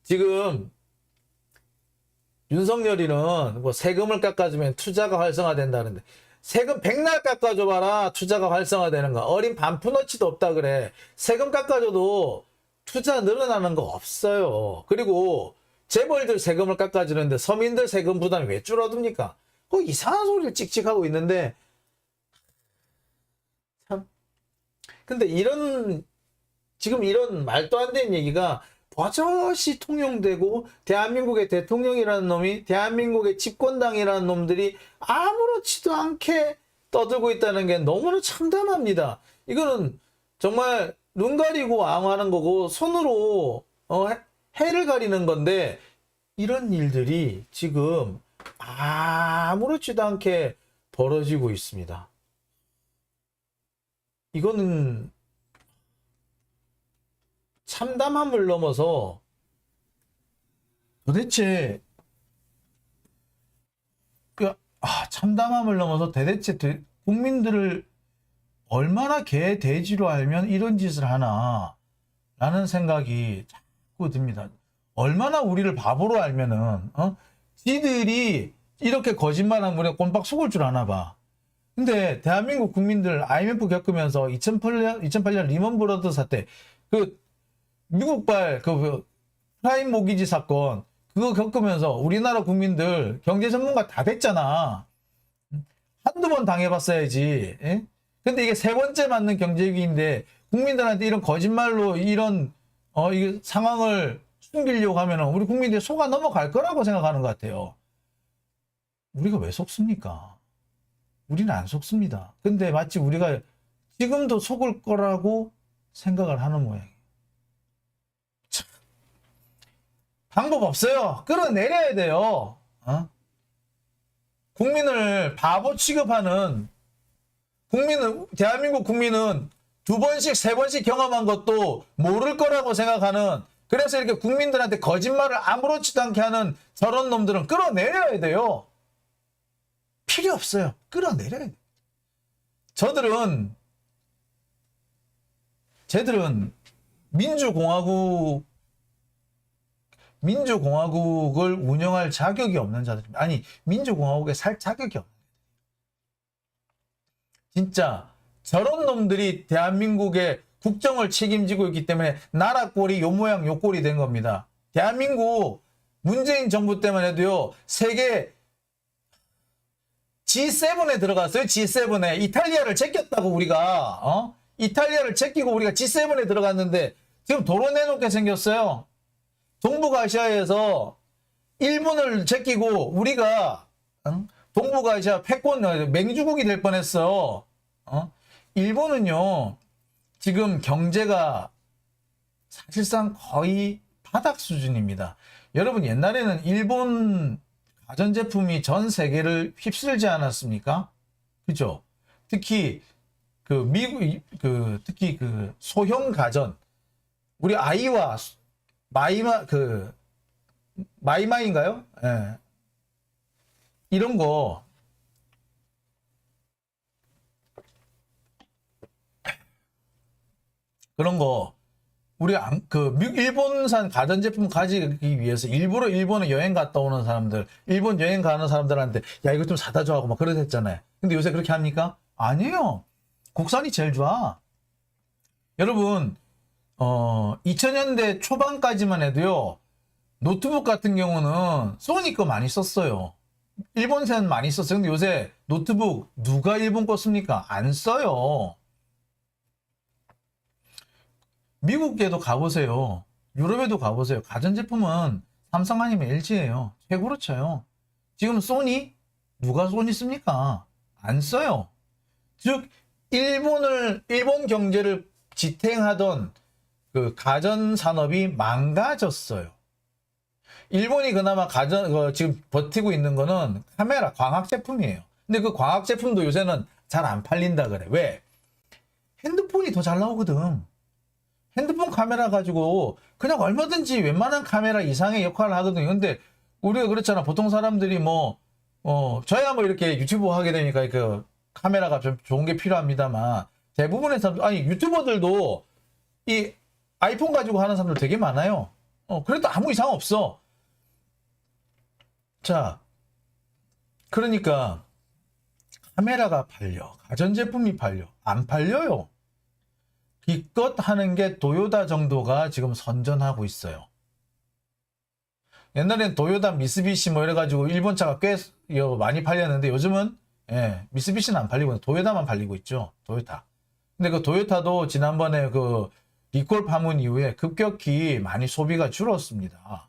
지금 윤석열이는 뭐 세금을 깎아주면 투자가 활성화된다는데, 세금 백날 깎아줘봐라. 투자가 활성화되는 거. 어린 반푼어치도 없다 그래. 세금 깎아줘도 투자 늘어나는 거 없어요. 그리고 재벌들 세금을 깎아주는데 서민들 세금 부담이 왜 줄어듭니까? 그 이상한 소리를 찍찍하고 있는데 참. 근데 지금 이런 말도 안 되는 얘기가 버젓이 통용되고 대한민국의 대통령이라는 놈이 대한민국의 집권당이라는 놈들이 아무렇지도 않게 떠들고 있다는 게 너무나 참담합니다. 이거는 정말 눈 가리고 앙하는 거고 손으로 해를 가리는 건데 이런 일들이 지금 아무렇지도 않게 벌어지고 있습니다. 이거는 참담함을 넘어서 도대체 참담함을 넘어서 도대체 국민들을 얼마나 개돼지로 알면 이런 짓을 하나 라는 생각이 자꾸 듭니다. 얼마나 우리를 바보로 알면은 지들이 이렇게 거짓말하면 우리가 꼼박 속을 줄 아나 봐. 근데 대한민국 국민들 IMF 겪으면서 2008년 리먼 브러더스 사태 그 미국발 그 프라임 모기지 사건 그거 겪으면서 우리나라 국민들 경제 전문가 다 됐잖아. 한두 번 당해봤어야지. 예? 근데 이게 세 번째 맞는 경제위기인데 국민들한테 이런 거짓말로 이런 이 상황을 숨기려고 하면은 우리 국민들이 속아 넘어갈 거라고 생각하는 것 같아요. 우리가 왜 속습니까? 우리는 안 속습니다. 근데 마치 우리가 지금도 속을 거라고 생각을 하는 모양이에요. 방법 없어요. 끌어내려야 돼요. 국민을 바보 취급하는 대한민국 국민은 두 번씩, 세 번씩 경험한 것도 모를 거라고 생각하는 그래서 이렇게 국민들한테 거짓말을 아무렇지도 않게 하는 저런 놈들은 끌어내려야 돼요. 필요 없어요. 끌어내려야 돼요. 쟤들은 민주공화국을 운영할 자격이 없는 자들입니다. 아니, 민주공화국에 살 자격이 없는. 진짜 저런 놈들이 대한민국의 국정을 책임지고 있기 때문에 나라 꼴이 요 모양 요 꼴이 된 겁니다. 대한민국 문재인 정부 때만 해도요. 세계 G7에 들어갔어요. G7에 이탈리아를 제꼈다고 우리가 이탈리아를 제끼고 우리가 G7에 들어갔는데 지금 도로 내놓게 생겼어요. 동북아시아에서 일본을 제끼고 우리가 동북아시아 패권 맹주국이 될 뻔했어. 일본은요 지금 경제가 사실상 거의 바닥 수준입니다. 여러분 옛날에는 일본 가전제품이 전 세계를 휩쓸지 않았습니까? 그죠? 특히 특히 소형 가전 우리 아이와 마이마인가요? 예. 이런 거 그런 거 우리 일본산 가전제품 가지기 위해서 일부러 일본에 여행 갔다 오는 사람들, 일본 여행 가는 사람들한테 야 이거 좀 사다 줘 하고 막 그러댔잖아요. 근데 요새 그렇게 합니까? 아니에요. 국산이 제일 좋아. 여러분 2000년대 초반까지만 해도요. 노트북 같은 경우는 소니 거 많이 썼어요. 일본산 많이 썼어요. 근데 요새 노트북 누가 일본 거 씁니까? 안 써요. 미국에도 가보세요. 유럽에도 가보세요. 가전제품은 삼성 아니면 LG예요. 최고로 쳐요. 지금 소니? 누가 소니 씁니까? 안 써요. 즉 일본 경제를 지탱하던 그 가전 산업이 망가졌어요. 일본이 그나마 지금 버티고 있는 거는 카메라, 광학 제품이에요. 근데 그 광학 제품도 요새는 잘 안 팔린다 그래. 왜? 핸드폰이 더 잘 나오거든. 핸드폰 카메라 가지고 그냥 얼마든지 웬만한 카메라 이상의 역할을 하거든요. 근데 우리가 그렇잖아. 보통 사람들이 저야 이렇게 유튜브 하게 되니까 그 카메라가 좀 좋은 게 필요합니다만 대부분의 사람들, 유튜버들도 이 아이폰 가지고 하는 사람들 되게 많아요. 그래도 아무 이상 없어. 자, 그러니까 카메라가 팔려, 가전제품이 팔려, 안 팔려요. 기껏 하는 게 도요타 정도가 지금 선전하고 있어요. 옛날엔 도요타, 미쓰비시 뭐 이래가지고 일본 차가 꽤 많이 팔렸는데 요즘은 미쓰비시는 안 팔리고 도요타만 팔리고 있죠. 도요타. 근데 그 도요타도 지난번에 그 리콜 파문 이후에 급격히 많이 소비가 줄었습니다.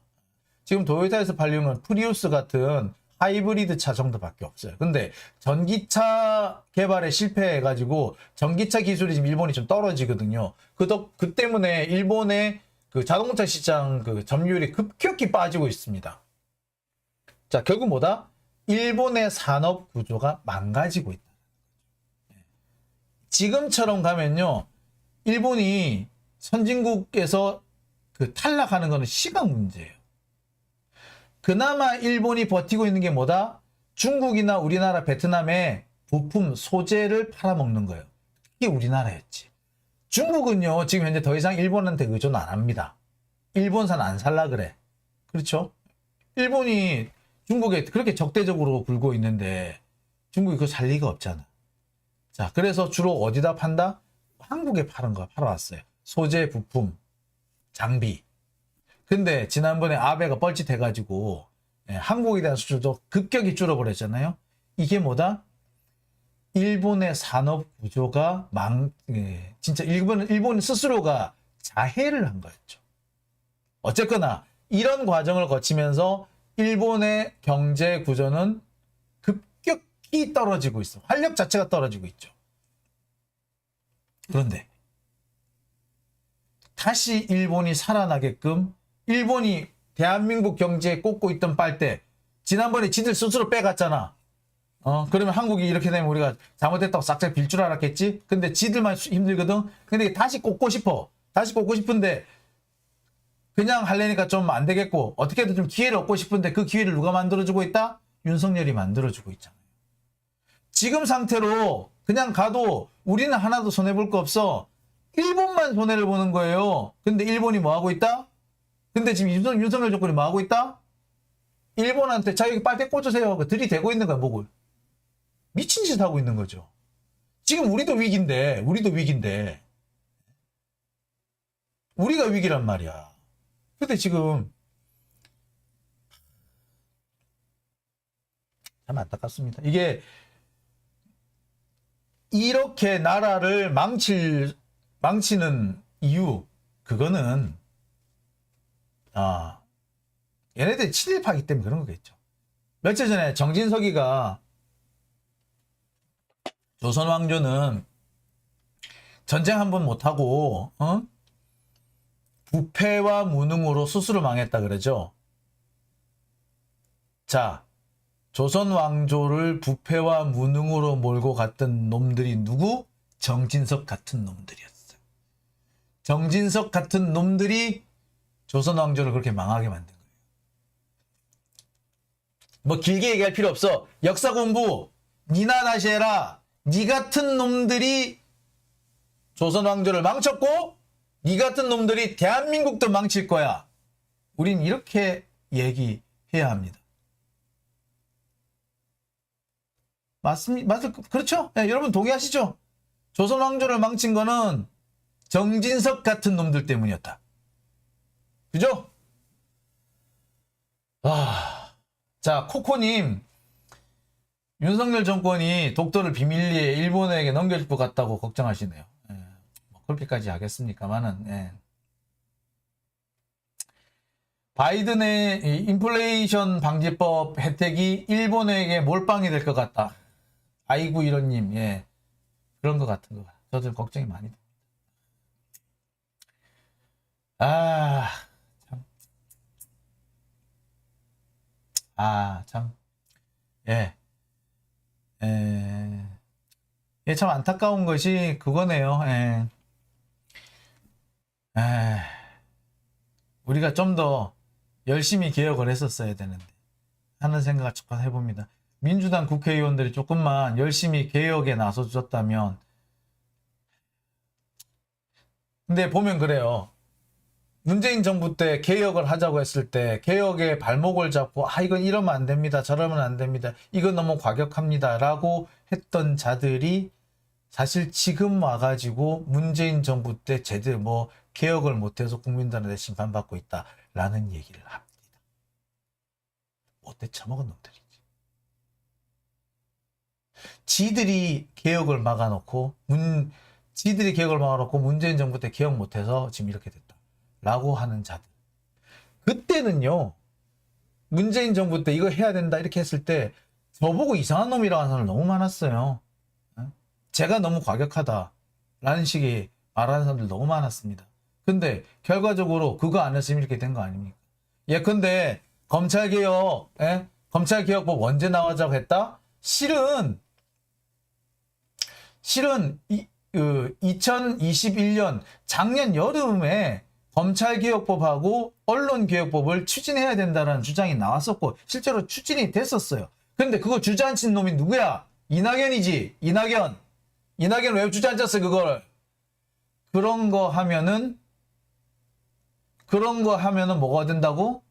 지금 도요타에서 팔리는 건 프리우스 같은 하이브리드 차 정도밖에 없어요. 근데 전기차 개발에 실패해가지고 전기차 기술이 지금 일본이 좀 떨어지거든요. 그 때문에 일본의 그 자동차 시장 그 점유율이 급격히 빠지고 있습니다. 자, 결국 뭐다? 일본의 산업 구조가 망가지고 있다. 지금처럼 가면요, 일본이 선진국에서 그 탈락하는 거는 시간 문제예요. 그나마 일본이 버티고 있는 게 뭐다? 중국이나 우리나라, 베트남에 부품, 소재를 팔아먹는 거예요. 이게 우리나라였지. 중국은요, 지금 현재 더 이상 일본한테 의존 안 합니다. 일본산 안 살라 그래. 그렇죠? 일본이 중국에 그렇게 적대적으로 굴고 있는데 중국이 그거 살 리가 없잖아. 자, 그래서 주로 어디다 판다? 한국에 팔아왔어요. 소재, 부품, 장비. 근데 지난번에 아베가 뻘짓해가지고 한국에 대한 수출도 급격히 줄어버렸잖아요. 이게 뭐다? 일본의 산업 구조가 진짜 일본 스스로가 자해를 한 거였죠. 어쨌거나 이런 과정을 거치면서 일본의 경제 구조는 급격히 떨어지고 있어. 활력 자체가 떨어지고 있죠. 그런데 다시 일본이 살아나게끔 일본이 대한민국 경제에 꽂고 있던 빨대 지난번에 지들 스스로 빼갔잖아. 그러면 한국이 이렇게 되면 우리가 잘못했다고 싹짝 빌 줄 알았겠지? 근데 지들만 힘들거든? 근데 다시 꽂고 싶어. 다시 꽂고 싶은데 그냥 하려니까 좀 안 되겠고 어떻게든 좀 기회를 얻고 싶은데 그 기회를 누가 만들어주고 있다? 윤석열이 만들어주고 있잖아요. 지금 상태로 그냥 가도 우리는 하나도 손해볼 거 없어. 일본만 손해를 보는 거예요. 근데 일본이 뭐 하고 있다? 근데 지금 윤석열 정권이 뭐 하고 있다? 일본한테 자기 빨대 꽂으세요. 들이대고 있는 거야, 목을. 미친 짓 하고 있는 거죠. 지금 우리도 위기인데. 우리가 위기란 말이야. 근데 지금 참 안타깝습니다. 이게 이렇게 나라를 망치는 이유, 그거는 얘네들이 친일파기 때문에 그런 거겠죠. 며칠 전에 정진석이가 조선 왕조는 전쟁 한 번 못하고 부패와 무능으로 스스로 망했다 그러죠. 자, 조선 왕조를 부패와 무능으로 몰고 갔던 놈들이 누구? 정진석 같은 놈들이었어요. 정진석 같은 놈들이 조선 왕조를 그렇게 망하게 만든 거예요. 뭐 길게 얘기할 필요 없어. 역사 공부 니나 다시 해라. 니 같은 놈들이 조선 왕조를 망쳤고 니 같은 놈들이 대한민국도 망칠 거야. 우린 이렇게 얘기해야 합니다. 맞습니다. 그렇죠? 네, 여러분 동의하시죠? 조선 왕조를 망친 거는 정진석 같은 놈들 때문이었다. 그죠? 자, 코코님, 윤석열 정권이 독도를 비밀리에 일본에게 넘겨줄 것 같다고 걱정하시네요. 뭐 그렇게까지 하겠습니까만은. 바이든의 인플레이션 방지법 혜택이 일본에게 몰빵이 될 것 같다. 아이고 이런님, 그런 것 같은 거. 저도 걱정이 많이 됩니다. 참. 참 안타까운 것이 그거네요. 우리가 좀 더 열심히 개혁을 했었어야 되는데 하는 생각을 조금 해봅니다. 민주당 국회의원들이 조금만 열심히 개혁에 나서줬다면. 근데 보면 그래요. 문재인 정부 때 개혁을 하자고 했을 때 개혁의 발목을 잡고 이건 이러면 안 됩니다. 저러면 안 됩니다. 이건 너무 과격합니다. 라고 했던 자들이 사실 지금 와가지고 문재인 정부 때 제대로 뭐 개혁을 못해서 국민들한테 심판받고 있다라는 얘기를 합니다. 못돼 처먹은 놈들이지. 지들이 개혁을 막아놓고 문재인 정부 때 개혁 못해서 지금 이렇게 됐다라고 하는 자들. 그때는요, 문재인 정부 때 이거 해야 된다 이렇게 했을 때 저보고 이상한 놈이라고 하는 사람 너무 많았어요. 제가 너무 과격하다라는 식의 말하는 사람들 너무 많았습니다. 근데 결과적으로 그거 안 했으면 이렇게 된 거 아닙니까? 예컨대 검찰개혁, 검찰개혁법 언제 나오자고 했다? 실은 2021년 작년 여름에 검찰개혁법하고 언론개혁법을 추진해야 된다는 주장이 나왔었고 실제로 추진이 됐었어요. 근데 그거 주저앉힌 놈이 누구야? 이낙연이지. 이낙연 왜 주저앉았어 그걸? 그런 거 하면은 뭐가 된다고?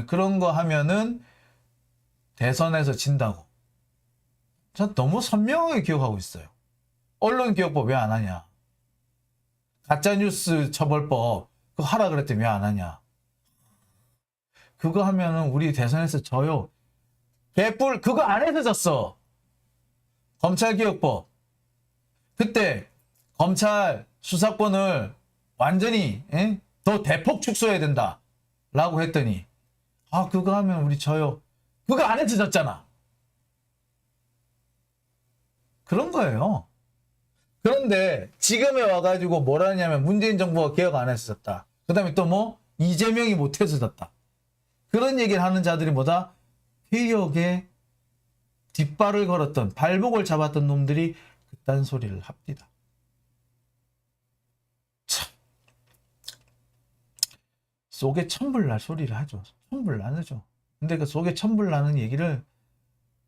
그런 거 하면은 대선에서 진다고. 전 너무 선명하게 기억하고 있어요. 언론개혁법 왜 안 하냐? 가짜뉴스 처벌법 그거 하라 그랬더니 왜 안 하냐? 그거 하면은 우리 대선에서 져요. 개뿔 그거 안 해서 졌어. 검찰개혁법 그때 검찰 수사권을 완전히 더 대폭 축소해야 된다 라고 했더니 그거 하면 우리 져요. 그거 안 해서 졌잖아. 그런 거예요. 그런데 지금에 와가지고 뭐라 하냐면 문재인 정부가 개혁 안 해서 졌다. 그 다음에 또 뭐 이재명이 못해서 졌다. 그런 얘기를 하는 자들이 뭐다? 개혁에 뒷발을 걸었던 발목을 잡았던 놈들이 그딴 소리를 합니다. 참 속에 천불날 소리를 하죠. 천불나죠. 근데 그 속에 천불나는 얘기를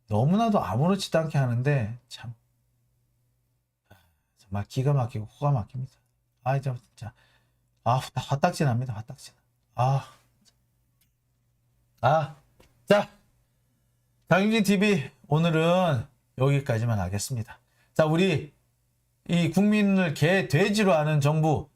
너무나도 아무렇지도 않게 하는데 참 정말 기가 막히고 코가 막힙니다. 진짜 화딱지 납니다. 화딱지. 자, 장윤진 TV 오늘은 여기까지만 하겠습니다. 자, 우리 이 국민을 개돼지로 하는 정부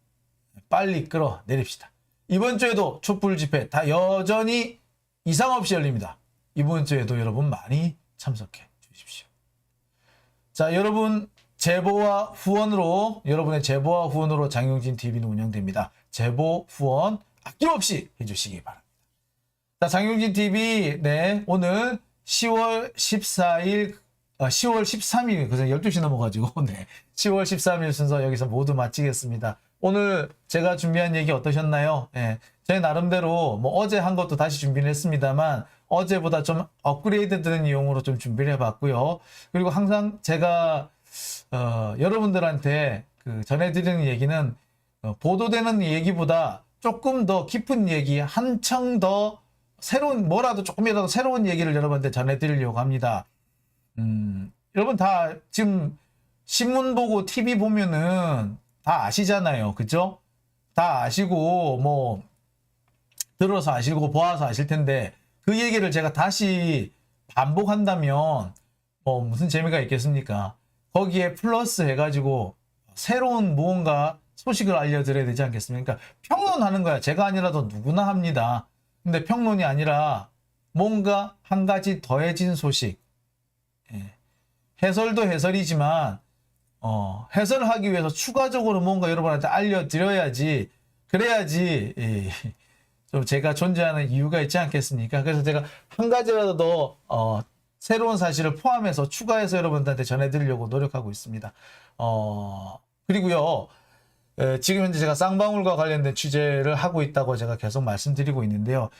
빨리 끌어내립시다. 이번 주에도 촛불 집회 다 여전히 이상 없이 열립니다. 이번 주에도 여러분 많이 참석해 주십시오. 자, 여러분의 제보와 후원으로 장용진 TV는 운영됩니다. 제보, 후원 아낌없이 해주시기 바랍니다. 자, 장용진 TV, 오늘 10월 13일, 그래서 12시 넘어가지고, 10월 13일 순서 여기서 모두 마치겠습니다. 오늘 제가 준비한 얘기 어떠셨나요? 제 나름대로 뭐 어제 한 것도 다시 준비를 했습니다만, 어제보다 좀 업그레이드 된 내용으로 좀 준비를 해봤고요. 그리고 항상 제가 여러분들한테 전해드리는 얘기는 보도되는 얘기보다 조금 더 깊은 얘기, 한층 더 새로운 조금이라도 새로운 얘기를 여러분한테 전해드리려고 합니다. 여러분 다 지금 신문 보고 TV 보면은 다 아시잖아요, 그죠? 다 아시고 뭐 들어서 아시고 보아서 아실 텐데 그 얘기를 제가 다시 반복한다면 무슨 재미가 있겠습니까? 거기에 플러스 해가지고 새로운 무언가 소식을 알려드려야 되지 않겠습니까? 평론하는 거야. 제가 아니라도 누구나 합니다. 근데 평론이 아니라 뭔가 한 가지 더해진 소식. 해설도 해설이지만 해설을 하기 위해서 추가적으로 뭔가 여러분한테 알려드려야지. 그래야지 좀 제가 존재하는 이유가 있지 않겠습니까? 그래서 제가 한 가지라도 더 새로운 사실을 포함해서 추가해서 여러분들한테 전해드리려고 노력하고 있습니다. 그리고요, 지금 현재 제가 쌍방울과 관련된 취재를 하고 있다고 제가 계속 말씀드리고 있는데요.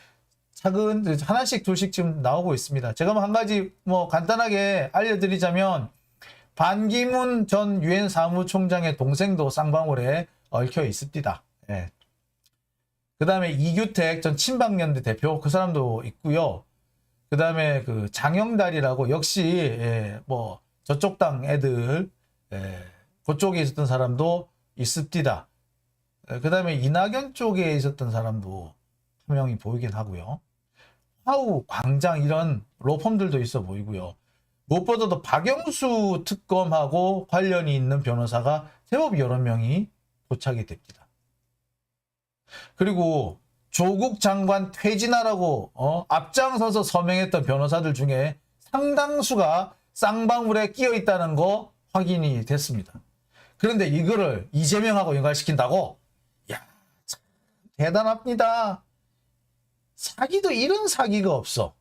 하나씩 둘씩 지금 나오고 있습니다. 제가 한 가지 간단하게 알려드리자면, 반기문 전 유엔 사무총장의 동생도 쌍방울에 얽혀 있습니다. 그 다음에 이규택 전 친박연대 대표, 그 사람도 있고요. 그 다음에 장영달이라고 역시 저쪽 당 애들 그쪽에 있었던 사람도 있습니다. 그 다음에 이낙연 쪽에 있었던 사람도 한 명이 보이긴 하고요. 화우, 광장 이런 로펌들도 있어 보이고요. 무엇보다도 박영수 특검하고 관련이 있는 변호사가 제법 여러 명이 도착이 됩니다. 그리고 조국 장관 퇴진하라고 앞장서서 서명했던 변호사들 중에 상당수가 쌍방울에 끼어 있다는 거 확인이 됐습니다. 그런데 이거를 이재명하고 연관시킨다고? 야, 참 대단합니다. 사기도 이런 사기가 없어.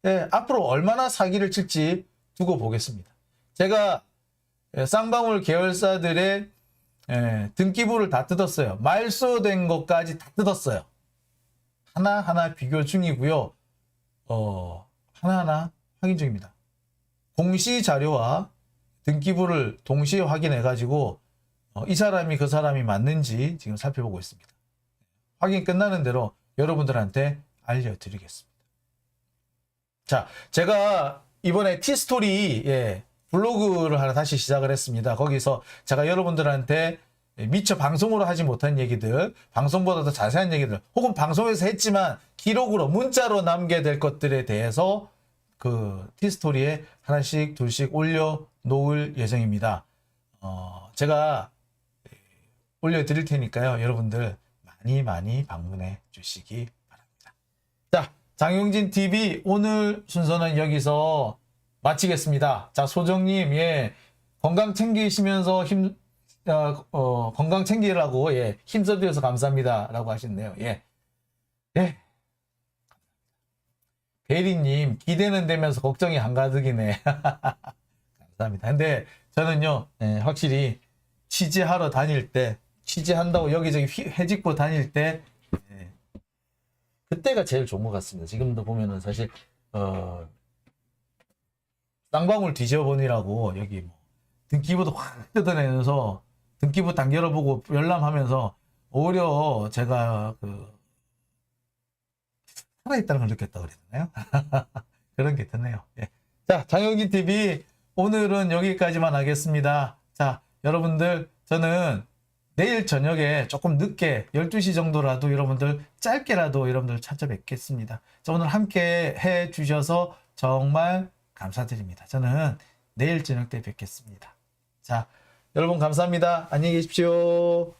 예, 앞으로 얼마나 사기를 칠지 두고 보겠습니다. 제가 쌍방울 계열사들의 등기부를 다 뜯었어요. 말소된 것까지 다 뜯었어요. 하나하나 비교 중이고요. 하나하나 확인 중입니다. 공시 자료와 등기부를 동시에 확인해가지고 이 사람이 그 사람이 맞는지 지금 살펴보고 있습니다. 확인 끝나는 대로 여러분들한테 알려드리겠습니다. 자, 제가 이번에 티스토리 블로그를 하나 다시 시작을 했습니다. 거기서 제가 여러분들한테 미처 방송으로 하지 못한 얘기들, 방송보다 더 자세한 얘기들, 혹은 방송에서 했지만 기록으로 문자로 남게 될 것들에 대해서 그 티스토리에 하나씩 둘씩 올려놓을 예정입니다. 제가 올려드릴 테니까요. 여러분들 많이 방문해 주시기 바랍니다. 자, 장용진 TV 오늘 순서는 여기서 마치겠습니다. 자, 소정님, 건강 챙기시면서 건강 챙기라고, 힘써주셔서 감사합니다. 라고 하셨네요. 베리님, 기대는 되면서 걱정이 한가득이네. 감사합니다. 근데 저는요, 확실히 취재하러 다닐 때, 취재한다고 여기저기 해집고 다닐 때, 그때가 제일 좋은 것 같습니다. 지금도 보면은 사실, 쌍방울 뒤져보니라고 여기 뭐 등기부도 확 뜯어내면서 등기부 딱 열어보고 열람하면서 오히려 제가 살아있다는 걸 느꼈다 그랬나요? 그런 게 드네요. 자, 장영진 TV 오늘은 여기까지만 하겠습니다. 자, 여러분들 저는 내일 저녁에 조금 늦게 12시 정도라도 여러분들 짧게라도 여러분들 찾아뵙겠습니다. 자, 오늘 함께 해 주셔서 정말 감사드립니다. 저는 내일 저녁 때 뵙겠습니다. 자, 여러분 감사합니다. 안녕히 계십시오.